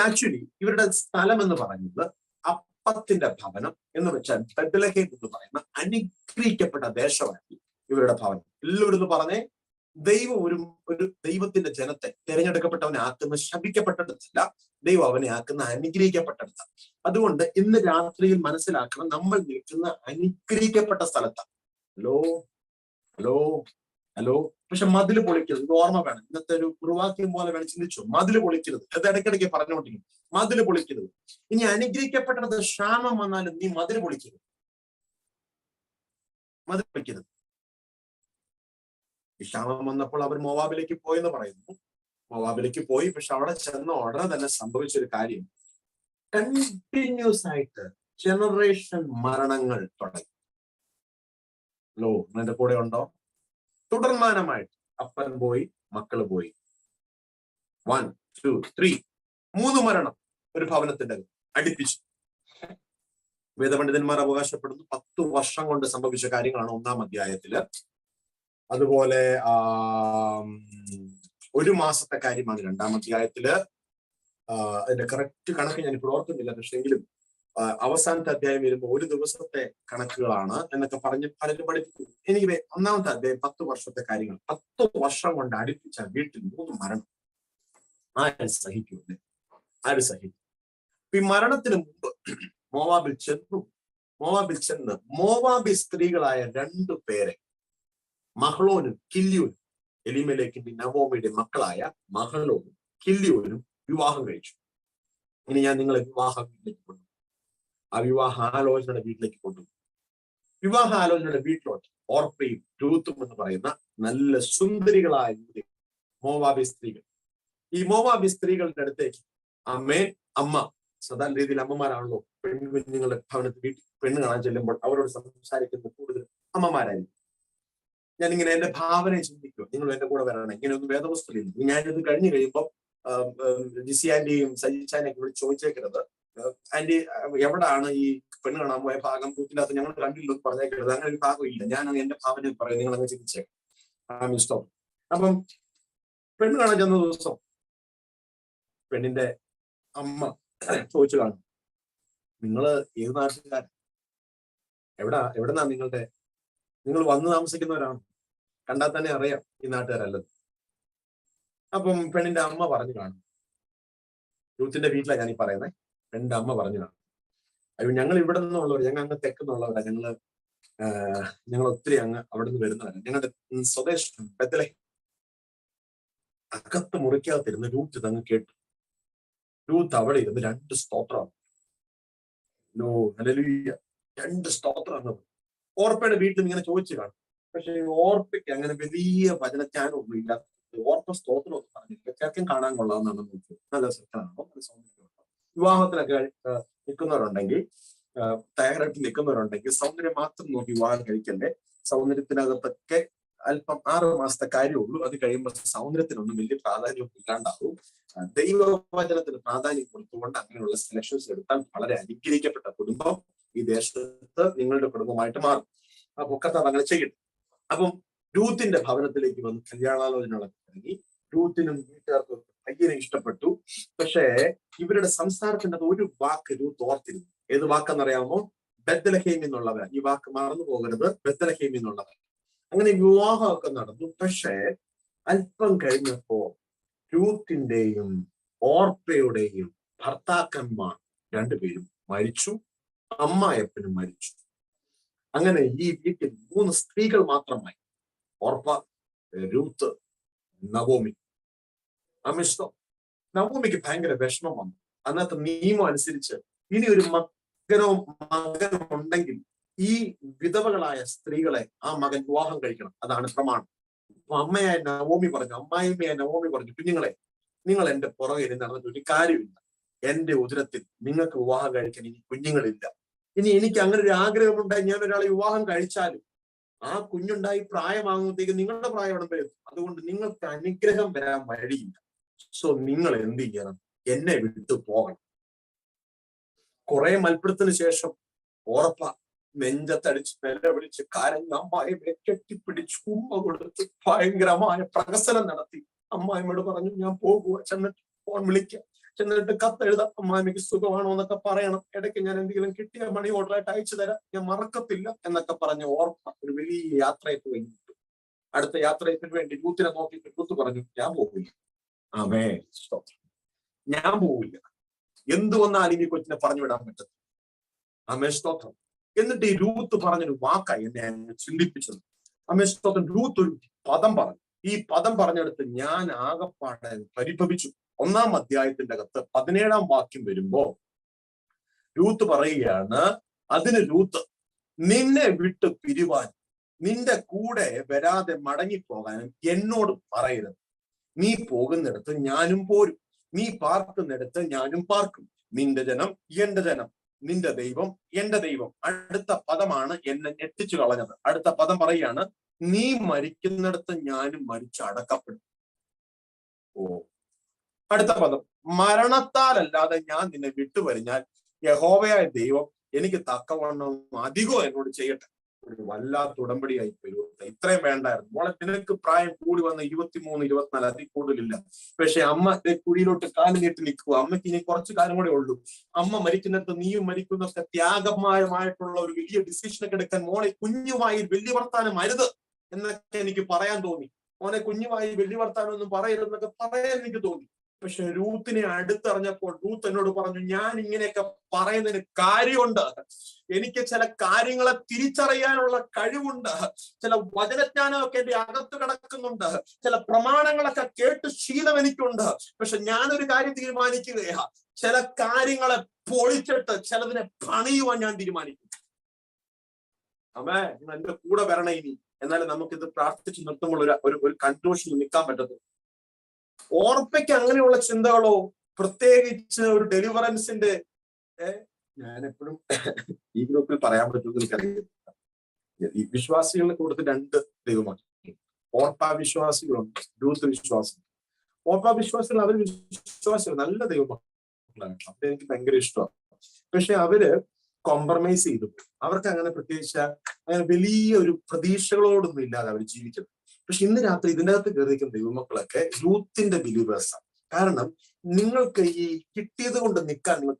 ആക്ച്വലി ഇവരുടെ സ്ഥലം എന്ന് പറയുന്നത് അപ്പത്തിന്റെ ഭവനം എന്ന് വെച്ചാൽ ബെത്ലഹേം എന്ന് പറയുന്ന അനുഗ്രഹിക്കപ്പെട്ട ദേശമായിരുന്നു ഇവരുടെ ഭവനം. എല്ലാവരും പറഞ്ഞേ, ദൈവം ഒരു ദൈവത്തിന്റെ ജനത്തെ തിരഞ്ഞെടുക്കപ്പെട്ടവനെ ആക്കുന്ന ശപിക്കപ്പെട്ടെടുത്തല്ല, ദൈവം അവനെ ആക്കുന്ന അനുഗ്രഹിക്കപ്പെട്ടെടുത്ത. അതുകൊണ്ട് ഇന്ന് രാത്രിയിൽ മനസ്സിലാക്കണം, നമ്മൾ നിൽക്കുന്ന അനുഗ്രഹിക്കപ്പെട്ട സ്ഥലത്താണ്. Hello hello hello. പക്ഷെ മതില് പൊളിക്കരുത്, ഇത് ഓർമ്മ വേണം. ഇന്നത്തെ ഒരു കുറുവാക്യം പോലെ വേണം ചിന്തിച്ചു. മതില് പൊളിക്കരുത്, അത് ഇടയ്ക്കിടയ്ക്ക് പറഞ്ഞുകൊണ്ടിരിക്കും. മതില് പൊളിക്കരുത്. ഇനി അനുഗ്രഹിക്കപ്പെട്ടത് ക്ഷാമം വന്നാലും നീ മതില് പൊളിക്കരുത്, മതിൽ പൊളിക്കരുത്. ഈ ക്ഷാമം വന്നപ്പോൾ അവർ മോവാബിലേക്ക് പോയെന്ന് പറയുന്നു. മോവാബിലേക്ക് പോയി. പക്ഷെ അവിടെ ചെന്ന ഉടനെ തന്നെ സംഭവിച്ചൊരു കാര്യം, കണ്ടിന്യൂസ് ആയിട്ട് ജനറേഷൻ മരണങ്ങൾ തുടങ്ങി. ഹലോ, എന്റെ കൂടെ ഉണ്ടോ? തുടർമാനമായിട്ട് അപ്പൻ പോയി, മക്കള് പോയി. 1, 2, 3 3 മരണം ഒരു ഭവനത്തിന്റെ അടുപ്പിച്ചു. വേദപണ്ഡിതന്മാർ അവകാശപ്പെടുന്നു 10 വർഷം കൊണ്ട് സംഭവിച്ച കാര്യങ്ങളാണ് 1-ാം അധ്യായത്തില്. അതുപോലെ 1 മാസത്തെ കാര്യമാണ് 2-ാം അധ്യായത്തില്. അതിന്റെ കറക്റ്റ് കണക്ക് ഞാൻ ഇപ്പോൾ ഓർക്കുന്നില്ല. പക്ഷെ എങ്കിലും അവസാനത്തെ അധ്യായം വരുമ്പോൾ 1 ദിവസത്തെ കണക്കുകളാണ് എന്നൊക്കെ പറഞ്ഞ് പലരും പഠിപ്പിക്കും. എനിക്ക് 1-ാമത്തെ അധ്യായം 10 വർഷത്തെ കാര്യങ്ങൾ. 10 വർഷം കൊണ്ട് അടുപ്പിച്ച വീട്ടിൽ 3 മരണം. ആര് സഹിക്കൂല്ലേ? ആര് സഹിക്കും? ഈ മരണത്തിന് മുമ്പ് മോവാബിൽ ചെന്ന് മോവാബി സ്ത്രീകളായ 2 പേരെ, മഹ്ലോനും കില്യോനും, എലിമെലേക്കിന്റെ നവോമിയുടെ മക്കളായ മഹ്ലോനും കില്യോനും വിവാഹം കഴിച്ചു. ഇനി ഞാൻ നിങ്ങളെ വിവാഹ വീട്ടിലേക്ക് കൊണ്ടുപോകും. ആ വിവാഹാലോചനയുടെ വീട്ടിലേക്ക് കൊണ്ടുപോകും. വിവാഹാലോചനയുടെ വീട്ടിലോട്ട് ഓർപ്പയും രൂത്തും എന്ന് പറയുന്ന നല്ല സുന്ദരികളായ മോവാബി സ്ത്രീകൾ. ഈ മോവാബി സ്ത്രീകളുടെ അടുത്തേക്ക് അമ്മ സാധാരണ രീതിയിൽ അമ്മമാരാണല്ലോ പെൺകുഞ്ഞുങ്ങളുടെ ഭവനത്തിൽ വീട്ടിൽ പെണ്ണ് കാണാൻ ചെല്ലുമ്പോൾ അവരോട് സംസാരിക്കുന്നത് കൂടുതൽ അമ്മമാരായിരിക്കും. ഞാനിങ്ങനെ എന്റെ ഭാവനയെ ചിന്തിക്കും. നിങ്ങൾ എന്റെ കൂടെ വരണം. ഇങ്ങനെയൊന്നും വേദപുസ്തകമില്ല. ഞാനിത് കഴിഞ്ഞു കഴിയുമ്പോൾ ജിസി ആന്റിയും സജിച്ചാനെയൊക്കെ ഇവിടെ ചോദിച്ചേക്കരുത്, ആന്റി എവിടാണ് ഈ പെണ്ണ് കാണാൻ പോയ ഭാഗം കൂട്ടിനകത്ത് ഞങ്ങൾ കണ്ടില്ലെന്ന് പറഞ്ഞേക്കരുത്. അങ്ങനെ ഒരു ഭാഗം ഇല്ല. ഞാൻ എന്റെ ഭാവന പറയും, നിങ്ങൾ അങ്ങ് ചിന്തിച്ചേക്കാം. ഇഷ്ടം. അപ്പം പെണ്ണ് കാണാൻ ചെന്ന ദിവസം പെണ്ണിന്റെ അമ്മ ചോദിച്ചു കാണും, നിങ്ങള് ഏത് നാട്ടുകാരൻ? എവിടെന്നാ നിങ്ങൾ വന്ന് താമസിക്കുന്നവരാണ്? കണ്ടാൽ തന്നെ അറിയാം ഈ നാട്ടുകാരല്ലത്. അപ്പം പെണ്ണിന്റെ അമ്മ പറഞ്ഞു കാണും, രൂത്തിന്റെ വീട്ടിലാണ് ഞാൻ ഈ പറയുന്നത്. പെണ്ണിന്റെ അമ്മ പറഞ്ഞു കാണും, അയ്യോ ഞങ്ങൾ ഇവിടെ നിന്നുള്ളവർ, ഞങ്ങൾ അങ്ങ് തെക്കുന്നുള്ളവരാ, ഞങ്ങൾ ഒത്തിരി അങ്ങ് അവിടെ നിന്ന് വരുന്നവരാണ്. ഞങ്ങളുടെ സ്വദേശം ബെത്ലഹേം. അകത്ത് മുറിക്കകത്തിരുന്ന് രൂത്ത് ഇതങ്ങ് കേട്ടു. രൂത്ത് അവിടെ ഇരുന്ന് 2 സ്തോത്രം, ഹല്ലേലൂയ, 2 സ്തോത്രം. ഓർപ്പയുടെ വീട്ടിൽ ഇങ്ങനെ ചോദിച്ചു കാണും. പക്ഷെ ഓർപ്പയ്ക്ക് അങ്ങനെ വലിയ വചനജ്ഞാനമൊന്നും ഇല്ല. ഓർപ്പ സ്തോത്രം ഒന്നും പറഞ്ഞില്ല. ചെറുക്കൻ കാണാൻ കൊള്ളാമെന്നാണ് നോക്കിയത്. നല്ല സെറ്റാണോ, നല്ല സൗന്ദര്യമുണ്ടോ? വിവാഹത്തിലൊക്കെ നിൽക്കുന്നവരുണ്ടെങ്കിൽ, തയ്യാറായിട്ട് നിൽക്കുന്നവരുണ്ടെങ്കിൽ സൗന്ദര്യം മാത്രം നോക്കി വിവാഹം കഴിക്കണ്ടേ. സൗന്ദര്യത്തിനകത്തൊക്കെ അല്പം 6 മാസത്തെ കാര്യമുള്ളൂ. അത് കഴിയുമ്പോൾ സൗന്ദര്യത്തിനൊന്നും വലിയ പ്രാധാന്യം ഇല്ലാണ്ടാവും. ദൈവവചനത്തിന് പ്രാധാന്യം കൊടുത്തുകൊണ്ട് അങ്ങനെയുള്ള സെലക്ഷൻസ് എടുത്താൽ വളരെ അനുഗ്രഹിക്കപ്പെട്ട കുടുംബം ഈ ദേശത്ത് നിങ്ങളുടെ കുടുംബമായിട്ട് മാറും. അപ്പൊ കർത്താവ് അങ്ങനെ ചെയ്യട്ടെ. അപ്പം രൂത്തിന്റെ ഭവനത്തിലേക്ക് വന്ന് കല്യാണാലോചനകളൊക്കെ തുടങ്ങി. രൂത്തിനും വീട്ടുകാർക്കും പയ്യനെ ഇഷ്ടപ്പെട്ടു. പക്ഷേ ഇവരുടെ സംസാരത്തിന്റെ ഒരു വാക്ക് രൂത്ത് ഓർത്തിരുന്നു. ഏത് വാക്കെന്നറിയാമോ? ബെത്ലഹേമിൽ നിന്നുള്ളവർ, ഈ വാക്ക് മറന്നു പോകരുത്, ബെത്ലഹേമിൽ നിന്നുള്ളവർ. അങ്ങനെ വിവാഹമൊക്കെ നടന്നു. പക്ഷേ അല്പം കഴിഞ്ഞപ്പോ രൂത്തിന്റെയും ഓർപ്പയുടെയും ഭർത്താക്കന്മാർ രണ്ടുപേരും മരിച്ചു, അമ്മായപ്പനും മരിച്ചു. അങ്ങനെ ഈ വീട്ടിൽ 3 സ്ത്രീകൾ മാത്രമായി: ഓർപ്പ, രൂത്ത്, നവോമി. അമിഷ്ടം. നവോമിക്ക് ഭയങ്കര വിഷമം വന്നു. അന്നത്തെ നിയമം അനുസരിച്ച് ഇനി ഒരു മകനുണ്ടെങ്കിൽ ഈ വിധവകളായ സ്ത്രീകളെ ആ മകൻ വിവാഹം കഴിക്കണം. അതാണ് പ്രമാണം. അപ്പൊ അമ്മയായ നവോമി പറഞ്ഞു, അമ്മായിമ്മയായ നവോമി പറഞ്ഞു, കുഞ്ഞുങ്ങളെ, നിങ്ങൾ എന്റെ പുറകെ നടന്നിട്ട് ഒരു കാര്യമില്ല. എന്റെ ഉദരത്തിൽ നിങ്ങൾക്ക് വിവാഹം കഴിക്കാൻ ഇനി കുഞ്ഞുങ്ങളില്ല. ഇനി എനിക്ക് അങ്ങനെ ഒരു ആഗ്രഹമുണ്ടായി ഞാൻ ഒരാളെ വിവാഹം കഴിച്ചാലും ആ കുഞ്ഞുണ്ടായി പ്രായമാകുമ്പോഴത്തേക്ക് നിങ്ങളുടെ പ്രായം ഉടമ്പ എത്തും. അതുകൊണ്ട് നിങ്ങൾക്ക് അനുഗ്രഹം വരാൻ വഴിയില്ല. സോ നിങ്ങൾ എന്ത് ചെയ്യണം? എന്നെ വിട്ടു പോകണം. കുറെ മൽപ്പിടത്തിന് ശേഷം ഓർപ്പ നെഞ്ചത്തടിച്ച് നിലവിളിച്ച് കരഞ്ഞ് അമ്മായിമ്മയെ കെട്ടിപ്പിടിച്ച് ഉമ്മ കൊടുത്ത് ഭയങ്കരമായ പ്രഹസനം നടത്തി. അമ്മായിമ്മയോട് പറഞ്ഞു, ഞാൻ പോകുക, ചെന്നിട്ട് ഫോൺ വിളിക്കാം, ചെന്നിട്ട് കത്തെഴുതാം, അമ്മായിമ്മയ്ക്ക് സുഖമാണോ എന്നൊക്കെ പറയണം, ഇടയ്ക്ക് ഞാൻ എന്തെങ്കിലും കിട്ടിയ മണി ഓർഡറായിട്ട് അയച്ചു തരാം, ഞാൻ മറക്കത്തില്ല എന്നൊക്കെ പറഞ്ഞ് ഓർപ്പ ഒരു വലിയ യാത്രയപ്പ് കഴിഞ്ഞിട്ടു. അടുത്ത യാത്രയപ്പിന് വേണ്ടി രൂത്തിനെ നോക്കിയിട്ട് രൂത്ത് പറഞ്ഞു, ഞാൻ പോകില്ല. ആമേ, ഞാൻ പോവില്ല. എന്ത് വന്നാലും ഈ കൊച്ചിനെ പറഞ്ഞു വിടാൻ പറ്റും. ആമേ, സ്തോത്രം. എന്നിട്ട് ഈ രൂത്ത് പറഞ്ഞൊരു വാക്കായി എന്നെ ചിന്തിപ്പിച്ചത്. ആമേ, സ്തോത്രം. രൂത്ത് ഒരു പദം പറഞ്ഞു. ഈ പദം പറഞ്ഞെടുത്ത് ഞാൻ ആകപ്പാടെ പരിഭവിച്ചു. 1-ാം അധ്യായത്തിന്റെ അകത്ത് 17-ാം വാക്യം വരുമ്പോ രൂത്ത് പറയുകയാണ്, അതിന് രൂത്ത്, നിന്നെ വിട്ട് പിരിവാൻ, നിന്റെ കൂടെ വരാതെ മടങ്ങിപ്പോകാനും എന്നോട് പറയരുത്. നീ പോകുന്നിടത്ത് ഞാനും പോരും, നീ പാർക്കുന്നിടത്ത് ഞാനും പാർക്കും. നിന്റെ ജനം എന്റെ ജനം, നിന്റെ ദൈവം എന്റെ ദൈവം. അടുത്ത പദമാണ് എന്നെ ഞെട്ടിച്ചു കളഞ്ഞത്. അടുത്ത പദം പറയാണ്, നീ മരിക്കുന്നിടത്ത് ഞാനും മരിച്ചടക്കപ്പെടും. ഓ, അടുത്ത പദം, മരണത്താലല്ലാതെ ഞാൻ നിന്നെ വിട്ടുപരിഞ്ഞാൽ യഹോവയായ ദൈവം എനിക്ക് തക്കവണ്ണം അധികം എന്നോട് ചെയ്യട്ടെ. ഒരു വല്ലാത്ത ഉടമ്പടിയായി പോയി. ഇത്രയും വേണ്ടായിരുന്നു മോളെ, നിനക്ക് പ്രായം കൂടി വന്ന 23, 24, അതിൽ കൂടുതലില്ല. പക്ഷെ അമ്മ കുഴിയിലോട്ട് കാല് നീട്ടി നിൽക്കുക. അമ്മയ്ക്ക് ഇനി കുറച്ചു കാലം കൂടെ ഉള്ളൂ. അമ്മ മരിക്കുന്നിടത്ത് നീയും മരിക്കുന്നൊക്കെ ത്യാഗമായിട്ടുള്ള ഒരു വലിയ ഡിസിഷനൊക്കെ എടുക്കാൻ മോളെ കുഞ്ഞുമായി വലിയ വർത്താനം അരുത് എന്നൊക്കെ എനിക്ക് പറയാൻ തോന്നി. മോനെ കുഞ്ഞുമായി വലിയ വർത്താനം ഒന്നും പറയരുതെന്നൊക്കെ പറയാൻ എനിക്ക് തോന്നി. പക്ഷെ രൂത്തിനെ അടുത്തറിഞ്ഞപ്പോൾ രൂത്ത് എന്നോട് പറഞ്ഞു, ഞാൻ ഇങ്ങനെയൊക്കെ പറയുന്നതിന് കാര്യമുണ്ട്. എനിക്ക് ചില കാര്യങ്ങളെ തിരിച്ചറിയാനുള്ള കഴിവുണ്ട്. ചില വചനജ്ഞാനമൊക്കെ എന്റെ അകത്ത് കിടക്കുന്നുണ്ട്. ചില പ്രമാണങ്ങളൊക്കെ കേട്ട് ശീലം എനിക്കുണ്ട്. പക്ഷെ ഞാനൊരു കാര്യം തീരുമാനിക്കുകയാ, ചില കാര്യങ്ങളെ പൊളിച്ചിട്ട് ചിലതിനെ പണിയുവാൻ ഞാൻ തീരുമാനിക്കും. അമ്മേ, നിങ്ങൾ എന്റെ കൂടെ വരണേ ഇനി. എന്നാലും നമുക്കിത് പ്രാർത്ഥിച്ച് നിർത്തുമ്പോൾ ഒരു കൺക്ലൂഷനിൽ നിൽക്കാൻ പറ്റത്തുള്ളൂ. ഓർപ്പയ്ക്ക് അങ്ങനെയുള്ള ചിന്തകളോ, പ്രത്യേകിച്ച് ഒരു ഡെലിവറൻസിന്റെ, ഞാൻ എപ്പോഴും ഈ ഗ്രൂപ്പിൽ പറയാൻ പറ്റുമെന്ന് എനിക്കറിയില്ല. ഈ വിശ്വാസികളുടെ കൂട്ടത്തിൽ 2 ദൈവമാണ്. ഓർപ്പ വിശ്വാസികളുണ്ട്, രൂത്ത് വിശ്വാസി. ഓർപ്പ വിശ്വാസികൾ, അവർ വിശ്വാസികൾ, നല്ല ദൈവമാണ്. അവരെ എനിക്ക് ഭയങ്കര ഇഷ്ടമാണ്. പക്ഷെ അവര് കോംപ്രമൈസ് ചെയ്തു. അവർക്ക് അങ്ങനെ പ്രത്യേകിച്ച് അങ്ങനെ വലിയ ഒരു പ്രതീക്ഷകളോടൊന്നും ഇല്ലാതെ അവർ ജീവിക്കുന്നു. പക്ഷെ ഇന്ന് രാത്രി ഇതിൻ്റെ അകത്ത് കയറിയിരിക്കുന്ന ദൈവമക്കളൊക്കെ രൂത്തിന്റെ ബിലീവേഴ്സാണ്. കാരണം നിങ്ങൾക്ക് ഈ കിട്ടിയത് കൊണ്ട് നിൽക്കാൻ നിങ്ങൾ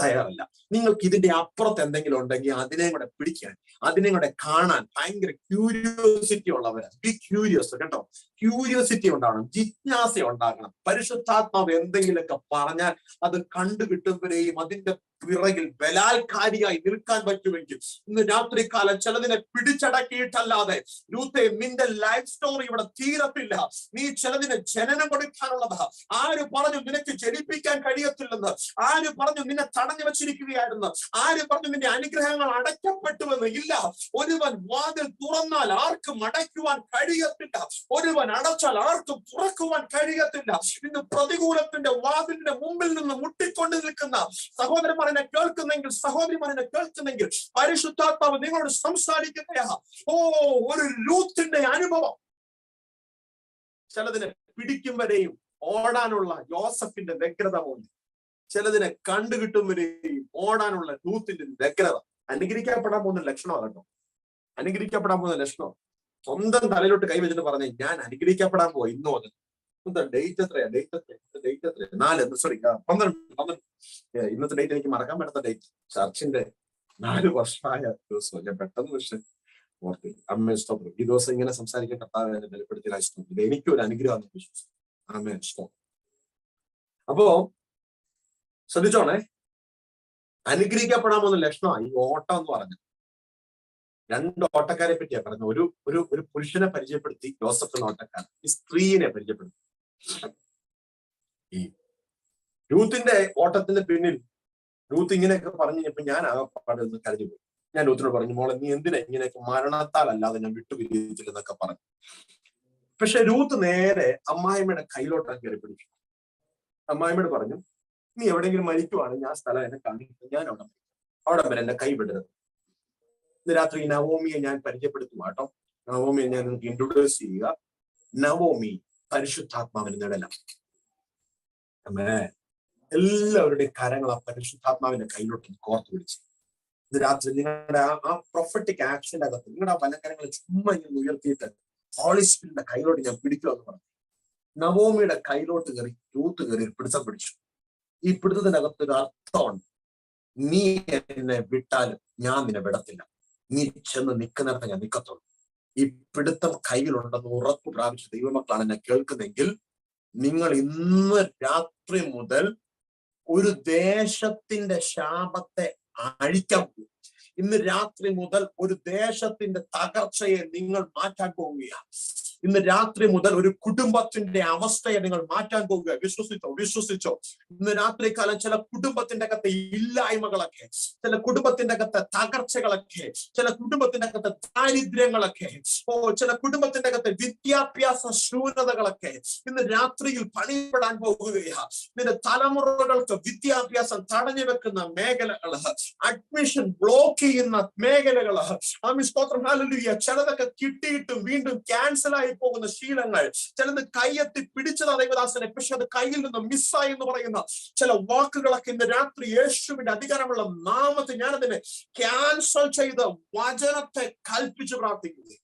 തയ്യാറല്ല. നിങ്ങൾക്ക് ഇതിന്റെ അപ്പുറത്ത് എന്തെങ്കിലും ഉണ്ടെങ്കിൽ അതിനെ കൂടെ പിടിക്കാൻ, അതിനെ കൂടെ കാണാൻ ഭയങ്കര ക്യൂരിയോസിറ്റി ഉള്ളവരാ. ബി ക്യൂരിയസ് കേട്ടോ. ക്യൂരിയോസിറ്റി ഉണ്ടാകണം, ജിജ്ഞാസ ഉണ്ടാകണം. പരിശുദ്ധാത്മാവ് എന്തെങ്കിലുമൊക്കെ പറഞ്ഞാൽ അത് കണ്ടുകിട്ടുമ്പോഴേയും അതിന്റെ പിറകിൽ ബലാത്കാരിയായി നിൽക്കാൻ പറ്റുമെങ്കിൽ ഇന്ന് രാത്രികാലം ചിലതിനെ പിടിച്ചടക്കിയിട്ടല്ലാതെ രൂത്തേ, നിന്റെ ലൈഫ് സ്റ്റോറി ഇവിടെ തീരത്തില്ല. നീ ചിലതിന് ജനനം കൊടുക്കാനുള്ളതാ. ആര് പറഞ്ഞു നിനക്ക് ജനിപ്പിക്കാൻ കഴിയത്തില്ലെന്ന്? ആര് പറഞ്ഞു നിന്നെ തടഞ്ഞു വെച്ചിരിക്കുകയായിരുന്നു? ആര് പറഞ്ഞു നിന്റെ അനുഗ്രഹങ്ങൾ അടയ്ക്കപ്പെട്ടുവെന്ന്? ഇല്ല. ഒരുവൻ വാതിൽ തുറന്നാൽ ആർക്കും അടയ്ക്കുവാൻ കഴിയത്തില്ല. ഒരുവൻ അടച്ചാൽ ആർക്കും തുറക്കുവാൻ കഴിയത്തില്ല. ഇന്ന് പ്രതികൂലത്തിന്റെ വാതിലിന്റെ മുമ്പിൽ നിന്ന് മുട്ടിക്കൊണ്ട് നിൽക്കുന്ന സഹോദരന്മാരെ കേൾക്കുന്നെങ്കിൽ, സഹോദരിമാരെ കേൾക്കുന്നെങ്കിൽ, പരിശുദ്ധാത്മാവ് നിങ്ങളോട് സംസാരിക്കുകയാ. ഒരു രൂത്തിന്റെ അനുഭവം. ചിലതിനെ പിടിക്കുമ്പോഴേയും ഓടാനുള്ള യോസഫിന്റെ വ്യഗ്രത പോലെ, ചിലതിനെ കണ്ടുകിട്ടുമ്പോഴേയും ഓടാനുള്ള രൂത്തിന്റെ വ്യഗ്രത. അനുഗ്രഹിക്കപ്പെടാൻ പോകുന്ന ലക്ഷണമാണ് കേട്ടോ. അനുഗ്രഹിക്കപ്പെടാൻ പോകുന്ന ലക്ഷണം. സ്വന്തം തലയിലോട്ട് കൈവച്ചിട്ട് പറഞ്ഞേ, ഞാൻ അനുഗ്രഹിക്കപ്പെടാൻ പോവാ. ഇന്നോ അത് എന്താ ഡേറ്റ് എത്രയാ? Date 4 sorry 12. ഇന്നത്തെ ഡേറ്റ് എനിക്ക് മറക്കാൻ പറ്റാത്ത ഡേറ്റ്. ചർച്ചിന്റെ 4 വർഷമായ ദിവസം ഞാൻ പെട്ടെന്ന് പക്ഷെ ഓർത്തി. അമ്മേ സ്തോത്രം. ഈ ദിവസം ഇങ്ങനെ സംസാരിക്കാൻ കർത്താവ് എന്നെ ബലപ്പെടുത്തിയ സ്തോത്രം. ഇത് എനിക്കൊരു അനുഗ്രഹം വിശ്വസിച്ചു. അമ്മേ സ്തോത്രം. അപ്പോ ശ്രദ്ധിച്ചോണേ, അനുഗ്രഹിക്കപ്പെടാമെന്ന ലക്ഷണമാണ് ഈ ഓട്ടം എന്ന് പറഞ്ഞത്. 2 ഓട്ടക്കാരെ പറ്റിയാ പറഞ്ഞത്. ഒരു പുരുഷനെ പരിചയപ്പെടുത്തി, ജോസഫ് എന്ന ഓട്ടക്കാരൻ. ഈ സ്ത്രീയെ പരിചയപ്പെടുത്തി. ഈ രൂത്തിന്റെ ഓട്ടത്തിന്റെ പിന്നിൽ രൂത്ത് ഇങ്ങനെയൊക്കെ പറഞ്ഞു കഴിഞ്ഞപ്പോ ഞാൻ ആകപ്പാട് ഒന്ന് കരഞ്ഞുപോയി. ഞാൻ രൂത്തിനോട് പറഞ്ഞു, മോളെ നീ എന്തിനാ ഇങ്ങനെയൊക്കെ, മരണത്താൽ അല്ലാതെ ഞാൻ വിട്ടുപിരിയത്തില്ലെന്നൊക്കെ പറഞ്ഞു. പക്ഷെ രൂത്ത് നേരെ അമ്മായിമ്മയുടെ കയ്യിലോട്ട് കയറി പിടിച്ചു. അമ്മായിമ്മയോട് പറഞ്ഞു, നീ എവിടെയെങ്കിലും മരിക്കുവാണെങ്കിൽ ആ സ്ഥലം എന്നെ കാണിക്കും, ഞാൻ അവിടെ വരെ എന്നെ കൈവിടരുത്. ഇന്ന് രാത്രി നവോമിയെ ഞാൻ പരിചയപ്പെടുത്തുക കേട്ടോ. നവോമിയെ ഞാൻ നിങ്ങൾക്ക് ഇൻട്രൊഡ്യൂസ് ചെയ്യുക. നവോമി പരിശുദ്ധാത്മാവിന് നിഴലാണ്. എല്ലാവരുടെയും കരങ്ങൾ ആ പരിശുദ്ധാത്മാവിന്റെ കയ്യിലോട്ട് കോർത്തു പിടിച്ച് ഇത് രാത്രി നിങ്ങളുടെ ആ പ്രൊഫറ്റിക് ആക്ഷന്റെ അകത്ത് നിങ്ങളുടെ ആ വലക്കരങ്ങൾ ചുമ്മാ ഇങ്ങനെ ഉയർത്തിയിട്ട് ഹോളി സ്പിരിറ്റിന്റെ കയ്യിലോട്ട് ഞാൻ പിടിക്കുക എന്ന് പറഞ്ഞു. നവോമിയുടെ കയ്യിലോട്ട് കയറി രൂത്ത് കയറി പിടുത്തം പിടിച്ചു. ഈ പിടുത്തത്തിനകത്ത് ഒരു അർത്ഥമുണ്ട്. നീ എന്നെ വിട്ടാലും ഞാൻ നിന്നെ വിടത്തില്ല, നീ ചെന്ന് നിൽക്കുന്നിടത്ത് ഞാൻ നിൽക്കത്തുള്ളൂ. ഈ പിടുത്തം കയ്യിലുണ്ടെന്ന് ഉറപ്പ് പ്രാപിച്ച ദൈവമക്കളാണ് എന്നെ കേൾക്കുന്നെങ്കിൽ, നിങ്ങൾ ഇന്ന് രാത്രി മുതൽ ഒരു ദേശത്തിന്റെ ശാപത്തെ അഴിക്കാൻ പോകും. ഇന്ന് രാത്രി മുതൽ ഒരു ദേശത്തിന്റെ തകർച്ചയെ നിങ്ങൾ മാറ്റാൻ പോവുകയാണ്. ഇന്ന് രാത്രി മുതൽ ഒരു കുടുംബത്തിന്റെ അവസ്ഥയെ നിങ്ങൾ മാറ്റാൻ പോകുക. വിശ്വസിച്ചോ. ഇന്ന് രാത്രി കാലം ചില കുടുംബത്തിന്റെ അകത്തെ ഇല്ലായ്മകളൊക്കെ, ചില കുടുംബത്തിന്റെ അകത്തെ തകർച്ചകളൊക്കെ, ചില കുടുംബത്തിന്റെ അകത്തെ ദാരിദ്ര്യങ്ങളൊക്കെ, ചില കുടുംബത്തിന്റെ അകത്തെ വിദ്യാഭ്യാസ ശൂന്യതകളൊക്കെ ഇന്ന് രാത്രിയിൽ പണിപ്പെടാൻ പോകുകയാണ്. നിന്റെ തലമുറകൾക്ക് വിദ്യാഭ്യാസം തടഞ്ഞു വെക്കുന്ന മേഖലകള്, അഡ്മിഷൻ ബ്ലോക്ക് ചെയ്യുന്ന മേഖലകള്, സ്തോത്രം ഹല്ലേലൂയ, ചിലതൊക്കെ കിട്ടിയിട്ടും വീണ്ടും ക്യാൻസലായി പോകുന്ന ശീലങ്ങൾ, ചിലത് കൈയെത്തി പിടിച്ചത് ദൈവദാസനെ, പക്ഷെ അത് കയ്യിൽ നിന്ന് മിസ്സായി എന്ന് പറയുന്ന ചില വാക്കുകളൊക്കെ ഇന്ന് രാത്രി യേശുവിന്റെ അധികാരമുള്ള നാമത്തിൽ ഞാനതിനെ ക്യാൻസൽ ചെയ്ത് വചനത്തെ കൽപ്പിച്ച് പ്രാർത്ഥിക്കുന്നു.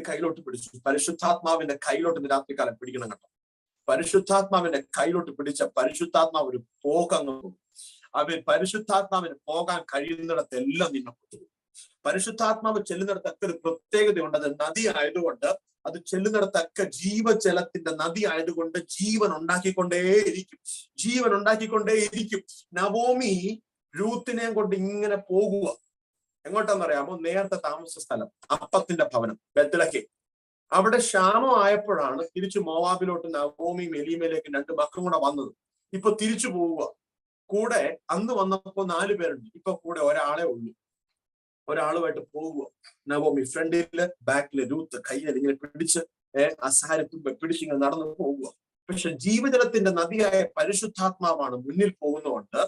കയ്യിലോട്ട് പിടിച്ചു. പരിശുദ്ധാത്മാവിന്റെ കയ്യിലോട്ട് ഇന്ന് രാത്രികാലം പിടിക്കണം കേട്ടോ. പരിശുദ്ധാത്മാവിന്റെ കയ്യിലോട്ട് പിടിച്ച പരിശുദ്ധാത്മാവ് ഒരു പോകങ്ങ് പോകും. പരിശുദ്ധാത്മാവിന് പോകാൻ കഴിയുന്നിടത്തെല്ലാം നിന്നെ കൊണ്ടുപോകും. പരിശുദ്ധാത്മാവ് ചെല്ലുന്നിടത്തൊക്കെ ഒരു പ്രത്യേകതയുണ്ട്. അത് നദി ആയതുകൊണ്ട്, അത് ചെല്ലുന്നിടത്തൊക്കെ ജീവജലത്തിന്റെ നദി ആയതുകൊണ്ട് ജീവൻ ഉണ്ടാക്കിക്കൊണ്ടേയിരിക്കും. നവോമി രൂത്തിനെയും കൊണ്ട് ഇങ്ങനെ പോകുക. എങ്ങോട്ടാന്നറിയാമോ? നേരത്തെ താമസ സ്ഥലം അപ്പത്തിന്റെ ഭവനം ബേത്ലഹേം. അവിടെ ക്ഷാമം ആയപ്പോഴാണ് തിരിച്ചു മോവാബിലോട്ട് നവോമിയും എലീമയിലേക്ക് 2 മക്കളും കൂടെ വന്നത്. ഇപ്പൊ തിരിച്ചു പോവുക. കൂടെ അന്ന് വന്നപ്പോ 4 പേരുണ്ട്, ഇപ്പൊ കൂടെ ഒരാളെ ഉള്ളൂ. ഒരാളുമായിട്ട് പോകുക. നവോമി ഫ്രണ്ടില്, ബാക്കില് രൂത്ത് കയ്യിൽ ഇങ്ങനെ പിടിച്ച് അസാരത്തുമ്പ പിടിച്ചിങ്ങനെ നടന്നു പോകുക. പക്ഷെ ജീവജലത്തിന്റെ നദിയായ പരിശുദ്ധാത്മാവാണ് മുന്നിൽ പോകുന്നതുകൊണ്ട്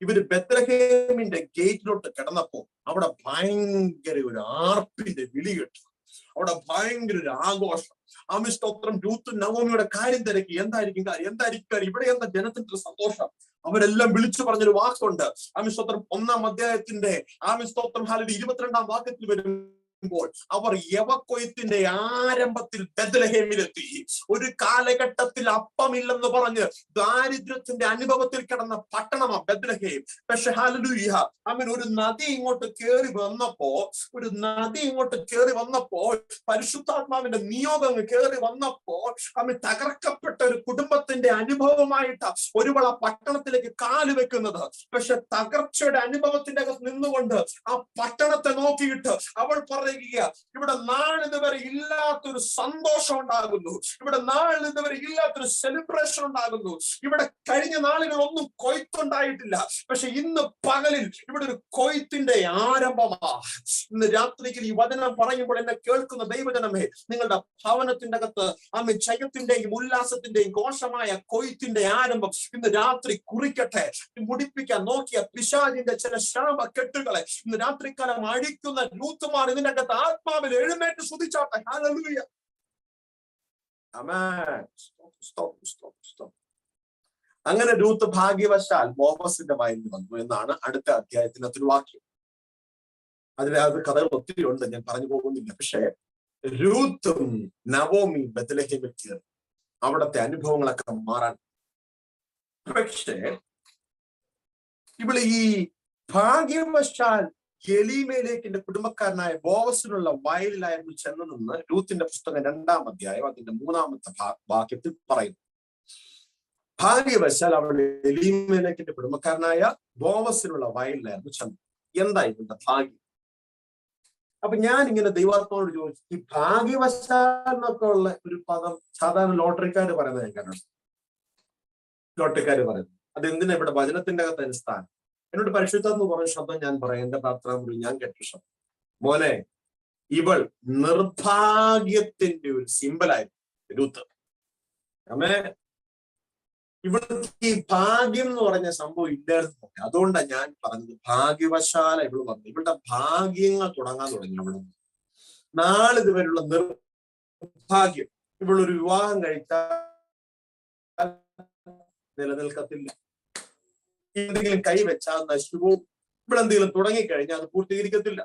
ഇവര് ബേത്ലഹേമിന്റെ ഗേറ്റിലോട്ട് കിടന്നപ്പോ അവിടെ ഭയങ്കര ഒരു ആർപ്പിന്റെ വിളി കേട്ടു. അവിടെ ഭയങ്കര ഒരു ആഘോഷം. സ്തോത്രം. രൂത്ത് നവോമിയുടെ കാര്യം തിരക്കി. എന്തായിരിക്കും കാര്യം? ഇവിടെ എന്താ ജനത്തിന്റെ സന്തോഷം? അവരെല്ലാം വിളിച്ചു പറഞ്ഞൊരു വാക്കുണ്ട്. സ്തോത്രം 1-ാം അധ്യായത്തിന്റെ സ്തോത്രം 22-ാം വാക്യത്തിൽ വരുമ്പോൾ അവർ യവക്കൊയ്ത്തിന്റെ ആരംഭത്തിൽ ബേത്ലഹേമിലെത്തി. ഒരു കാലഘട്ടത്തിൽ അപ്പമില്ലെന്ന് പറഞ്ഞ് ദാരിദ്ര്യത്തിന്റെ അനുഭവത്തിൽ കിടന്ന പട്ടണമാ ബേത്ലഹേം. പക്ഷെ ഹല്ലേലൂയ, ഒരു നദി ഇങ്ങോട്ട് കയറി വന്നപ്പോ പരിശുദ്ധാത്മാവിന്റെ നിയോഗം കയറി വന്നപ്പോ തകർക്കപ്പെട്ട ഒരു കുടുംബത്തിന്റെ അനുഭവമായിട്ട് ഒരുവള പട്ടണത്തിലേക്ക് കാല് വെക്കുന്നത്. പക്ഷെ തകർച്ചയുടെ അനുഭവത്തിന്റെ അകത്ത് നിന്നുകൊണ്ട് ആ പട്ടണത്തെ നോക്കിയിട്ട് അവൾ പറയുക, ഇവിടെ നാളിതുവരെ ഇല്ലാത്തൊരു സന്തോഷം ഉണ്ടാകുന്നു, ഇവിടെ നാളിതുവരെ ഇല്ലാത്തൊരു സെലിബ്രേഷൻ ഉണ്ടാകുന്നു, ഇവിടെ കഴിഞ്ഞ നാളുകളൊന്നും കൊയ്ത്തുണ്ടായിട്ടില്ല, പക്ഷെ ഇന്ന് പകലിൽ ഇവിടെ ഒരു കൊയ്ത്തിന്റെ ആരംഭമാ. ഇന്ന് രാത്രിയിൽ ഈ വചനം പറയുമ്പോൾ എന്നെ കേൾക്കുന്ന ദൈവജനമേ, നിങ്ങളുടെ ഭവനത്തിന്റെ അകത്ത് ജയത്തിന്റെയും ഉല്ലാസത്തിന്റെയും ഘോഷമായ കൊയ്ത്തിന്റെ ആരംഭം ഇന്ന് രാത്രി കുറിക്കട്ടെ. മുടിപ്പിക്കാൻ നോക്കിയ പിശാചിന്റെ ചില ശാപ കെട്ടുകളെ ഇന്ന് രാത്രിക്കാലം അഴിക്കുന്ന രൂത്തുമാർ ഇതിന്റെ അകത്ത് ആത്മാവിൽ എഴുന്നേറ്റ് സ്തുതിച്ചാട്ടെ. ഹല്ലേലൂയ. ആമേൻ. അങ്ങനെ രൂത്ത് ഭാഗ്യവശാൽ ബോവസിന്റെ വായിൽ വന്നു എന്നാണ് അടുത്ത അധ്യായത്തിനകത്ത് ഒരു വാക്യം. അത് കഥകൾ ഒത്തിരി ഉണ്ട്, ഞാൻ പറഞ്ഞു പോകുന്നില്ല. പക്ഷെ രൂത്തും നവോമിയും ബേത്ലഹേമിൽ കയറി. അവിടുത്തെ അനുഭവങ്ങളൊക്കെ മാറാൻ. പക്ഷേ ഇവിടെ ഈ ഭാഗ്യവശാൽ എലീമേലേക്കിന്റെ കുടുംബക്കാരനായ ബോവസിനുള്ള വയലിലായിരുന്നു ചെന്ന് നിന്ന് രൂത്തിന്റെ പുസ്തകം 2-ാം അധ്യായം അതിന്റെ 3-ാമത്തെ വാക്യത്തിൽ പറയുന്നു. ഭാഗ്യവശാൽ അവൾ എലീമേലേക്കിന്റെ കുടുംബക്കാരനായ ബോവസിനുള്ള വയലിലായിരുന്നു ചെന്നു. എന്താ ഇവരുടെ ഭാഗ്യം? അപ്പൊ ഞാൻ ഇങ്ങനെ ദൈവാത്മാവോട് ചോദിച്ചു, ഈ ഭാഗ്യവശാൽ എന്നൊക്കെ ഉള്ള ഒരു പദം സാധാരണ ലോട്ടറിക്കാര് പറയുന്നത് കേൾക്കാനുണ്ട്. ലോട്ടറിക്കാര് പറയുന്നത് അത് എന്തിനാ ഇവിടെ വചനത്തിന്റെ അകത്ത് അതിന് സ്ഥാനം? എന്നോട് പരിശുദ്ധാത്മ പറഞ്ഞ ശബ്ദം ഞാൻ പറയാം, എന്റെ പ്രാർത്ഥന മുറി ഞാൻ കേട്ട ശബ്ദം, മോനെ ഇവൾ നിർഭാഗ്യത്തിന്റെ ഒരു സിമ്പലായിരുന്നു രൂത്ത്. അമ്മേ ഇവൾക്ക് ഈ ഭാഗ്യം എന്ന് പറഞ്ഞ സംഭവം ഇല്ലായിരുന്നു. അതുകൊണ്ടാണ് ഞാൻ പറഞ്ഞത് ഭാഗ്യവശാല ഇവള് വന്നു. ഇവളുടെ ഭാഗ്യങ്ങൾ തുടങ്ങാൻ തുടങ്ങി. അവള് നാളിതുവരെയുള്ള നിർഭാഗ്യം ഇവളൊരു വിവാഹം കഴിച്ചാൽ നിലനിൽക്കത്തില്ല. എന്തെങ്കിലും കൈവച്ചാൽ നശിച്ചുപോകും. ഇവളെന്തെങ്കിലും തുടങ്ങിക്കഴിഞ്ഞാൽ അത് പൂർത്തീകരിക്കത്തില്ല.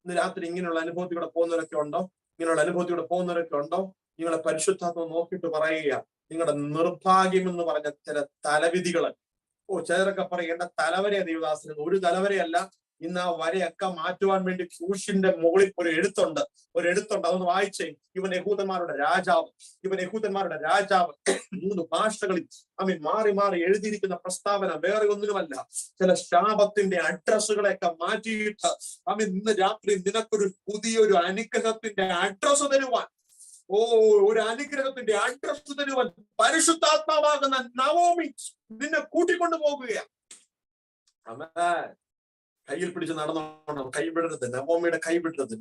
ഇന്ന് രാത്രി ഇങ്ങനെയുള്ള അനുഭവത്തിലൂടെ പോകുന്നവരൊക്കെ ഉണ്ടോ? ഇങ്ങനെയുള്ള അനുഭവത്തിലൂടെ പോകുന്നവരൊക്കെ ഉണ്ടോ? നിങ്ങളെ പരിശുദ്ധാത്മ നോക്കിയിട്ട് പറയുക, നിങ്ങളുടെ നിർഭാഗ്യം എന്ന് പറഞ്ഞ ചില തലവിധികൾ. ചിലരൊക്കെ പറയും എന്റെ തലവരെയാ ദൈവദാസന്. ഒരു തലവരെയല്ല, ഇന്ന് ആ വരയൊക്കെ മാറ്റുവാൻ വേണ്ടി ക്രൂശിന്റെ മുകളിൽ ഒരു എഴുത്തുണ്ട്. അതൊന്ന് വായിച്ചേ. ഇവൻ യഹൂദന്മാരുടെ രാജാവ്, 3 ഭാഷകളിൽ മാറി മാറി എഴുതിയിരിക്കുന്ന പ്രസ്താവന വേറെ ഒന്നിനുമല്ല. ചില ശാപത്തിന്റെ അഡ്രസ്സുകളെയൊക്കെ മാറ്റിയിട്ട് ഇന്ന് രാത്രി നിനക്കൊരു പുതിയൊരു അനുഗ്രഹത്തിന്റെ അഡ്രസ്സ് തരുവാൻ, ഒരു അനുഗ്രഹത്തിന്റെ അഡ്രസ്സ് തരുവാൻ പരിശുദ്ധാത്മാവാകുന്ന നവോമി നിന്നെ കൂട്ടിക്കൊണ്ടു പോകുകയാണ്. കയ്യിൽ പിടിച്ച് നടന്നോണം. കൈവിടരുത്.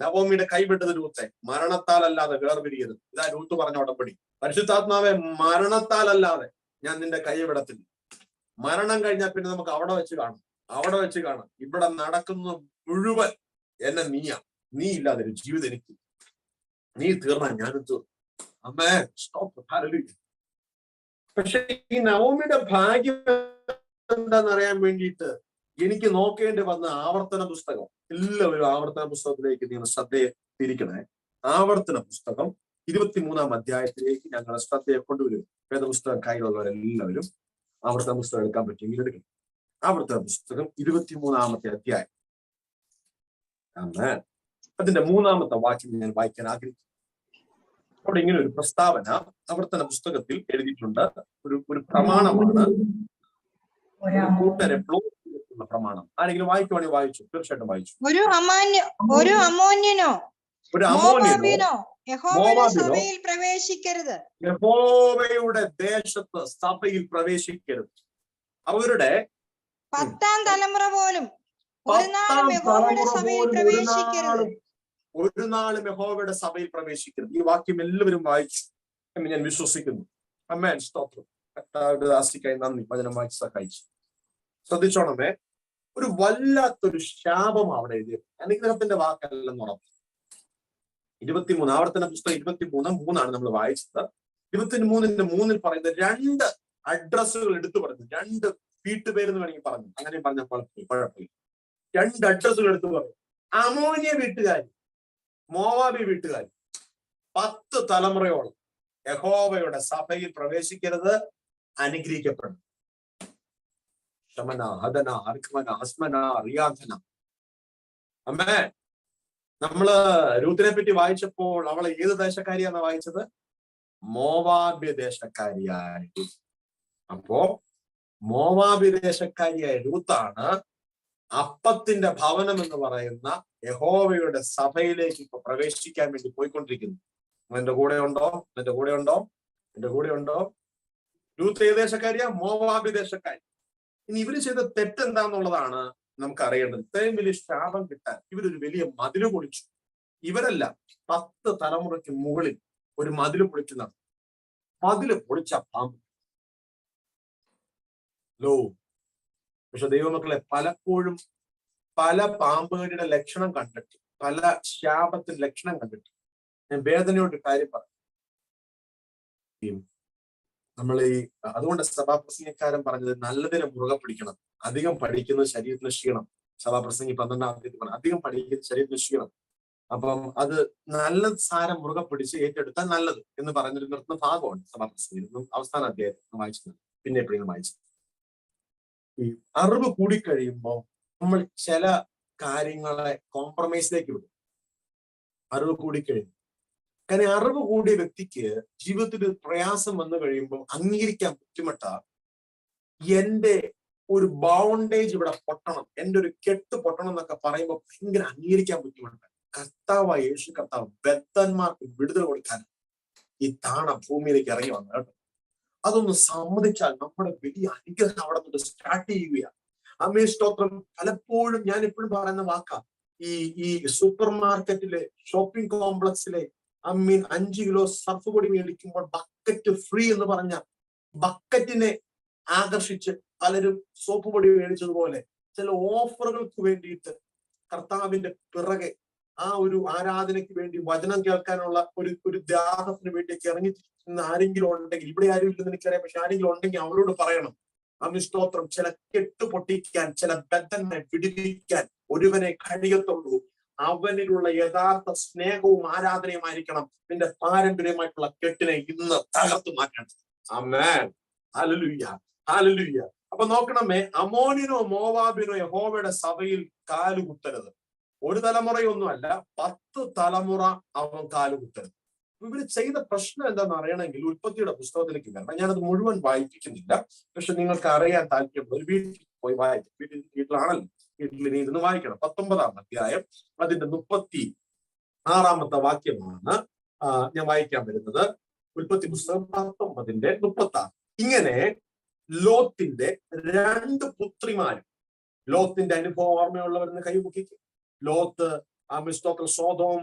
നവോമിയുടെ കൈവിട്ടത് രൂത്തെ മരണത്താലല്ലാതെ വേർപിരിയരുത്. ഇതാ രൂത്ത് പറഞ്ഞ ഉടമ്പടി. പരിശുദ്ധാത്മാവെ മരണത്താലല്ലാതെ ഞാൻ നിന്റെ കൈ വിടത്തില്ല. മരണം കഴിഞ്ഞാൽ പിന്നെ നമുക്ക് അവിടെ വെച്ച് കാണാം. ഇവിടെ നടക്കുന്ന മുഴുവൻ എന്നെ നീ ഇല്ലാതെ ഒരു ജീവിതം എനിക്ക്. നീ തീർന്നാൽ ഞാനും തീർന്നു. അമ്മേ സ്റ്റോപ്പ്. പക്ഷെ ഈ നവോമിയുടെ ഭാഗ്യം എന്താണെന്നറിയാൻ വേണ്ടിയിട്ട് എനിക്ക് നോക്കേണ്ടി വന്ന ആവർത്തന പുസ്തകം. എല്ലാവരും ആവർത്തന പുസ്തകത്തിലേക്ക് നിങ്ങൾ ശ്രദ്ധയെ തിരിക്കണേ. ആവർത്തന പുസ്തകം 23-ാം അധ്യായത്തിലേക്ക് ഞങ്ങളുടെ ശ്രദ്ധയെ കൊണ്ടുവരും. വേദപുസ്തകം കയ്യിലുള്ളവരെല്ലാവരും ആവർത്തന പുസ്തകം എടുക്കാൻ പറ്റുമെങ്കിൽ എടുക്കണം. ആവർത്തന പുസ്തകം 23-ാമത്തെ അധ്യായം അതിന്റെ 3-ാമത്തെ വാക്യം ഞാൻ വായിക്കാൻ ആഗ്രഹിക്കുന്നു. അവിടെ ഇങ്ങനെ ഒരു പ്രസ്താവന ആവർത്തന പുസ്തകത്തിൽ എഴുതിയിട്ടുണ്ട്. ഒരു പ്രമാണമാണ്, കൂട്ടരെ പ്രമാണം. ആരെങ്കിലും വായിക്കുവാണെങ്കിൽ വായിച്ചു, തീർച്ചയായിട്ടും വായിച്ചു. ഒരു അമോന്യനോ യഹോവയുടെ ദേശത്ത് സഭയിൽ പ്രവേശിക്കരുത്. അവരുടെ 10-ാം തലമുറ പോലും ഒരു നാളും യഹോവയുടെ സഭയിൽ പ്രവേശിക്കരുത്. ഈ വാക്യം എല്ലാവരും വായിച്ചു എന്ന് ഞാൻ വിശ്വസിക്കുന്നു. അമ്മേൻ സ്തോത്രം. ദാസിക്കായി നന്ദി. വചനം വായിച്ച് സഹായിച്ചു. ശ്രദ്ധിച്ചോണമേ, ഒരു വല്ലാത്തൊരു ശാപം അവിടെ എഴുതിയത്. അനുഗ്രഹത്തിന്റെ വാക്കല്ലെന്ന് ഉറപ്പ്. 23 ആവർത്തന പുസ്തകം 23:3 നമ്മൾ വായിച്ചത്. 23:3 പറയുന്നത് 2 അഡ്രസ്സുകൾ എടുത്തു പറഞ്ഞു. 2 വീട്ടുപേരെന്ന് വേണമെങ്കിൽ പറഞ്ഞു. അങ്ങനെ പറഞ്ഞ കുഴപ്പമില്ല. 2 അഡ്രസ്സുകൾ എടുത്തു പറഞ്ഞു. അമോന്യ വീട്ടുകാർ, മോവാബി വീട്ടുകാർ 10 തലമുറയോളം യഹോവയുടെ സഭയിൽ പ്രവേശിക്കരുത്, അനുഗ്രഹിക്കപ്പെടും. ശമന, ഹദന, അർഖമന, ഹസ്മന, റിയാധന. അമ്മേ, നമ്മള് രൂത്തിനെ പറ്റി വായിച്ചപ്പോൾ അവളെ ഏത് ദേശക്കാരിയാണ് വായിച്ചത്? മോവാബ്യ ദേശക്കാരിയായ. അപ്പോ മോവാബ്യ ദേശക്കാരിയായ രൂത്താണ് അപ്പത്തിന്റെ ഭവനം എന്ന് പറയുന്ന യഹോവയുടെ സഭയിലേക്ക് ഇപ്പൊ പ്രവേശിക്കാൻ വേണ്ടി പോയിക്കൊണ്ടിരിക്കുന്നു. എന്റെ കൂടെ ഉണ്ടോ? രൂത്ത് ഏത് ദേശക്കാരിയാ? മോവാബ്യ ദേശക്കാരി. ഇനി ഇവര് ചെയ്ത തെറ്റെന്താന്നുള്ളതാണ് നമുക്ക് അറിയേണ്ടത്. ഇത്രയും വലിയ ശാപം കിട്ടാൻ ഇവരൊരു വലിയ മതില് പൊളിച്ചു. ഇവരല്ല, 10 തലമുറയ്ക്ക് മുകളിൽ ഒരു മതില് പൊളിക്കുന്നതാണ്. മതില് പൊളിച്ച പാമ്പ്. പക്ഷെ ദൈവമക്കളെ, പലപ്പോഴും പല പാമ്പുകളുടെ ലക്ഷണം കണ്ടിട്ട്, പല ശാപത്തിന്റെ ലക്ഷണം കണ്ടിട്ട് ഞാൻ വേദനയോട് കാര്യം പറഞ്ഞു. നമ്മൾ അതുകൊണ്ട് സഭാപ്രസംഗക്കാരൻ പറഞ്ഞത് നല്ലതിനെ മുറുകെ പിടിക്കണം. അധികം പഠിക്കുന്നത് ശരീരത്തിന് ക്ഷീണം. സഭാപ്രസംഗി 12-ാം തീയതി പറഞ്ഞു അധികം പഠിക്കുന്നത് ശരീരത്തിന് ക്ഷീണം. അപ്പം അത് നല്ല സാരം മുറുകെ പിടിച്ച് ഏറ്റെടുത്താൽ നല്ലത് എന്ന് പറഞ്ഞൊരു നിർത്തുന്ന ഭാഗമാണ് സഭാപ്രസംഗി. അവസാന അധ്യായത്തിൽ വായിച്ചത്, പിന്നെ എപ്പോഴും വായിച്ചത്. ഈ അറിവ് കൂടിക്കഴിയുമ്പോൾ നമ്മൾ ചില കാര്യങ്ങളെ കോംപ്രമൈസിലേക്ക് വിടും. അറിവ് കൂടിക്കഴിയും. കാരണം അറിവ് കൂടിയ വ്യക്തിക്ക് ജീവിതത്തിൽ പ്രയാസം വന്നു കഴിയുമ്പോൾ അംഗീകരിക്കാൻ ബുദ്ധിമുട്ടാ. എന്റെ ഒരു ബൗണ്ടേജ് ഇവിടെ പൊട്ടണം, എന്റെ ഒരു കെട്ട് പൊട്ടണം എന്നൊക്കെ പറയുമ്പോൾ ഭയങ്കര അംഗീകരിക്കാൻ ബുദ്ധിമുട്ടാണ്. കർത്താവായ യേശു കർത്താവ് ബദ്ധന്മാർക്ക് വിടുതൽ കൊടുക്കാൻ ഈ താണ ഭൂമിയിലേക്ക് ഇറങ്ങി വന്നു കേട്ടോ. അതൊന്ന് സമ്മതിച്ചാൽ നമ്മുടെ വലിയ അനുഗ്രഹം അവിടെ നിന്ന് സ്റ്റാർട്ട് ചെയ്യുകയാണ്. അമ്മേ സ്തോത്രം. പലപ്പോഴും ഞാൻ എപ്പോഴും പറയുന്ന വാക്കാ, ഈ സൂപ്പർ മാർക്കറ്റിലെ ഷോപ്പിംഗ് കോംപ്ലക്സിലെ 5 കിലോ സർഫ് പൊടി മേടിക്കുമ്പോൾ ബക്കറ്റ് ഫ്രീ എന്ന് പറഞ്ഞ ബക്കറ്റിനെ ആകർഷിച്ച് പലരും സോപ്പ് പൊടി മേടിച്ചതുപോലെ ചില ഓഫറുകൾക്ക് വേണ്ടിയിട്ട് കർത്താവിന്റെ പിറകെ ആ ഒരു ആരാധനയ്ക്ക് വേണ്ടി വചനം കേൾക്കാനുള്ള ഒരു ദാഹത്തിന് വേണ്ടിയൊക്കെ ഇറങ്ങി ആരെങ്കിലും ഉണ്ടെങ്കിൽ, ഇവിടെ ആരും ഇല്ലെന്ന് എനിക്കറിയാം, പക്ഷെ ആരെങ്കിലും ഉണ്ടെങ്കിൽ അവരോട് പറയണം, സ്തോത്രം, ചില കെട്ട് പൊട്ടിക്കാൻ, ചില ബദ്ധനെ വിടുവിക്കാൻ ഒരുവനെ കഴിയത്തുള്ളൂ. അവനിലുള്ള യഥാർത്ഥ സ്നേഹവും ആരാധനയുമായിരിക്കണം നിന്റെ പാരമ്പര്യമായിട്ടുള്ള കെട്ടിനെ ഇന്ന് തകർത്തു മാറ്റണം. ആമേൻ. ഹല്ലേലൂയ, ഹല്ലേലൂയ. അപ്പൊ നോക്കണമേ, അമോനിനോ മോവാബിനോ യഹോവയുടെ സഭയിൽ കാലുകുത്തരുത്. ഒരു തലമുറയൊന്നുമല്ല, 10 തലമുറ അവൻ കാലുകുത്തരുത്. ഇവര് ചെയ്ത പ്രശ്നം എന്താണെന്ന് അറിയണമെങ്കിൽ ഉൽപ്പത്തിയുടെ പുസ്തകത്തിലേക്ക് വരണം. ഞാനത് മുഴുവൻ വായിപ്പിക്കുന്നില്ല, പക്ഷെ നിങ്ങൾക്ക് അറിയാൻ താല്പര്യമുള്ള ഒരു വീട്ടിൽ പോയി വായിക്കും. വീട്ടിലാണല്ലോ, വീട്ടിൽ ഇനി ഇരുന്ന് വായിക്കണം. 19-ാം അധ്യായം അതിന്റെ 36-ാമത്തെ വാക്യമാണ് ഞാൻ വായിക്കാൻ വരുന്നത്. ഉൽപ്പത്തി പുസ്തകം 19-ന്റെ 36. ഇങ്ങനെ ലോത്തിന്റെ 2 പുത്രിമാരും, ലോത്തിന്റെ അനുഭവം ഓർമ്മയുള്ളവരെന്ന് കൈമുക്കിക്കും. ലോത്ത് സോദോം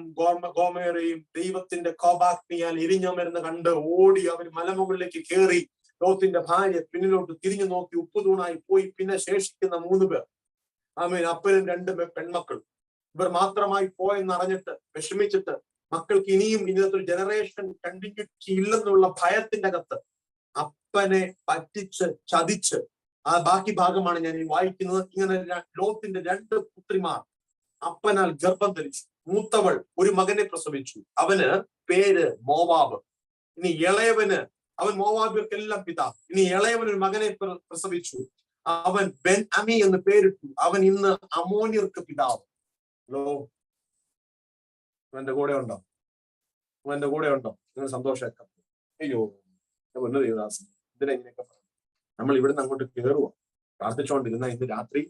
ഗോമേറയും ദൈവത്തിന്റെ കോപാഗ്നിയാൽ എരിഞ്ഞമരുന്ന് കണ്ട് ഓടി അവർ മലമുകളിലേക്ക് കയറി. ലോത്തിന്റെ ഭാര്യ പിന്നിലോട്ട് തിരിഞ്ഞു നോക്കി ഉപ്പുതൂണായി പോയി. പിന്നെ ശേഷിക്കുന്ന 3 പേർ, അപ്പനും 2 പെൺമക്കൾ, ഇവർ മാത്രമായി പോയെന്നറിഞ്ഞിട്ട് വിഷമിച്ചിട്ട് മക്കൾക്ക് ഇനിയും ഇതിനകത്തൊരു ജനറേഷൻ കണ്ടിന്യൂറ്റി ഇല്ലെന്നുള്ള ഭയത്തിന്റെ അകത്ത് അപ്പനെ പറ്റിച്ച് ചതിച്ച്, ആ ബാക്കി ഭാഗമാണ് ഞാൻ ഈ വായിക്കുന്നത്. ഇങ്ങനെ ലോത്തിന്റെ 2 പുത്രിമാർ അപ്പനാൽ ഗർഭം ധരിച്ചു. മൂത്തവൾ ഒരു മകനെ പ്രസവിച്ചു. അവന് പേര് മോവാബ്. ഇനി ഇളയവന്, അവൻ മോവാബിയർക്കെല്ലാം പിതാവ്. ഇനി ഇളയവൻ ഒരു മകനെ പ്രസവിച്ചു. അവൻ ബെൻ അമി എന്ന് പേരിട്ടു. അവൻ ഇന്ന് അമോനിയർക്ക് പിതാവ്. ഹലോ, അവന്റെ കൂടെ ഉണ്ടോ? അവന്റെ കൂടെ ഉണ്ടോ? നിങ്ങൾ സന്തോഷമൊക്കെ? അയ്യോ പൊന്നു ദേവദാസൻ, ഇതിനെങ്ങനെയൊക്കെ പറഞ്ഞു. നമ്മൾ ഇവിടുന്ന് അങ്ങോട്ട് കയറുക പ്രാർത്ഥിച്ചുകൊണ്ടിരുന്ന ഇന്ന് രാത്രി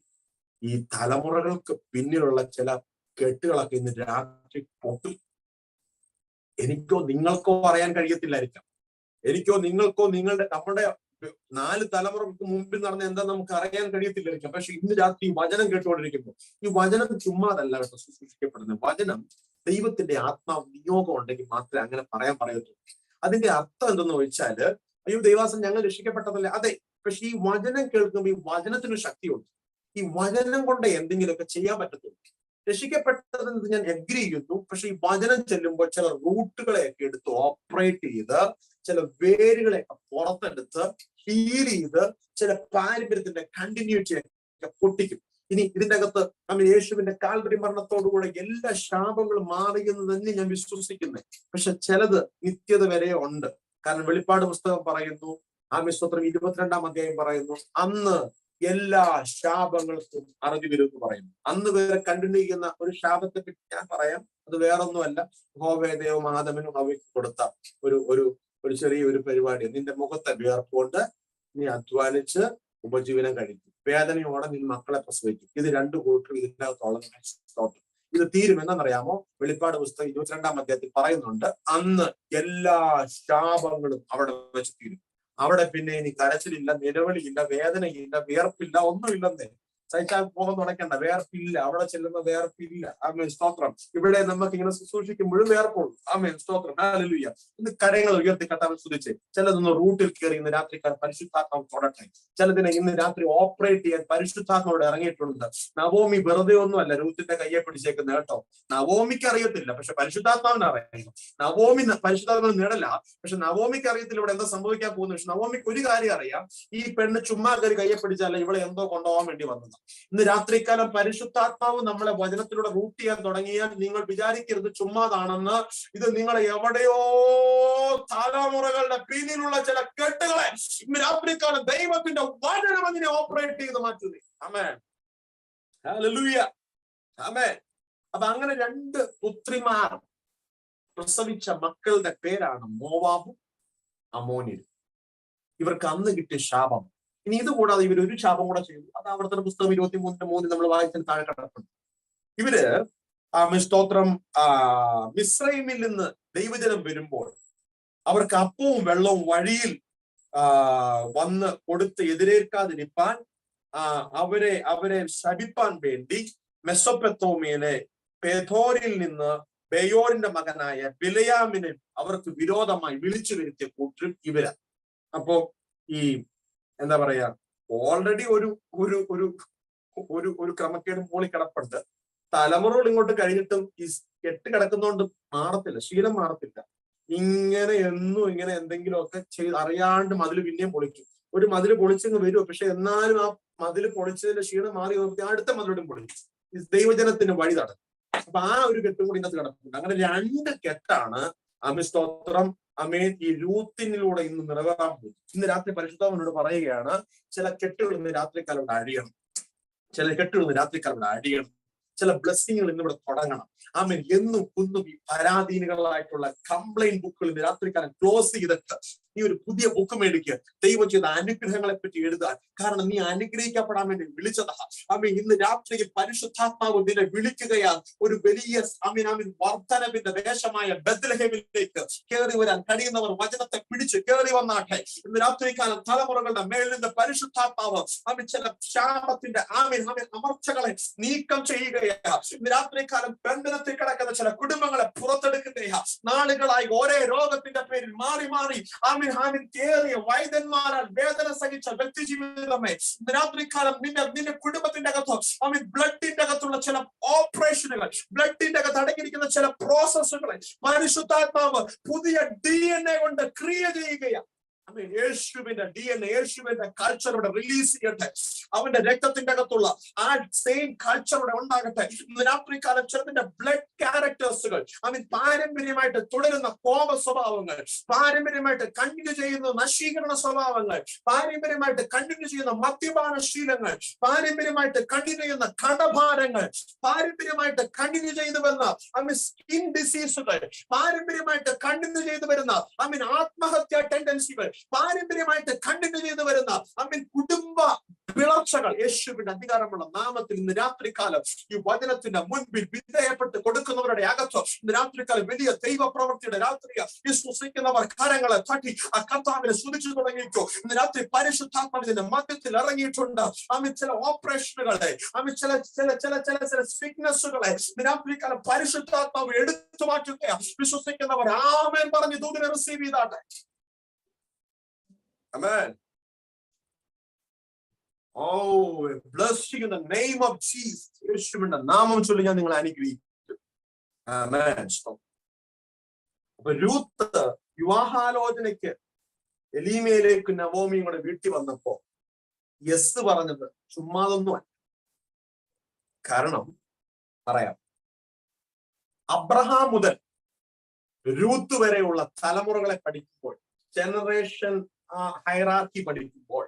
ഈ തലമുറകൾക്ക് പിന്നിലുള്ള ചില കെട്ടുകളൊക്കെ ഇന്ന് രാത്രി പൊട്ടി. എനിക്കോ നിങ്ങൾക്കോ അറിയാൻ കഴിയത്തില്ലായിരിക്കാം. എനിക്കോ നിങ്ങൾക്കോ നമ്മുടെ 4 തലമുറകൾക്ക് മുമ്പിൽ നടന്ന എന്താ നമുക്ക് അറിയാൻ കഴിയത്തില്ലായിരിക്കാം. പക്ഷെ ഇന്ന് രാത്രി ഈ വചനം കേട്ടുകൊണ്ടിരിക്കുമ്പോൾ, ഈ വചനം ചുമ്മാതല്ല കേട്ടോ ശുശ്രൂഷിക്കപ്പെടുന്നത്. വചനം ദൈവത്തിന്റെ ആത്മാവ് നിയോഗം ഉണ്ടെങ്കിൽ മാത്രമേ അങ്ങനെ പറയത്തുള്ളൂ. അതിന്റെ അർത്ഥം എന്തെന്ന് ചോദിച്ചാല്, അയ്യോ ദൈവാസം ഞങ്ങൾ രക്ഷിക്കപ്പെട്ടതല്ലേ? അതെ, പക്ഷെ ഈ വചനം കേൾക്കുമ്പോൾ ഈ വചനത്തിന് ശക്തിയുണ്ട്. ഈ വചനം കൊണ്ട് എന്തെങ്കിലുമൊക്കെ ചെയ്യാൻ പറ്റത്തുള്ളൂ. രക്ഷിക്കപ്പെട്ടതെന്ന് ഞാൻ എഗ്രി ചെയ്യുന്നു, പക്ഷെ ഈ വചനം ചെല്ലുമ്പോൾ ചില റൂട്ടുകളെയൊക്കെ എടുത്ത് ഓപ്പറേറ്റ് ചെയ്ത്, ചില വേരുകളെയൊക്കെ പുറത്തെടുത്ത് ഹീൽ ചെയ്ത്, ചില പാരമ്പര്യത്തിന്റെ കണ്ടിന്യൂറ്റിയൊക്കെ പൊട്ടിക്കും. ഇനി ഇതിന്റെ അകത്ത് യേശുവിന്റെ കാൽവരി മരണത്തോടുകൂടെ എല്ലാ ശാപങ്ങളും മാറിയെന്ന് തന്നെ ഞാൻ വിശ്വസിക്കുന്നത്. പക്ഷെ ചിലത് നിത്യത വരെ ഉണ്ട്. കാരണം വെളിപ്പാട് പുസ്തകം പറയുന്നു, സ്തോത്രം 22-ാം അധ്യായം പറയുന്നു, അന്ന് എല്ലാ ശാപങ്ങൾക്കും അറുതി വരും എന്ന് പറയുന്നു. അന്ന് വരെ കണ്ടിന്യൂ ചെയ്യുന്ന ഒരു ശാപത്തെ പറ്റി ഞാൻ പറയാം. അത് വേറൊന്നുമല്ല, യഹോവയും ആദമിനും അവയ്ക്ക് കൊടുത്ത ഒരു ചെറിയൊരു പരിപാടി. നിന്റെ മുഖത്തെ വിയർപ്പുകൊണ്ട് നീ അധ്വാനിച്ച് ഉപജീവനം കഴിക്കും, വേദനയോടെ നീ മക്കളെ പ്രസവിക്കും. ഇത് 2 കൂട്ടർ ഇതിനകത്തോളം ഇത് തീരും. എന്നറിയാമോ? വെളിപ്പാട് പുസ്തകം 22-ാം അധ്യായത്തിൽ പറയുന്നുണ്ട്, അന്ന് എല്ലാ ശാപങ്ങളും അവിടെ വെച്ച് തീരും. അവിടെ പിന്നെ ഇനി കരച്ചിലില്ല, നിലവിളിയില്ല, വേദനയില്ല, വിയർപ്പില്ല, ഒന്നുമില്ലെന്നേ. സഹിച്ചാൽ മുഖം തുടയ്ക്കണ്ട, വേർപ്പില്ല. അവിടെ ചെല്ലുന്ന വേർപ്പില്ല. ആമേൻ സ്തോത്രം. ഇവിടെ നമുക്ക് ഇങ്ങനെ ശുശ്രൂഷിക്കുമ്പോഴും വേർപ്പുള്ളൂ. ആമേൻ സ്തോത്രം. ഹല്ലേലൂയ. ഇന്ന് കരങ്ങൾ ഉയർത്തി കർത്താവിനെ സ്തുതിച്ച്. ചിലതൊന്ന് റൂട്ടിൽ കയറി ഇന്ന് രാത്രി പരിശുദ്ധാത്മാവ് തൊടട്ടെ. ചിലതിനെ ഇന്ന് രാത്രി ഓപ്പറേറ്റ് ചെയ്യാൻ പരിശുദ്ധാത്മാവോട് ഇറങ്ങിയിട്ടുണ്ട്. നവോമി വെറുതെ ഒന്നുമല്ല രൂത്തിന്റെ കയ്യെ പിടിച്ചേക്കുന്ന കേട്ടോ. നവോമിക്ക് അറിയത്തില്ല, പക്ഷെ പരിശുദ്ധാത്മാവിന് അറിയാം. നവോമി പരിശുദ്ധാത്മാവിന് നേടല, പക്ഷെ നവോമിക്ക് അറിയത്തില്ല ഇവിടെ എന്താ സംഭവിക്കാൻ പോകുന്നത്. പക്ഷെ നവോമിക്ക് ഒരു കാര്യം അറിയാം, ഈ പെണ്ണ് ചുമ്മാ കയറി കയ്യെ പിടിച്ചാൽ ഇവിടെ എന്തോ കൊണ്ടുപോകാൻ വേണ്ടി വന്നത്. ഇന്ന് രാത്രികാലം പരിശുദ്ധാത്മാവ് നമ്മളെ വചനത്തിലൂടെ റൂട്ട് ചെയ്യാൻ തുടങ്ങിയാൽ നിങ്ങൾ വിചാരിക്കരുത് ചുമ്മാതാണെന്ന്. ഇത് നിങ്ങളെ എവിടെയോ തലമുറകളുടെ പിന്നിലുള്ള ചില കെട്ടുകളെ ഇന്ന് രാത്രിക്കാലം ദൈവത്തിന്റെ വചനം അതിനെ ഓപ്പറേറ്റ് ചെയ്ത് മാറ്റുന്നേ. ആമേൻ, ഹല്ലേലൂയ, ആമേൻ. അപ്പൊ അങ്ങനെ 2 പുത്രിമാർ പ്രസവിച്ച മക്കളുടെ പേരാണ് മോവാബും അമ്മോന്യരും. ഇവർക്ക് അന്ന് കിട്ടിയ ശാപം. ഇനി ഇത് കൂടാതെ ഇവർ ഒരു ശാപം കൂടെ ചെയ്തു. അത് ആവർത്തന പുസ്തകം 23:3 നമ്മൾ വായിച്ചതിന് താഴെ കിടക്കുന്നു. ഇവര് സ്തോത്രം മിസ്രൈമിൽ നിന്ന് ദൈവജനം വരുമ്പോൾ അവർക്ക് അപ്പവും വെള്ളവും വഴിയിൽ വന്ന് കൊടുത്ത് എതിരേൽക്കാതിരിപ്പാൻ അവരെ ശപിപ്പാൻ വേണ്ടി മെസൊപ്പൊത്താമിയയിലെ പെഥോരിൽ നിന്ന് ബെയോരിന്റെ മകനായ ബിലയാമിനെ അവർക്ക് വിരോധമായി വിളിച്ചു വരുത്തിയ കൂട്ടരും ഇവരാ. അപ്പോ ഈ എന്താ പറയാ, ഓൾറെഡി ഒരു ഒരു ഒരു ഒരു ഒരു ക്രമക്കേടും മോളി കിടപ്പുണ്ട്. തലമുറകൾ ഇങ്ങോട്ട് കഴിഞ്ഞിട്ടും ഈ കെട്ട് കിടക്കുന്നോണ്ട് മാറത്തില്ല, ശീലം മാറത്തില്ല. ഇങ്ങനെ എന്നും ഇങ്ങനെ എന്തെങ്കിലുമൊക്കെ ചെയ്ത് അറിയാണ്ട് മതില് പിന്നെയും പൊളിക്കും. ഒരു മതില് പൊളിച്ചങ്ങ് വരുമോ, പക്ഷെ എന്നാലും ആ മതില് പൊളിച്ചതിന്റെ ക്ഷീണം മാറി അടുത്ത മതിലോടും പൊളിക്കും. ഈ ദൈവജനത്തിന് വഴി തടഞ്ഞു. അപ്പൊ ആ ഒരു കെട്ടും കൂടി ഇന്നത്തെ കിടപ്പുണ്ട്. അങ്ങനെ 2 കെട്ടാണ് സ്തോത്രം ഈ രൂത്തിനിലൂടെ ഇന്ന് നിറവേറാൻ പോകും. ഇന്ന് രാത്രി പരിശുദ്ധാത്മാവിനോട് പറയുകയാണ്, ചില കെട്ടുകൾ ഇന്ന് രാത്രിക്കാലം ഇവിടെ അഴിയണം, ചില കെട്ടുകൾ ഇന്ന് രാത്രിക്കാലം ഇവിടെ അഴിയണം, ചില ബ്ലെസ്സിങ്ങുകൾ ഇന്നിവിടെ തുടങ്ങണം. ആമേൻ. എന്നും കുന്നും ഈ പരാധീനങ്ങളായിട്ടുള്ള കംപ്ലൈന്റ് ബുക്കുകൾ ഇന്ന് രാത്രിക്കാലം ക്ലോസ് ചെയ്തിട്ട് നീ ഒരു പുതിയ ബുക്ക് മേടിക്കുക, ദൈവം ചെയ്ത അനുഗ്രഹങ്ങളെ പറ്റി എഴുതാൻ. കാരണം നീ അനുഗ്രഹിക്കപ്പെടാൻ വേണ്ടി വിളിച്ചതാ. ആമേൻ. ഇന്ന് രാത്രി പരിശുദ്ധാത്മാവ് നിന്നെ വിളിക്കുകയാ ഒരു വലിയ വർദ്ധനവിന്റെ ദേശമായ ബെത്ലഹേമിലേക്ക് കയറി വരാൻ കഴിയുന്നവർ വചനത്തെ പിടിച്ച് കയറി വന്നാട്ടെ. ഇന്ന് രാത്രികാലം തലമുറകളുടെ മേലിൽ നിന്ന് പരിശുദ്ധാത്മാവ് ചില ശാപത്തിന്റെ അമർച്ചകളെ നീക്കം ചെയ്യുകയാ. ഇന്ന് രാത്രികാലം ബന്ധനത്തിൽ കിടക്കുന്ന ചില കുടുംബങ്ങളെ പുറത്തെടുക്കുകയാ. നാളുകളായി ഒരേ രോഗത്തിന്റെ പേരിൽ മാറി മാറി കേറിയ വൈദ്യന്മാരാൽ വേദന സഹിച്ച വ്യക്തി ജീവിതമേ, രാത്രികാലം നിന്റെ കുടുംബത്തിന്റെ അകത്ത് ബ്ലഡിന്റെ അകത്തുള്ള ചില ഓപ്പറേഷനുകൾ, ബ്ലഡിന്റെ അകത്ത് അടങ്ങിയിരിക്കുന്ന ചില പ്രോസസ്സുകളെ പരിശുദ്ധാത്മാവ് പുതിയ DNA കൊണ്ട് ക്രിയ ചെയ്യുകയാണ്. യേശുവിന്റെ DNA, യേശുവിന്റെ കൾച്ചർ ഇവിടെ റിലീസ് ചെയ്യട്ടെ. അവന്റെ രക്തത്തിന്റെ അകത്തുള്ള ആ സെയിം കൾച്ചർ ഇവിടെ ഉണ്ടാകട്ടെ. ഇന്ന് രാത്രികാലം ചിലതിന്റെ ബ്ലഡ് ക്യാരക്ടേഴ്സുകൾ പാരമ്പര്യമായിട്ട് തുടരുന്ന കോപ സ്വഭാവങ്ങൾ, പാരമ്പര്യമായിട്ട് കണ്ടിന്യൂ ചെയ്യുന്ന നശീകരണ സ്വഭാവങ്ങൾ, പാരമ്പര്യമായിട്ട് കണ്ടിന്യൂ ചെയ്യുന്ന മദ്യപാന ശീലങ്ങൾ, പാരമ്പര്യമായിട്ട് കണ്ടിന്യൂ ചെയ്യുന്ന കടഭാരങ്ങൾ, പാരമ്പര്യമായിട്ട് കണ്ടിന്യൂ ചെയ്തു വരുന്ന സ്കിൻ ഡിസീസുകൾ, പാരമ്പര്യമായിട്ട് കണ്ടിന്യൂ ചെയ്തു വരുന്ന ആത്മഹത്യാ ടെൻഡൻസികൾ, പാരമ്പര്യമായിട്ട് കണ്ടിന്യൂ ചെയ്തു വരുന്ന കുടുംബ പിളർച്ചകൾ യേശുവിന്റെ അധികാരമുള്ള നാമത്തിൽ ഇന്ന് രാത്രികാലം ഈ വചനത്തിന്റെ മുൻപിൽ വിധേയപ്പെട്ട് കൊടുക്കുന്നവരുടെ അകത്ത് ഇന്ന് രാത്രികാലം വലിയ ദൈവ പ്രവൃത്തിയുടെ രാത്രിയ വിശ്വസിക്കുന്നവർ കരങ്ങളെ തട്ടി ആ കർത്താവിനെ സ്തുതിച്ചു തുടങ്ങിക്കോ. ഇന്ന് രാത്രി പരിശുദ്ധാത്മാവിന്റെ മധ്യത്തിൽ ഇറങ്ങിയിട്ടുണ്ട്. ചില ഓപ്പറേഷനുകളെ, ചില സിക്നസ്സുകളെ ഇന്ന് രാത്രികാലം പരിശുദ്ധാത്മാവ് എടുത്തു മാറ്റുകയാണ്. വിശ്വസിക്കുന്നവർ ആമേൻ പറഞ്ഞ് ദൂതിനെ receive ചെയ്താട്ടെ. Amen. Oh, bless you in the name of Jesus. യേശുവിന്റെ നാമം ചൊല്ലി ഞാൻ നിങ്ങളെ അനുഗ്രഹിക്കും. Amen. അപ്പൊ രൂത്ത് വിവാഹാലോചനയ്ക്ക് എലീമയിലേക്ക് നവോമിയും കൂടെ വീട്ടിൽ വന്നപ്പോ യെസ് പറഞ്ഞത് ചുമ്മാതൊന്നുമല്ല. കാരണം പറയാം, അബ്രഹാം മുതൽ രൂത്ത് വരെയുള്ള തലമുറകളെ പഠിക്കുമ്പോൾ, ജനറേഷൻ ഹൈറാർക്കി പഠിക്കുമ്പോൾ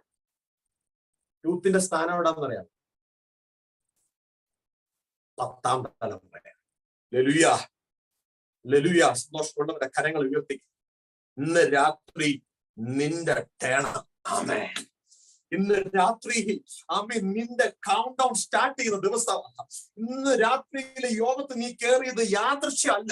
രൂത്തിന്റെ സ്ഥാനം എവിടാന്ന് പറയാം, 10ാം തലമുറ. ലലുയ ലലുയ. സന്തോഷമുള്ളവരുടെ കരങ്ങൾ ഉയർത്തി. ഇന്ന് രാത്രി നിന്റെ ടേണ. ആമേൻ. ഇന്ന് രാത്രി നിന്റെ കൗണ്ട് ഡൗൺ സ്റ്റാർട്ട് ചെയ്യുന്ന ദിവസമാണ്. ഇന്ന് രാത്രിയിലെ യോഗത്ത് നീ കയറിയത് യാദൃശ്യമല്ല.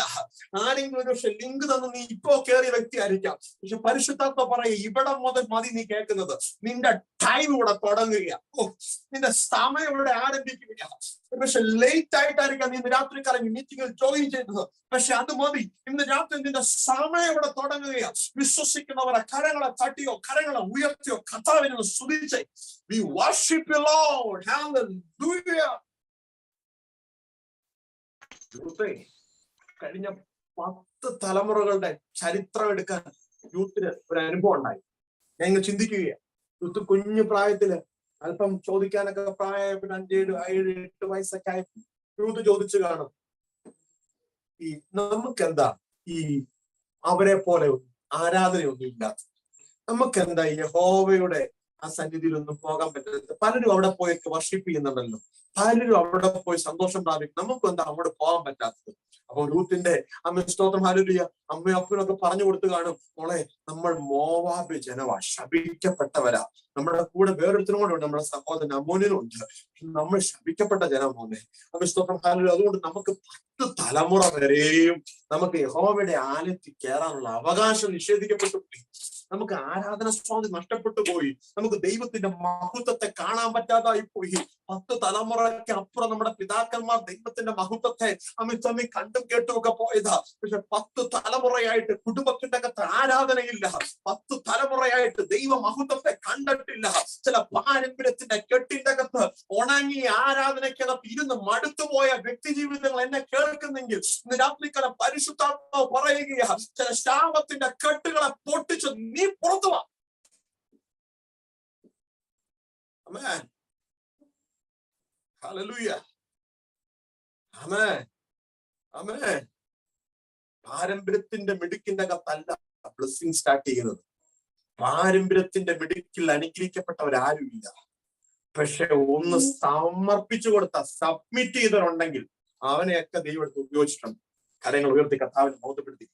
ആരെങ്കിലും ഒരു പക്ഷെ ലിങ്ക് തന്ന് നീ ഇപ്പോ കയറിയ വ്യക്തി ആയിരിക്കാം. പക്ഷെ പരിശുദ്ധാത്മ പറയുക, ഇവിടെ മുതൽ മതി നീ കേൾക്കുന്നത്. നിന്റെ ടൈം ഇവിടെ തുടങ്ങുകയാണ്. നിന്റെ സമയം ഇവിടെ ആരംഭിക്കുകയാണ്. പക്ഷെ ലേറ്റ് ആയിട്ടായിരിക്കാം നീ ഇന്ന് രാത്രിക്കാലം മീറ്റിംഗിൽ ജോയിൻ ചെയ്തത്. പക്ഷെ അത് മതി. ഇന്ന് രാത്രി നിന്റെ സമയം ഇവിടെ തുടങ്ങുകയാണ്. വിശ്വസിക്കുന്നവരെ കരങ്ങളെ തട്ടിയോ കരങ്ങളെ ഉയർത്തിയോ കർത്താവിനെ സ്തുതിച്ച് we worship you Lord. Hallelujah. കഴിഞ്ഞ 10 തലമുറകളുടെ ചരിത്രം എടുക്കാൻ യൂത്തിന് ഒരു അനുഭവം ഉണ്ടായി. ഞാൻ ഇങ്ങനെ ചിന്തിക്കുകയാണ്. യൂത്ത് കുഞ്ഞു പ്രായത്തില് അല്പം ചോദിക്കാനൊക്കെ പ്രായമായപ്പോൾ 5, 7, 8 വയസ്സൊക്കെ ആയി യൂത്ത് ചോദിച്ചു കാണും, ഈ നമുക്കെന്താ ഈ അവരെ പോലെ ആരാധനയൊന്നും ഇല്ലാത്ത, നമുക്ക് എന്താ യഹോവയുടെ ആ സന്നിധിയിലൊന്നും പോകാൻ പറ്റരുത്. പലരും അവിടെ പോയൊക്കെ വർഷിപ്പ് ചെയ്യുന്നുണ്ടല്ലോ, പലരും അവിടെ പോയി സന്തോഷം പ്രാപിക്കും. നമുക്ക് എന്താ അവിടെ പോകാൻ പറ്റാത്തത്? അപ്പൊ രൂത്തിന്റെ അമ്മ സ്തോത്രം ഹല്ലേലൂയ, അമ്മയും അപ്പനൊക്കെ പറഞ്ഞു കൊടുത്തു കാണും, മോളെ നമ്മൾ മോവാബ് ജനവാ, ശപിക്കപ്പെട്ടവരാ. നമ്മുടെ കൂടെ വേറൊരുത്തരും കൂടെ ഉണ്ട്, നമ്മുടെ സഹോദരൻ അമ്മോനും ഉണ്ട്. നമ്മൾ ശപിക്കപ്പെട്ട ജനം മോനെ. അമ്മ സ്തോത്രം ഹല്ലേലൂയ. അതുകൊണ്ട് നമുക്ക് 10 തലമുറ വരെയും നമുക്ക് യഹോവയുടെ ആലയത്തിൽ കയറാനുള്ള അവകാശം നിഷേധിക്കപ്പെട്ടു പോയി. നമുക്ക് ആരാധന സ്വാതന്ത്ര്യം നഷ്ടപ്പെട്ടു പോയി. നമുക്ക് ദൈവത്തിന്റെ മഹത്വത്തെ കാണാൻ പറ്റാതായി പോയി. 10 തലമുറയ്ക്ക് അപ്പുറം നമ്മുടെ പിതാക്കന്മാർ ദൈവത്തിന്റെ മഹത്വത്തെ അമിതമി കണ്ടും കേട്ടും ഒക്കെ പോയതാ. പക്ഷെ 10 തലമുറയായിട്ട് കുടുംബത്തിന്റെ അകത്ത് ആരാധനയില്ല. 10 തലമുറയായിട്ട് ദൈവ മഹത്വത്തെ കണ്ടിട്ടില്ല. ചില പാരമ്പര്യത്തിന്റെ കെട്ടിന്റെ അകത്ത് ഉണങ്ങി ആരാധനയ്ക്കകത്ത് ഇരുന്ന് മടുത്തുപോയ വ്യക്തി ജീവിതങ്ങൾ എന്നെ കേൾക്കുന്നെങ്കിൽ ഇന്ന് രാത്രിക്കാലം പരിശുദ്ധാത്മാവ് പറയുകയാ, ചില ശാപത്തിന്റെ കെട്ടുകളെ പൊട്ടിച്ച് നീ പുറത്തു വാ. ആമേൻ, ഹല്ലേലൂയ, ആമേൻ, ആമേൻ. പാരമ്പര്യത്തിന്റെ മിടുക്കിന്റെ അകത്തല്ല ബ്ലെസ്സിങ് സ്റ്റാർട്ട് ചെയ്യുന്നത്. പാരമ്പര്യത്തിന്റെ മിടുക്കിൽ അനുഗ്രഹിക്കപ്പെട്ടവരാരുമില്ല. പക്ഷെ ഒന്ന് സമർപ്പിച്ചു കൊടുത്ത, സബ്മിറ്റ് ചെയ്തവരുണ്ടെങ്കിൽ അവനെയൊക്കെ ദൈവം എടുത്ത് ഉപയോഗിച്ചിട്ടുണ്ട്. കരങ്ങൾ ഉയർത്തി കർത്താവിനെ ബോധപ്പെടുത്തി.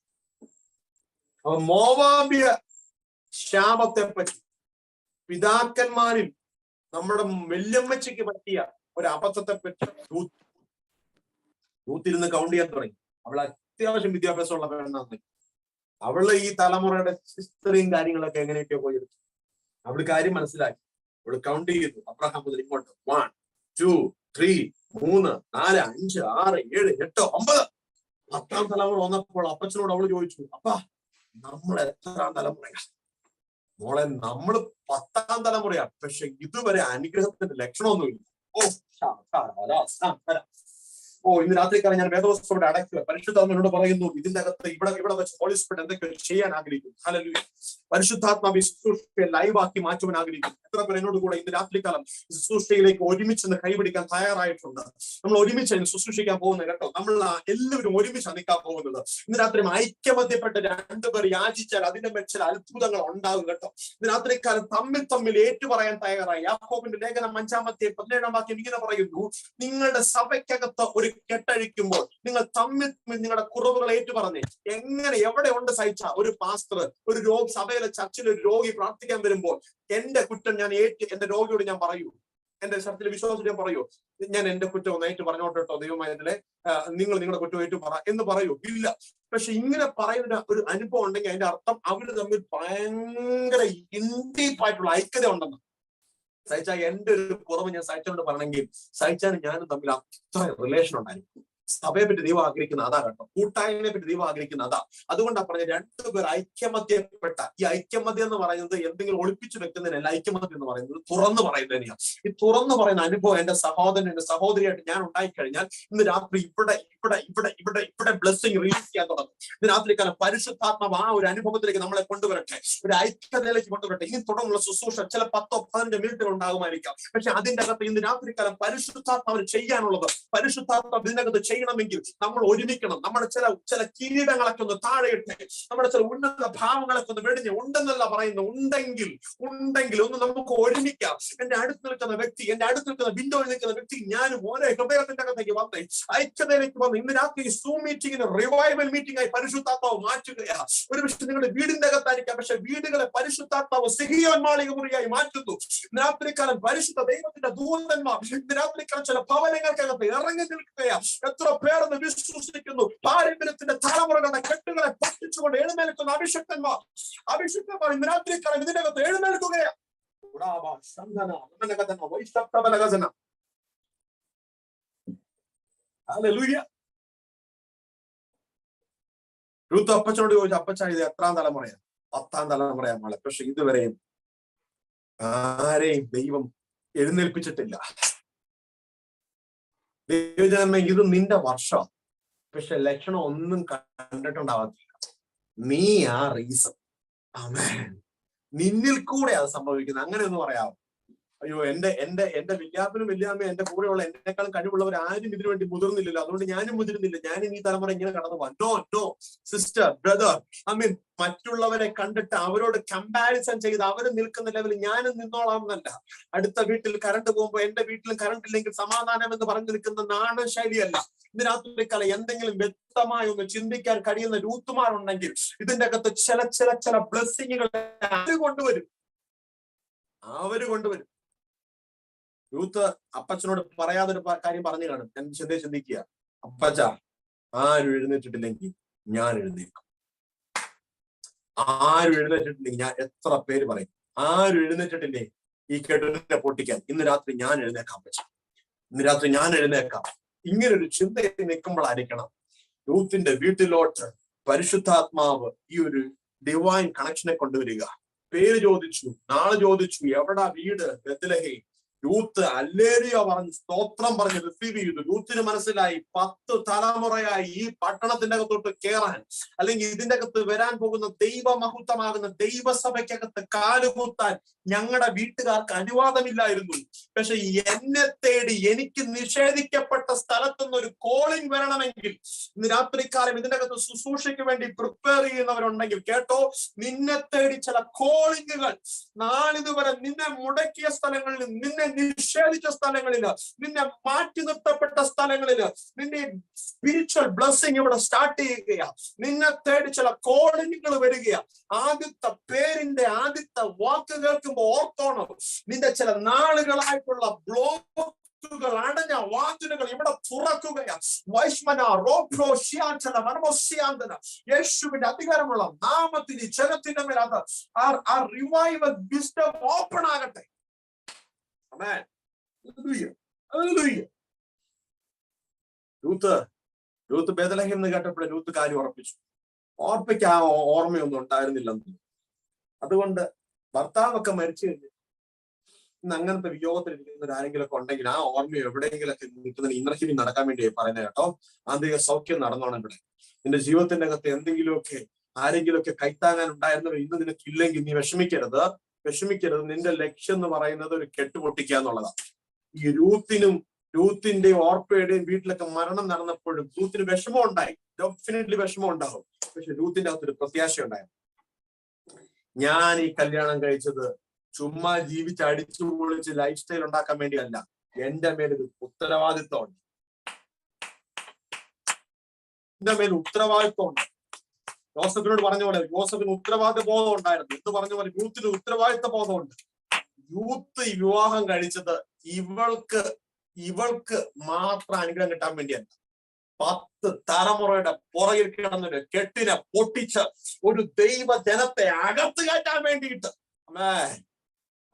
അപ്പൊ മോവാബിയ ശാപത്തെ പറ്റി പിതാക്കന്മാരിൽ നമ്മുടെ വല്യമ്മച്ചയ്ക്ക് പറ്റിയ ഒരു അബദ്ധത്തെ പറ്റി യൂത്തിരുന്ന് കൗണ്ട് ചെയ്യാൻ തുടങ്ങി. അവൾ അത്യാവശ്യം വിദ്യാഭ്യാസമുള്ള പെണ്ണാണ്. അവള് ഈ തലമുറയുടെ ഹിസ്റ്ററിയും കാര്യങ്ങളൊക്കെ എങ്ങനെയൊക്കെയോ പോയി എടുത്തു. അവള് കാര്യം മനസ്സിലാക്കി. അവള് കൗണ്ട് ചെയ്തു. അബ്രഹാം മുതൽ ഇങ്ങോട്ട് 1 2 3 3 4 5 6 7 8 9 10ാം തലമുറ വന്നപ്പോൾ അപ്പച്ചനോട് അവള് ചോദിച്ചു, അപ്പാ നമ്മൾ എത്രാം തലമുറയാ? മോളെ, നമ്മള് 10ാം തലമുറയാ. പക്ഷെ ഇതുവരെ അനുഗ്രഹത്തിന്റെ ലക്ഷണമൊന്നുമില്ല. ഇന്ന് രാത്രിക്കാലം ഞാൻ വേദപുസ്തകത്തോടെ അടയ്ക്കുക. പരിശുദ്ധാത്മാവിനോട് പറയുന്നു, ഇതിന്റെ അകത്ത് ഇവിടെ വെച്ച് ഹോളി സ്പിരിറ്റ് എന്തൊക്കെ ചെയ്യാൻ ആഗ്രഹിക്കുന്നു. ഹല്ലേലൂയ. പരിശുദ്ധാത്മാവ് ശുശ്രൂഷയെ ലൈവാക്കി മാറ്റുവാൻ ആഗ്രഹിക്കുന്നു. എത്ര പേർ എന്നോട് കൂടെ ഇന്ന് രാത്രിക്കാലം ശുശ്രൂഷയിലേക്ക് ഒരുമിച്ച് കൈപിടിക്കാൻ തയ്യാറായിട്ടുണ്ട്? നമ്മൾ ഒരുമിച്ച് ശുശ്രൂഷിക്കാൻ പോകുന്നത് കേട്ടോ. നമ്മൾ എല്ലാവരും ഒരുമിച്ച് നിൽക്കാൻ പോകുന്നത്. ഇന്ന് രാത്രി ഐക്യമത്യപ്പെട്ട് 2 പേർ യാചിച്ചാൽ അതിന്റെ മേൽ ചില അത്ഭുതങ്ങൾ ഉണ്ടാകും കേട്ടോ. ഇന്ന് രാത്രിക്കാലം തമ്മിൽ ഏറ്റുപറയാൻ തയ്യാറായി. യാക്കോബിന്റെ ലേഖനം 5-ാം വാക്യം ഇങ്ങനെ പറയുന്നു, നിങ്ങളുടെ സഭയ്ക്കകത്ത് ഒരു കെട്ടഴിക്കുമ്പോൾ നിങ്ങൾ തമ്മിൽ നിങ്ങളുടെ കുറവുകൾ ഏറ്റുപറഞ്ഞ്, എങ്ങനെ എവിടെ ഉണ്ട് സഹിച്ച ഒരു പാസ്റ്റർ, ഒരു രോഗി, സഭയിലെ ചർച്ചിൽ ഒരു രോഗി പ്രാർത്ഥിക്കാൻ വരുമ്പോൾ എന്റെ കുറ്റം ഞാൻ എന്റെ രോഗിയോട് ഞാൻ പറയൂ, എന്റെ ശബ്ദത്തിലെ വിശ്വാസത്തിൽ ഞാൻ പറയൂ, ഞാൻ എന്റെ കുറ്റം ഒന്ന് ഏറ്റു പറഞ്ഞോട്ടോ കേട്ടോ, ദൈവമായതിലെ നിങ്ങൾ നിങ്ങളുടെ കുറ്റം ഏറ്റു പറ എന്ന് പറയൂ? ഇല്ല. പക്ഷെ ഇങ്ങനെ പറയുന്ന ഒരു അനുഭവം ഉണ്ടെങ്കിൽ അതിന്റെ അർത്ഥം അവര് തമ്മിൽ ഭയങ്കര ഇൻഡീപ്പായിട്ടുള്ള ഐക്യത ഉണ്ടെന്ന്. സഹിച്ച എന്റെ ഒരു കുറവ് ഞാൻ സഹിച്ചോണ്ട് പറഞ്ഞെങ്കിൽ സഹിച്ചാലും ഞാനും തമ്മിൽ അത്ര റിലേഷൻ ഉണ്ടായിരിക്കും. സഭയെ പറ്റി ദൈവം ആഗ്രഹിക്കുന്ന അതാ കേട്ടോ. കൂട്ടായ്മയെ പറ്റി ദൈവം ആഗ്രഹിക്കുന്ന അതാ. അതുകൊണ്ടാ പറഞ്ഞ 2 പേർ ഐക്യമത്യപ്പെട്ട. ഈ ഐക്യമത്യം എന്ന് പറയുന്നത് എന്തെങ്കിലും ഒളിപ്പിച്ചു വെക്കുന്നതിനല്ല. ഐക്യമത്യം എന്ന് പറയുന്നത് തുറന്നു പറയുന്നതിനെയാണ്. ഈ തുറന്നു പറയുന്ന അനുഭവം എന്റെ സഹോദരൻ, എന്റെ സഹോദരിയായിട്ട് ഞാൻ ഉണ്ടായിക്കഴിഞ്ഞാൽ ഇന്ന് രാത്രി ഇവിടെ ബ്ലെസ്സിങ് റിലീസ് ചെയ്യാൻ തുടങ്ങും. ഇന്ന് രാത്രിക്കാലം പരിശുദ്ധാത്മാവ് ആ ഒരു അനുഭവത്തിലേക്ക് നമ്മളെ കൊണ്ടുവരട്ടെ, ഒരു ഐക്യതയിലേക്ക് കൊണ്ടുവരട്ടെ. ഇനി തുടർന്നുള്ള ശുശ്രൂഷ ചില 10-15 മിനിറ്റുകൾ ഉണ്ടാകുമായിരിക്കാം. പക്ഷെ അതിന്റെ അകത്ത് ഇന്ന് രാത്രിക്കാലം പരിശുദ്ധാത്മാവിന് ചെയ്യാനുള്ളത്, പരിശുദ്ധാത്മാവ് ഇതിനകത്ത് ചെയ്യണമെങ്കിൽ നമ്മൾ ഒരുമിക്കണം. നമ്മുടെ ചില കിരീടങ്ങളൊക്കെ ഒന്ന് താഴെയിട്ടെ, നമ്മുടെ ചില ഉന്നത ഭാവങ്ങളൊക്കെ ഒന്ന് വെടിഞ്ഞ്, ഉണ്ടെന്നല്ല പറയുന്നു, ഉണ്ടെങ്കിൽ ഒന്ന് നമുക്ക് ഒരുമിക്കാം. എന്റെ അടുത്ത് നിൽക്കുന്ന വ്യക്തി, എന്റെ അടുത്ത് നിൽക്കുന്ന വിൻഡോയിൽ നിൽക്കുന്ന വ്യക്തി, ഞാനും ഓരോ ഹൃദയത്തിന്റെ അകത്തേക്ക് വന്നേ, ഐക്യതയിലേക്ക് വന്ന് ഇന്ന് രാത്രി സൂം മീറ്റിംഗിന് റിവൈവൽ മീറ്റിംഗ് ആയി പരിശുദ്ധാത്മാവ് മാറ്റുകയാ. ഒരു പക്ഷേ നിങ്ങളുടെ വീടിന്റെ അകത്തായിരിക്കാം, പക്ഷെ വീടുകളെ പരിശുദ്ധാത്മാവ് സിഹിയോൻ മാളിക മുറിയായി മാറ്റുന്നു. രാത്രിക്കാലം പരിശുദ്ധ ദൈവത്തിന്റെ ദൂതന്മാർ ഇന്ന് രാത്രിക്കാലം ചില ഭവനങ്ങൾക്കകത്ത് ഇറങ്ങി നിൽക്കുകയാ. എത്ര പേരെന്ന് വിശ്വസിക്കുന്നു? പാരമ്പര്യത്തിന്റെ തലമുറകളുടെ കെട്ടുകളെ പൊട്ടിച്ചുകൊണ്ട് എഴുന്നേൽക്കുന്ന അഭിഷക്തന്മാർ ഇന്ന് രാത്രിക്കാലം ഇതിനകത്ത് എഴുന്നേൽക്കുകയാ. രൂത്ത് അപ്പച്ചനോട് ചോദിച്ചു, അപ്പച്ച ഇത് എത്രാം തലമുറയാ? 10ാം തലമുറയാ മോളെ. പക്ഷെ ഇതുവരെയും ആരെയും ദൈവം എഴുന്നേൽപ്പിച്ചിട്ടില്ല. ദൈവജനമേ, ഇത് നിന്റെ വർഷം, പക്ഷെ ലക്ഷണം ഒന്നും കണ്ടിട്ടുണ്ടാവത്തില്ല. നീ ആ റീസൺ. ആമേൻ. നിന്നിൽ കൂടെ അത് സംഭവിക്കുന്നത്. അങ്ങനെ ഒന്ന് പറയാമോ? അയ്യോ എന്റെ വല്യാപ്പനും വല്യാമ്മയും എന്റെ കൂടെയുള്ള എന്നെക്കാളും കഴിവുള്ളവർ ആരും ഇതിനു വേണ്ടി മുതിർന്നില്ലല്ലോ, അതുകൊണ്ട് ഞാനും മുതിരുന്നില്ല, ഞാനും ഈ തലമുറ ഇങ്ങനെ കടന്നു പോകാൻ. നോ സിസ്റ്റർ, ബ്രദർ, മറ്റുള്ളവരെ കണ്ടിട്ട് അവരോട് കമ്പാരിസൺ ചെയ്ത് അവർ നിൽക്കുന്ന ലെവലിൽ ഞാനും നിന്നോളാം എന്നല്ല. അടുത്ത വീട്ടിൽ കറണ്ട് പോകുമ്പോ എന്റെ വീട്ടിലും കറണ്ട് ഇല്ലെങ്കിൽ സമാധാനം എന്ന് പറഞ്ഞു നിൽക്കുന്ന നാടൻ ശൈലിയല്ല. ഇതിനകത്ത് എന്തെങ്കിലും വ്യക്തമായി ഒന്ന് ചിന്തിക്കാൻ കഴിയുന്ന രൂത്തുമാരുണ്ടെങ്കിൽ ഇതിന്റെ അകത്ത് ചില ബ്ലെസ്സിങ്ങുകൾ അവര് കൊണ്ടുവരും. യൂത്ത് അപ്പച്ചനോട് പറയാതൊരു കാര്യം പറഞ്ഞു കാണും. ഞാൻ ചിന്തിക്കുക, അപ്പച്ച ആരും എഴുന്നേറ്റിട്ടില്ലെങ്കിൽ ഞാൻ എഴുന്നേൽക്കും. ആരും എഴുന്നേറ്റിട്ടില്ലെങ്കിൽ ഞാൻ എത്ര പേര് പറയും, ആരും എഴുന്നേറ്റിട്ടില്ലേ ഈ കെട്ടിനെ പൊട്ടിക്കാൻ, ഇന്ന് രാത്രി ഞാൻ എഴുന്നേക്കാം അപ്പച്ച, ഇന്ന് രാത്രി ഞാൻ എഴുന്നേക്കാം. ഇങ്ങനൊരു ചിന്തയിൽ നിൽക്കുമ്പോഴായിരിക്കണം യൂത്തിന്റെ വീട്ടിലോട്ട് പരിശുദ്ധാത്മാവ് ഈ ഒരു ഡിവൈൻ കണക്ഷനെ കൊണ്ടുവരിക. പേര് ചോദിച്ചു, നാളെ ചോദിച്ചു, എവിടാ വീട്? ബെത്ലഹേം. യൂത്ത് ഹല്ലേലൂയ പറഞ്ഞ് സ്തോത്രം പറഞ്ഞ് റിസീവ് ചെയ്തു. യൂത്തിന് മനസ്സിലായി 10 തലമുറയായി ഈ പട്ടണത്തിന്റെ അകത്തോട്ട് കയറാൻ, അല്ലെങ്കിൽ ഇതിന്റെ അകത്ത് വരാൻ പോകുന്ന ദൈവമഹത്വമാകുന്ന ദൈവസഭയ്ക്കകത്ത് കാലുകൂത്താൻ ഞങ്ങളുടെ വീട്ടുകാർക്ക് അനുവാദമില്ലായിരുന്നു. പക്ഷെ എന്നെ തേടി എനിക്ക് നിഷേധിക്കപ്പെട്ട സ്ഥലത്തുനിന്ന് ഒരു കോളിംഗ് വരണമെങ്കിൽ, ഇന്ന് രാത്രിക്കാലം ഇതിന്റെ അകത്ത് ശുശ്രൂഷയ്ക്ക് വേണ്ടി പ്രിപ്പയർ ചെയ്യുന്നവരുണ്ടെങ്കിൽ കേട്ടോ, നിന്നെ തേടി ചില കോളിംഗുകൾ നാളിതുവരെ നിന്നെ മുടക്കിയ സ്ഥലങ്ങളിൽ, നിന്നെ നിഷേധിച്ച സ്ഥലങ്ങളില്, നിന്നെ മാറ്റി നിർത്തപ്പെട്ട സ്ഥലങ്ങളില് നിന്നെ സ്പിരിച്വൽ ബ്ലെസ്സിങ് ഇവിടെ സ്റ്റാർട്ട് ചെയ്യുകയാ. നിന്നെ തേടി ചില കോളിംഗുകൾ വരികയാ. ആദ്യത്തെ പേരിന്റെ ആദ്യത്തെ വാക്ക് കേൾക്കുമ്പോ ഓർത്തോണം, നിന്റെ ചില നാളുകളായിട്ടുള്ള ബ്ലോക്കുകൾ, അടഞ്ഞ വാതിലുകൾ ഇവിടെ തുറക്കുകയാ. യേശുവിന്റെ അധികാരമുള്ള നാമത്തിൽ ഈ ജനത്തിന്റെ മേൽ അത് ആ റിവൈവൽ വിസ്ഡം ഓപ്പൺ ആകട്ടെ. രൂത്ത് ബേത്ലഹേം എന്ന് കേട്ടപ്പോൾ രൂത്ത് കാര്യം ഉറപ്പിച്ചു. ഓർപ്പയ്ക്ക് ആ ഓർമ്മയൊന്നും ഉണ്ടായിരുന്നില്ലെന്ന്. അതുകൊണ്ട് ഭർത്താവൊക്കെ മരിച്ചു കഴിഞ്ഞു ഇന്ന് അങ്ങനത്തെ വിയോഗത്തിലിരിക്കുന്ന ആരെങ്കിലൊക്കെ ഉണ്ടെങ്കിൽ ആ ഓർമ്മ എവിടെയെങ്കിലൊക്കെ നിൽക്കുന്ന ഇന്ദ്രഹിമി നടക്കാൻ വേണ്ടി പറയുന്നത് കേട്ടോ. ആന്തരിക സൗഖ്യം നടന്നോണം. ഇവിടെ നിന്റെ ജീവിതത്തിന്റെ അകത്ത് എന്തെങ്കിലുമൊക്കെ ആരെങ്കിലുമൊക്കെ കൈത്താങ്ങാൻ ഉണ്ടായിരുന്നവർ ഇന്ന് നിനക്ക് ഇല്ലെങ്കിൽ നീ വിഷമിക്കരുത്. നിന്റെ ലക്ഷ്യം എന്ന് പറയുന്നത് ഒരു കെട്ടുപൊട്ടിക്കുക എന്നുള്ളതാണ്. ഈ രൂത്തിന്റെ ഓർപ്പയുടെയും വീട്ടിലൊക്കെ മരണം നടന്നപ്പോഴും രൂത്തിന് വിഷമം ഉണ്ടായി, ഡെഫിനറ്റ്ലി വിഷമം ഉണ്ടാവും. പക്ഷെ രൂത്തിന്റെ അകത്തൊരു പ്രത്യാശ ഉണ്ടായിരുന്നു. ഞാൻ ഈ കല്യാണം കഴിച്ചത് ചുമ്മാ ജീവിച്ച് അടിച്ചു പൊളിച്ച് ലൈഫ് സ്റ്റൈൽ ഉണ്ടാക്കാൻ വേണ്ടിയല്ല, എന്റെ മേലൊരു ഉത്തരവാദിത്വമുണ്ട്. എന്റെ മേൽ ഉത്തരവാദിത്വമുണ്ട്. യോസഫിനോട് പറഞ്ഞ പോലെ യോസഫിന് ഉത്തരവാദിത്ത ബോധം ഉണ്ടായിരുന്നു. എന്ന് പറഞ്ഞ പോലെ യൂത്തിന് ഉത്തരവാദിത്ത ബോധമുണ്ട്. യൂത്ത് ഈ വിവാഹം കഴിച്ചത് ഇവൾക്ക് മാത്രം അനുഗ്രഹം കിട്ടാൻ വേണ്ടിയല്ല, 10 തലമുറയുടെ പുറകിൽ കിടന്നൊരു കെട്ടിനെ പൊട്ടിച്ച് ഒരു ദൈവ ജനത്തെ അകത്ത് കയറ്റാൻ വേണ്ടിയിട്ട്.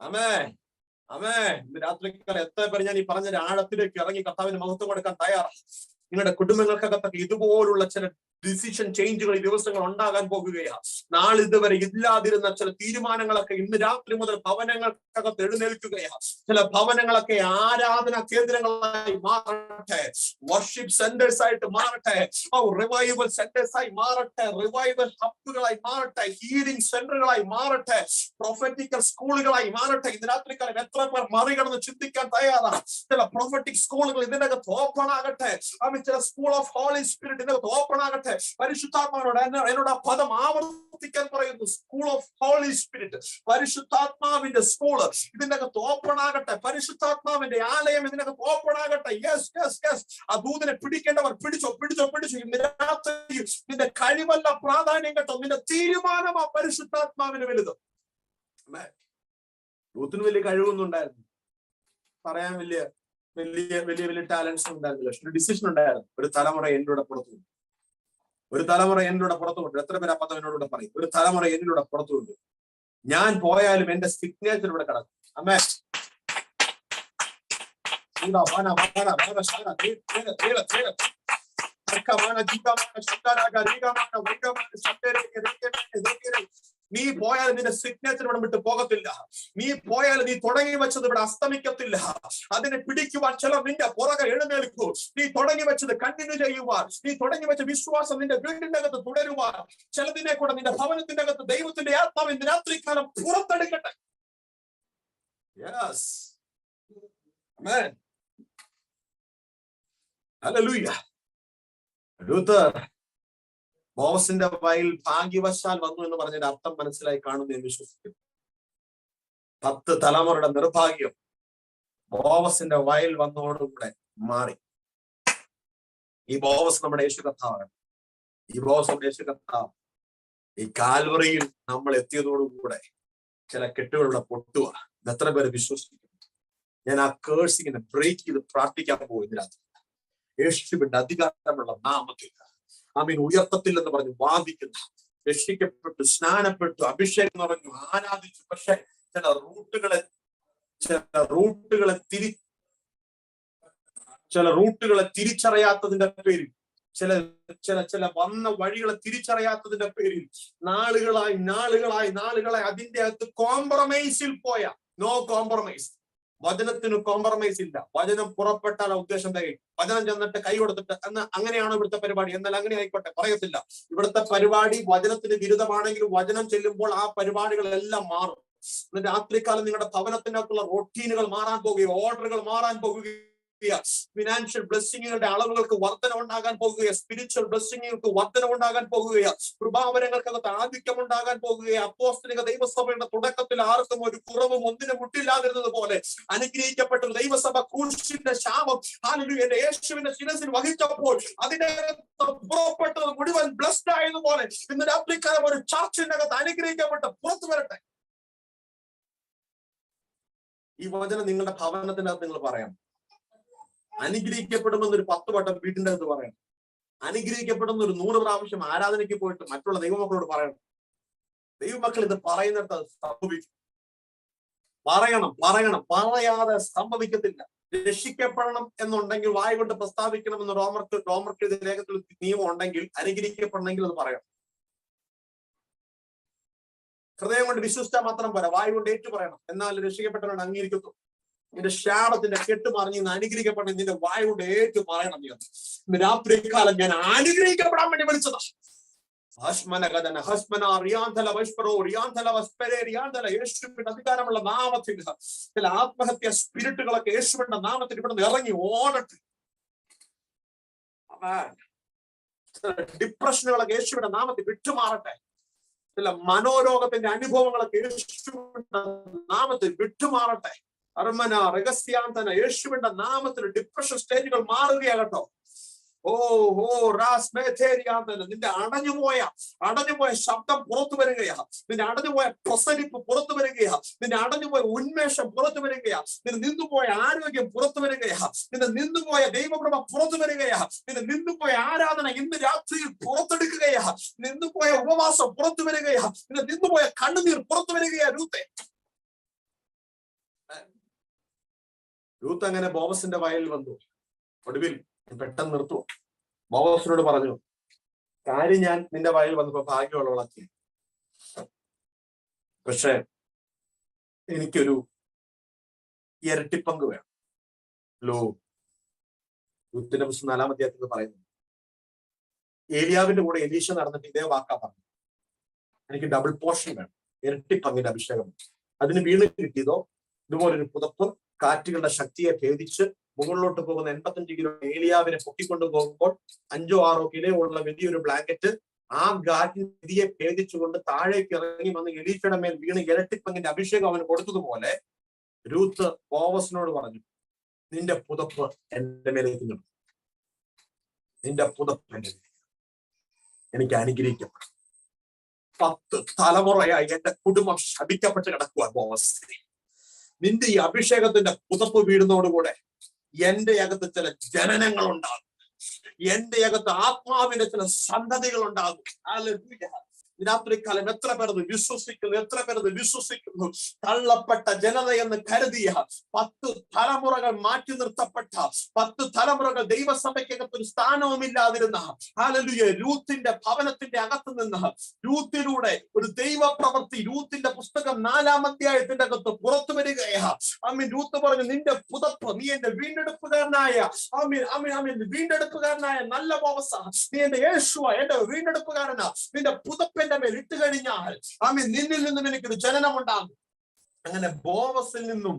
ഇന്ന് രാത്രിക്കാലം എത്ര പേര് ഞാൻ ഈ പറഞ്ഞ ആഴത്തിലേക്ക് ഇറങ്ങി കർത്താവിന് മഹത്വം കൊടുക്കാൻ തയ്യാറാണ്. നിങ്ങളുടെ കുടുംബങ്ങൾക്കകത്തൊക്കെ ഇതുപോലുള്ള ചില ഡിസിഷൻ ചേഞ്ചുകൾ ഈ ദിവസങ്ങൾ ഉണ്ടാകാൻ പോകുകയാണ്. നാളിതുവരെ ഇല്ലാതിരുന്ന ചില തീരുമാനങ്ങളൊക്കെ ഇന്ന് രാത്രി മുതൽ ഭവനങ്ങൾക്കകത്ത് എഴുന്നേൽക്കുകയാണ്. ചില ഭവനങ്ങളൊക്കെ ആരാധന കേന്ദ്രങ്ങളായി മാറട്ടെ, വർഷിപ്പ് സെന്റേഴ്സ് ആയിട്ട് മാറട്ടെ, റിവൈവൽ സെന്റേഴ്സ് ആയി മാറട്ടെ, റിവൈവൽ ഹബ്ബുകളായി മാറട്ടെ, ഹീലിംഗ് സെന്ററുകളായി മാറട്ടെ, പ്രൊഫറ്റിക്കൽ സ്കൂളുകളായി മാറട്ടെ. ഇന്ന് രാത്രിക്കാലം എത്ര പേർ മറികടന്ന് ചിന്തിക്കാൻ തയ്യാറാണ്? ചില പ്രൊഫറ്റിക് സ്കൂളുകൾ ഇതിന്റെ അകത്ത് ഓപ്പൺ ആകട്ടെ. ചില സ്കൂൾ ഓഫ് ഹോളി സ്പിരിറ്റ് ഇതിന്റെ അകത്ത് ഓപ്പൺ ആകട്ടെ. പരിശുദ്ധാത്മാവിനോട് എന്നോട് ആ പദം ആവർത്തിക്കാൻ പറയുന്നു. സ്കൂൾ ഓഫ് ഹോളി സ്പിരിറ്റ്, പരിശുദ്ധാത്മാവിന്റെ സ്കൂള് ഇതിന്റെ അകത്ത് ഓപ്പൺ ആകട്ടെ. പരിശുദ്ധാത്മാവിന്റെ ആലയം ഇതിനകത്ത് ഓപ്പൺ ആകട്ടെ. യെസ്. ആ ദൂതനെ പിടിക്കേണ്ടവർ പിടിച്ചോ. നിന്റെ കഴിവല്ല പ്രാധാന്യം കേട്ടോ, നിന്റെ തീരുമാനമാ പരിശുദ്ധാത്മാവിന് വലുത്. യൂത്തിന് വലിയ കഴിവൊന്നും ഉണ്ടായിരുന്നു, പറയാൻ വലിയ ടാലൻസ് ഉണ്ടായിരുന്നില്ല. പക്ഷെ ഒരു ഡിസിഷൻ ഉണ്ടായിരുന്നു. ഒരു തലമുറ എന്നിലൂടെ പുറത്തു കൊണ്ടു. എത്ര പേര് അപ്പത്തം എന്നോട് പറയും, ഒരു തലമുറ എന്നിലൂടെ പുറത്തു കൊണ്ടു. ഞാൻ പോയാലും എന്റെ സിഗ്നേച്ചർ ഇവിടെ കിടക്കും. അമ്മേ നീ പോയാൽ നിന്റെ സിഗ്നേച്ചർ ഇവിടെ വിട്ട് പോകത്തില്ല. നീ പോയാൽ നീ തുടങ്ങി വെച്ചത് ഇവിടെ അസ്തമിക്കത്തില്ല. അതിനെ പിടിക്കുവാൻ ചിലർ നിന്റെ പുറകെ എഴുന്നേൽക്കൂ. നീ തുടങ്ങി വെച്ചത് കണ്ടിന്യൂ ചെയ്യുവാൻ, നീ തുടങ്ങി വെച്ച വിശ്വാസം നിന്റെ വീടിന്റെ അകത്ത് തുടരുവാൻ, ചിലതിനെ കൂടെ നിന്റെ ഭവനത്തിന്റെ അകത്ത് ദൈവത്തിന്റെ ആത്മാവിന്റെ രാത്രികാലം പുറത്തെടുക്കട്ടെ. Yes, Amen. Hallelujah. രൂത്ത് ബോവസിന്റെ വയൽ ഭാഗ്യവശാൽ വന്നു എന്ന് പറഞ്ഞതിന്റെ അർത്ഥം മനസ്സിലായി കാണുന്നു എന്ന് വിശ്വസിക്കുന്നു. 10 തലമുറയുടെ നിർഭാഗ്യം ബോവസിന്റെ വയൽ വന്നതോടുകൂടെ മാറി. ഈ ബോവസ് നമ്മുടെ യേശു കർത്താവാണ്. ഈ ബോവസ് നമ്മുടെ യേശു കർത്താവ്. ഈ കാൽവറിയിൽ നമ്മൾ എത്തിയതോടുകൂടെ ചില കെട്ടുകളുടെ പൊട്ടുക. എത്ര പേര് വിശ്വസിക്കുന്നു? ഞാൻ ആ കേഴ്സിങ്ങിനെ ബ്രേക്ക് ചെയ്ത് പ്രാർത്ഥിക്കാൻ പോകുന്നതിനകത്ത് യേശുവിന്റെ അധികാരമുള്ള നാമത്തിൽ ഉയർത്തത്തിൽ എന്ന് പറഞ്ഞ് വാദിക്കുന്ന, രക്ഷിക്കപ്പെട്ടു, സ്നാനപ്പെട്ടു, അഭിഷേകം നിറഞ്ഞു, ആരാധിച്ചു, പക്ഷെ ചില റൂട്ടുകളെ തിരിച്ചറിയാത്തതിന്റെ പേരിൽ, ചില വന്ന വഴികളെ തിരിച്ചറിയാത്തതിന്റെ പേരിൽ നാളുകളായി അതിന്റെ അകത്ത് കോംപ്രമൈസിൽ പോയ. No compromise. വചനത്തിന് കോംപ്രമൈസ് ഇല്ല. വചനം പുറപ്പെട്ടാൽ ഉദ്ദേശം തികയും. വചനം ചെന്നിട്ട് കൈ കൊടുത്തിട്ട് അങ്ങനെയാണ് ഇവിടുത്തെ പരിപാടി. എന്നാൽ അങ്ങനെ ആയിക്കോട്ടെ, പറയത്തില്ല. ഇവിടുത്തെ പരിപാടി വചനത്തിന് വിരുദ്ധമാണെങ്കിലും വചനം ചെല്ലുമ്പോൾ ആ പരിപാടികളെല്ലാം മാറും. രാത്രികാലം നിങ്ങളുടെ ഭവനത്തിനകത്തുള്ള റൊട്ടീനുകൾ മാറാൻ പോകുകയോ, ഓർഡറുകൾ മാറാൻ പോകുകയോ, ഫിനാൻഷ്യൽ ബ്ലെസ്സിങ്ങുകളുടെ അളവുകൾക്ക് വർധന ഉണ്ടാകാൻ പോകുകയാണ്. സ്പിരിച്വൽ ബ്ലെസ്സിങ്ങുകൾക്ക് വർധന ഉണ്ടാകാൻ പോകുകയാണ്. കൃപാവരങ്ങൾക്കകത്ത് ആധിക്യം ഉണ്ടാകാൻ പോകുകയാണ്. അപ്പോസ്തലിക ദൈവസഭയുടെ തുടക്കത്തിൽ ആർക്കും ഒരു കുറവും ഒന്നിനും മുട്ടില്ലാതിരുന്നത് പോലെ അനുഗ്രഹിക്കപ്പെട്ട ദൈവസഭ ക്രൂശിന്റെ ശാപം എന്റെ യേശുവിന്റെ ശിരസിൽ വഹിച്ചപ്പോൾ അതിനകത്ത് പുറപ്പെട്ടത് മുഴുവൻ ബ്ലസ്ഡ് ആയതുപോലെ ഇന്ന് രാത്രിക്കാലം ഒരു ചർച്ചിന്റെ അകത്ത് അനുഗ്രഹിക്കപ്പെട്ട് പുറത്തു വരട്ടെ. ഈ വചനം നിങ്ങളുടെ ഭവനത്തിനകത്ത് നിങ്ങൾ പറയണം. അനുഗ്രഹിക്കപ്പെടുമെന്നൊരു 10 വട്ടം വീട്ടിന്റെ അകത്ത് പറയണം. അനുഗ്രഹിക്കപ്പെടുന്ന ഒരു 100 പ്രാവശ്യം ആരാധനയ്ക്ക് പോയിട്ട് മറ്റുള്ള ദൈവമക്കളോട് പറയണം. ദൈവമക്കൾ ഇത് പറയുന്നിടത്ത് അത് സംഭവിക്കും. പറയണം. പറയാതെ സംഭവിക്കത്തില്ല. രക്ഷിക്കപ്പെടണം എന്നുണ്ടെങ്കിൽ വായ കൊണ്ട് പ്രസ്താവിക്കണമെന്ന് റോമർക്ക് ലേഖത്തിൽ നിയമം ഉണ്ടെങ്കിൽ, അനുഗ്രഹിക്കപ്പെടണമെങ്കിൽ അത് പറയണം. ഹൃദയം കൊണ്ട് വിശ്വസിച്ചാൽ മാത്രം പോരാ, വായ കൊണ്ട് ഏറ്റു പറയണം. എന്നാൽ രക്ഷിക്കപ്പെട്ടവരോട് അംഗീകരിക്കുന്നു. നിന്റെ ശാപത്തിന്റെ കെട്ടുമാറി നീ അനുഗ്രഹിക്കപ്പെടണം. നിന്റെ വായ കൊണ്ട് ഏറ്റു പറയണം. ഇന്ന് രാത്രികാലം ഞാൻ അനുഗ്രഹിക്കപ്പെടാൻ വേണ്ടി വിളിച്ചതാ. യേശുവിന്റെ അധികാരമുള്ള നാമത്തിൽ ചില ആത്മഹത്യ സ്പിരിറ്റുകളൊക്കെ യേശുവിന്റെ നാമത്തിൽ ഇവിടെ ഇറങ്ങി ഓടട്ടെ. ഡിപ്രഷനുകളൊക്കെ യേശുവിന്റെ നാമത്തിൽ വിട്ടുമാറട്ടെ. ചില മനോരോഗത്തിന്റെ അനുഭവങ്ങളൊക്കെ യേശുവിന്റെ നാമത്തിൽ വിട്ടുമാറട്ടെ. അർമന രഹസ്യാന്തന യേശുവിന്റെ നാമത്തിൽ ഡിപ്രഷൻ സ്റ്റേജുകൾ മാറുകയാകട്ടോ. നിന്റെ അടഞ്ഞുപോയ ശബ്ദം പുറത്തു വരികയാ. നിന്റെ അടഞ്ഞുപോയ പ്രസരിപ്പ് പുറത്തു വരികയാ. നിന്റെ അടഞ്ഞുപോയ ഉന്മേഷം പുറത്തു വരികയാ. നിന്റെ നിന്നുപോയ ആരോഗ്യം പുറത്തു വരികയാ. നിന്റെ നിന്നുപോയ ദൈവപ്രഭ പുറത്തു വരികയാ. നിന്റെ നിന്നുപോയ ആരാധന ഇന്ന് രാത്രിയിൽ പുറത്തെടുക്കുകയാ. നിന്നുപോയ ഉപവാസം പുറത്തു വരികയാ. നിന്റെ നിന്നുപോയ കണ്ണുനീർ പുറത്തു വരികയാ. രൂത്ത് അങ്ങനെ ബോവസിന്റെ വയലിൽ വന്നു. ഒടുവിൽ പെട്ടെന്ന് നിർത്തുവോ. ബോവസിനോട് പറഞ്ഞു, കാര്യം ഞാൻ നിന്റെ വയലിൽ വന്നപ്പോ ഭാഗ്യമുള്ളവളാക്കി, പക്ഷെ എനിക്കൊരു ഇരട്ടിപ്പങ്ക് വേണം. രൂത്തിന്റെ പുസ്തകം 4-ാം അധ്യായത്തിൽ പറയുന്നു, ഏലിയാവിന്റെ കൂടെ എലീശ നടന്നിട്ട് ഇതേ വാക്കാ പറഞ്ഞു, എനിക്ക് ഡബിൾ പോർഷൻ വേണം, ഇരട്ടിപ്പങ്കിന്റെ അഭിഷേകം. അതിന് വീണ് കിട്ടിയതോ ഇതുപോലൊരു പുതപ്പ് കാറ്റുകളുടെ ശക്തിയെ ഭേദിച്ച് മുകളിലോട്ട് പോകുന്ന 85 കിലോ ഏലിയാവിനെ പൊക്കിക്കൊണ്ടു പോകുമ്പോൾ 5-6 കിലോ ഉള്ള വലിയൊരു ബ്ലാങ്കറ്റ് ആ കാറ്റിന് വിധിയെ ഭേദിച്ചുകൊണ്ട് താഴേക്ക് ഇറങ്ങി വന്ന് എലീശയുടെ മേൽ വീണ് ഇരട്ടിപ്പങ്കിന്റെ അഭിഷേകം അവന് കൊടുത്തതുപോലെ രൂത്ത് ബോവസിനോട് പറഞ്ഞു, നിന്റെ പുതപ്പ് എന്റെ മേലേക്ക് നിന്നു. നിന്റെ പുതപ്പ് എന്റെ എനിക്ക് അനുഗ്രഹിക്കപ്പെടും. 10 തലമുറയായി എന്റെ കുടുംബം ശപിക്കപ്പെട്ട് കിടക്കുക. ബോവസിനെ, നിന്റെ ഈ അഭിഷേകത്തിന്റെ പുതപ്പ് വീടുന്നതോടുകൂടെ എന്റെ അകത്ത് ചില ജനനങ്ങൾ ഉണ്ടാകും. എന്റെ അകത്ത് ആത്മാവിന്റെ ചില സന്തതികൾ ഉണ്ടാകും. രാത്രികാലം എത്ര പേരത് വിശ്വസിക്കുന്നു. തള്ളപ്പെട്ട ജനതയെന്ന് കരുതിയ 10 തലമുറകൾ മാറ്റി നിർത്തപ്പെട്ട 10 തലമുറകൾ ദൈവസഭയ്ക്കകത്ത് ഒരു സ്ഥാനവുമില്ലാതിരുന്ന രൂത്തിന്റെ ഭവനത്തിന്റെ അകത്ത് നിന്ന് രൂത്തിലൂടെ ഒരു ദൈവ പ്രവൃത്തി രൂത്തിന്റെ പുസ്തകം 4-ാം അധ്യായത്തിന്റെ അകത്ത് പുറത്തു വരികയാ. രൂത്ത് പറഞ്ഞു, നിന്റെ പുതപ്പ്, നീ എന്റെ വീണ്ടെടുപ്പുകാരനായ വീണ്ടെടുപ്പുകാരനായ നല്ല ബോവസ, നീ എന്റെ യേശുവ, എന്റെ വീണ്ടെടുപ്പുകാരനാ. നിന്റെ പുതപ്പ് മേൽ ഇട്ട് കഴിഞ്ഞാൽ നിന്നിൽ നിന്നും എനിക്കൊരു ജനനം ഉണ്ടാകും. അങ്ങനെ ബോവസിൽ നിന്നും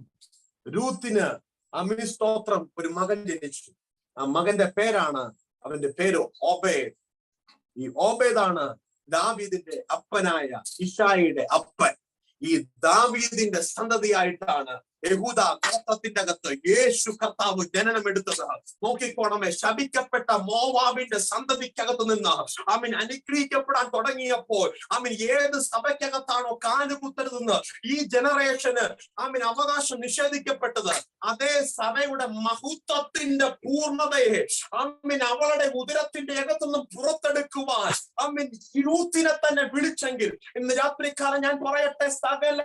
രൂത്തിന് ആമേൻ സ്തോത്രം. ഒരു മകൻ ജനിച്ചു. ആ മകന്റെ പേരാണ്, അവന്റെ പേര് ഓബേദ്. ഈ ഓബേദാണ് ദാവീദിന്റെ അപ്പനായ ഇശായിയുടെ അപ്പൻ. ഈ ദാവീദിന്റെ സന്തതിയായിട്ടാണ് യഹൂദ ഗോത്രത്തിന്റെ അകത്ത് യേശു കർത്താവ് ജനനമെടുത്തത്. നോക്കിക്കോണമേ, ശപിക്കപ്പെട്ട മോവാബിന്റെ സന്തതിക്കകത്ത് നിന്ന് ആമീൻ അനുഗ്രഹിക്കപ്പെടാൻ തുടങ്ങിയപ്പോൾ ആമീൻ ഏത് സഭയ്ക്കകത്താണോ കാലുകുത്തരുതെന്ന് ഈ ജനറേഷന് ആമീൻ അവകാശം നിഷേധിക്കപ്പെട്ടത്, അതേ സഭയുടെ മഹത്വത്തിന്റെ പൂർണ്ണതയെ ആമീൻ അവളുടെ ഉദരത്തിന്റെ അകത്തുനിന്ന് പുറത്തെടുക്കുവാൻ ആമീൻ യൂത്തിനെ തന്നെ വിളിച്ചെങ്കിൽ ഇന്ന് രാത്രിക്കാലം ഞാൻ പറയട്ടെ, സകല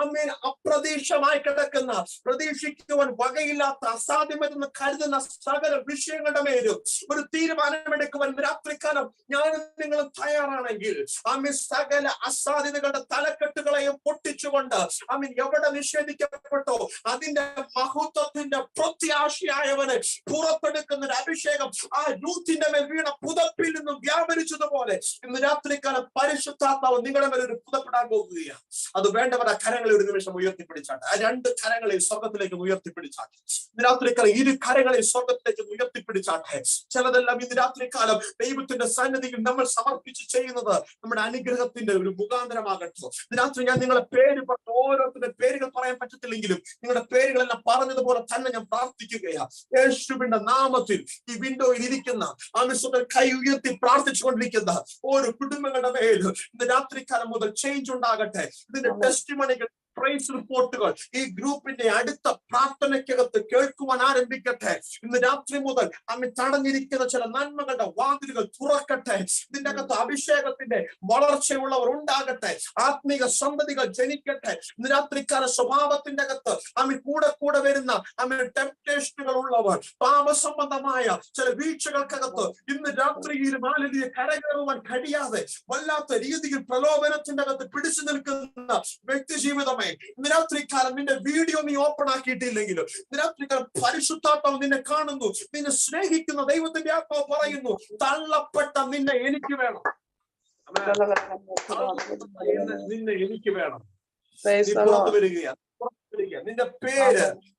ആമീൻ അപ്രതീക്ഷമായി കിടക്കുന്ന, പ്രതീക്ഷിക്കുവാൻ വകയില്ലാത്ത, അസാധ്യമെന്ന് കരുതുന്ന സകല വിഷയങ്ങളുടെ മേലും ഒരു തീരുമാനമെടുക്കുവാൻ രാത്രിക്കാലം ഞാനും നിങ്ങളും തയ്യാറാണെങ്കിൽ ആമീൻ സകല അസാധ്യതകളുടെ തലക്കെട്ടുകളെയും പൊട്ടിച്ചുകൊണ്ട് ആമീൻ എവിടെ നിഷേധിക്കപ്പെട്ടോ അതിന്റെ മഹത്വത്തിന്റെ പ്രത്യാശയായവനെ പുറത്തെടുക്കുന്ന ഒരു അഭിഷേകം ആ യൂത്തിന്റെ മേൽ വീണ പുതപ്പിൽ നിന്നും വ്യാപരിച്ചതുപോലെ ഇന്ന് രാത്രിക്കാലം പരിശുദ്ധാത്മാവ് നിങ്ങളുടെ മേൽ ഒരു പുതപ്പെടാൻ പോകുകയാണ്. അത് വേണ്ടവരുടെ കരങ്ങളെ ഒരു നിമിഷം ഉയർത്തിപ്പിടിച്ചാട്ടെ. ആ രണ്ട് കരങ്ങളെ സ്വർഗത്തിലേക്ക് ഉയർത്തിപ്പിടിച്ചാട്ടെ. ഇന്ന് രാത്രിക്കാലം ഇരു കരങ്ങളെ സ്വർഗത്തിലേക്ക് ഉയർത്തിപ്പിടിച്ചാട്ടെ. ചിലതെല്ലാം ഇന്ന് രാത്രിക്കാലം ദൈവത്തിന്റെ സന്നിധിയിൽ നമ്മൾ സമർപ്പിച്ച് ചെയ്യുന്നത് നമ്മുടെ അനുഗ്രഹത്തിന്റെ ഒരു മുഖാന്തരമാകട്ടെ. ഇന്ന് രാത്രി ഞാൻ നിങ്ങളെ പേര് പറഞ്ഞ ഓരോരുത്തരുടെ പേരുകൾ പറയാൻ പറ്റത്തില്ലെങ്കിലും നിങ്ങളുടെ പേരുകളെല്ലാം പറഞ്ഞതുപോലെ തന്നെ ഞാൻ പ്രാർത്ഥിക്കുകയാണ്. യേശുവിന്റെ നാമത്തിൽ ഈ വിൻഡോയിൽ ഇരിക്കുന്ന ആമേൻ കൈ ഉയർത്തി പ്രാർത്ഥിച്ചുകൊണ്ടിരിക്കുന്ന ഓരോ കുടുംബങ്ങളുടെ മേൽ ഇന്ന് രാത്രിക്കാലം മുതൽ ചേഞ്ച് ഉണ്ടാകട്ടെ. ഇതിന്റെ ടെസ്റ്റിമണികൾ, പ്രൈസ് റിപ്പോർട്ടുകൾ ഈ ഗ്രൂപ്പിന്റെ അടുത്ത പ്രാർത്ഥനയ്ക്കകത്ത് കേൾക്കുവാൻ ആരംഭിക്കട്ടെ. ഇന്ന് രാത്രി മുതൽ അമ്മ തടഞ്ഞിരിക്കുന്ന ചില നന്മകളുടെ വാതിലുകൾ തുറക്കട്ടെ. ഇതിന്റെ അകത്ത് അഭിഷേകത്തിന്റെ വളർച്ചയുള്ളവർ ഉണ്ടാകട്ടെ. ആത്മീക സന്തതികൾ ജനിക്കട്ടെ. ഇന്ന് രാത്രിക്കാല സ്വഭാവത്തിന്റെ അകത്ത് അമ്മ കൂടെ വരുന്ന അമ്മ ടെംപ്റ്റേഷനുകൾ ഉള്ളവർ, പാപസംബന്ധമായ ചില വീഴ്ചകൾക്കകത്ത് ഇന്ന് രാത്രിയിൽ മാലിന്യ കരകയറുവാൻ കഴിയാതെ വല്ലാത്ത രീതിയിൽ പ്രലോഭനത്തിന്റെ അകത്ത് പിടിച്ചു നിൽക്കുന്ന വ്യക്തി ജീവിതം ഇന്ന് രാത്രിക്കാലം നിന്റെ വീഡിയോ നീ ഓപ്പൺ ആക്കിയിട്ടില്ലെങ്കിലും ഇന്ന് രാത്രിക്കാലം പരിശുദ്ധാത്മാവ് നിന്നെ കാണുന്നു. നിന്നെ സ്നേഹിക്കുന്ന ദൈവത്തിന്റെ ആത്മാവ് പറയുന്നു, തള്ളപ്പെട്ട നിന്നെ എനിക്ക് വേണം, നിന്നെ എനിക്ക് വേണം. നീ പുറത്തു വരികയാണ്.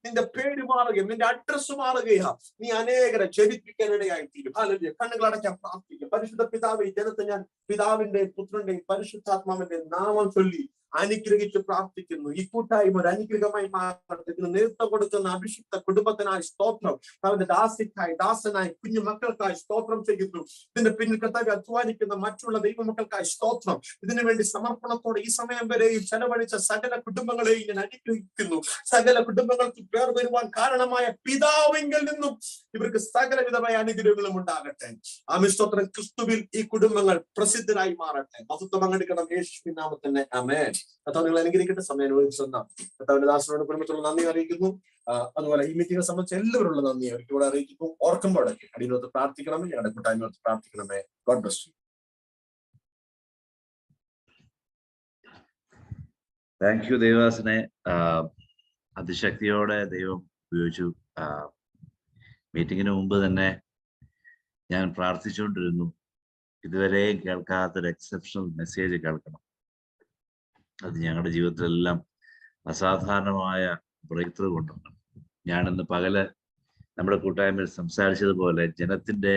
നിന്റെ പേര് മാറുകയും നിന്റെ അഡ്രസ് മാറുകയാ. നീ അനേകരെ ജനിപ്പിക്കാൻ ഇടയായിത്തീരും. കണ്ണുകൾ അടയ്ക്കാൻ പ്രാർത്ഥിക്കും. പരിശുദ്ധ പിതാവ്, ഈ ജനത്തെ ഞാൻ പിതാവിന്റെയും പുത്രന്റെയും പരിശുദ്ധാത്മാവിന്റെ നാമം ചൊല്ലി അനുഗ്രഹിച്ച് പ്രാർത്ഥിക്കുന്നു. ഈ കൂട്ടായ്മ ഒരു അനുഗ്രഹമായി മാറട്ടെ. ഇതിന് നേതൃത്വം കൊടുക്കുന്ന അഭിഷിക്ത കുടുംബത്തിനായി സ്തോത്രം. അവന്റെ ദാസിക്കായി, ദാസനായി, കുഞ്ഞു മക്കൾക്കായി സ്തോത്രം ചെയ്യുന്നു. ഇതിന്റെ പിന്നിൽ കർത്താവ് അധ്വാനിക്കുന്ന മറ്റുള്ള ദൈവമക്കൾക്കായി സ്തോത്രം. ഇതിനു വേണ്ടി സമർപ്പണത്തോടെ ഈ സമയം വരെയും ചെലവഴിച്ച സകല കുടുംബങ്ങളെയും ഞാൻ അനുഗ്രഹിക്കുന്നു. സകല കുടുംബങ്ങൾക്ക് പേർ വരുവാൻ കാരണമായ പിതാവിങ്കിൽ നിന്നും ഇവർക്ക് സകലവിധമായ അനുഗ്രഹങ്ങളും ഉണ്ടാകട്ടെ. ആമേൻ സ്തോത്രം. ക്രിസ്തുവിൽ ഈ കുടുംബങ്ങൾ പ്രസിദ്ധരായി മാറട്ടെ. മഹത്വം പങ്കെടുക്കണം യേശുവിൻ നാമത്തിൽ ആമേൻ. കർത്താവ് നിങ്ങൾ അനുഗ്രഹിക്കട്ടെ. സമയം അനുവദിച്ചെന്ന കർത്താവിന്റെ ദാസനോട് കുടുംബത്തിലുള്ള നന്ദി അറിയിക്കുന്നു. അതുപോലെ ഈ മീറ്റിംഗിനെ സംബന്ധിച്ച് എല്ലാവരുള്ള നന്ദി അവർക്കൂടെ അറിയിക്കുന്നു. ഓർക്കുമ്പോഴൊക്കെ അടിയിലോട്ട് പ്രാർത്ഥിക്കണമേ, ഞങ്ങളുടെ കൂട്ടായ്മയോട് പ്രാർത്ഥിക്കണമേ. God bless you. Thank you ദേവാസിനെ. അതിശക്തിയോടെ ദൈവം ഉപയോഗിച്ചു. മീറ്റിങ്ങിന് മുമ്പ് തന്നെ ഞാൻ പ്രാർത്ഥിച്ചുകൊണ്ടിരുന്നു, ഇതുവരെയും കേൾക്കാത്തൊരു എക്സെപ്ഷണൽ മെസ്സേജ് കേൾക്കണം. അത് ഞങ്ങളുടെ ജീവിതത്തിലെല്ലാം അസാധാരണമായ ബ്രേക്ക് ത്രൂ കൊണ്ടുവരണം. ഞാനിന്ന് പകല് നമ്മുടെ കൂട്ടായ്മയിൽ സംസാരിച്ചതുപോലെ ജനത്തിന്റെ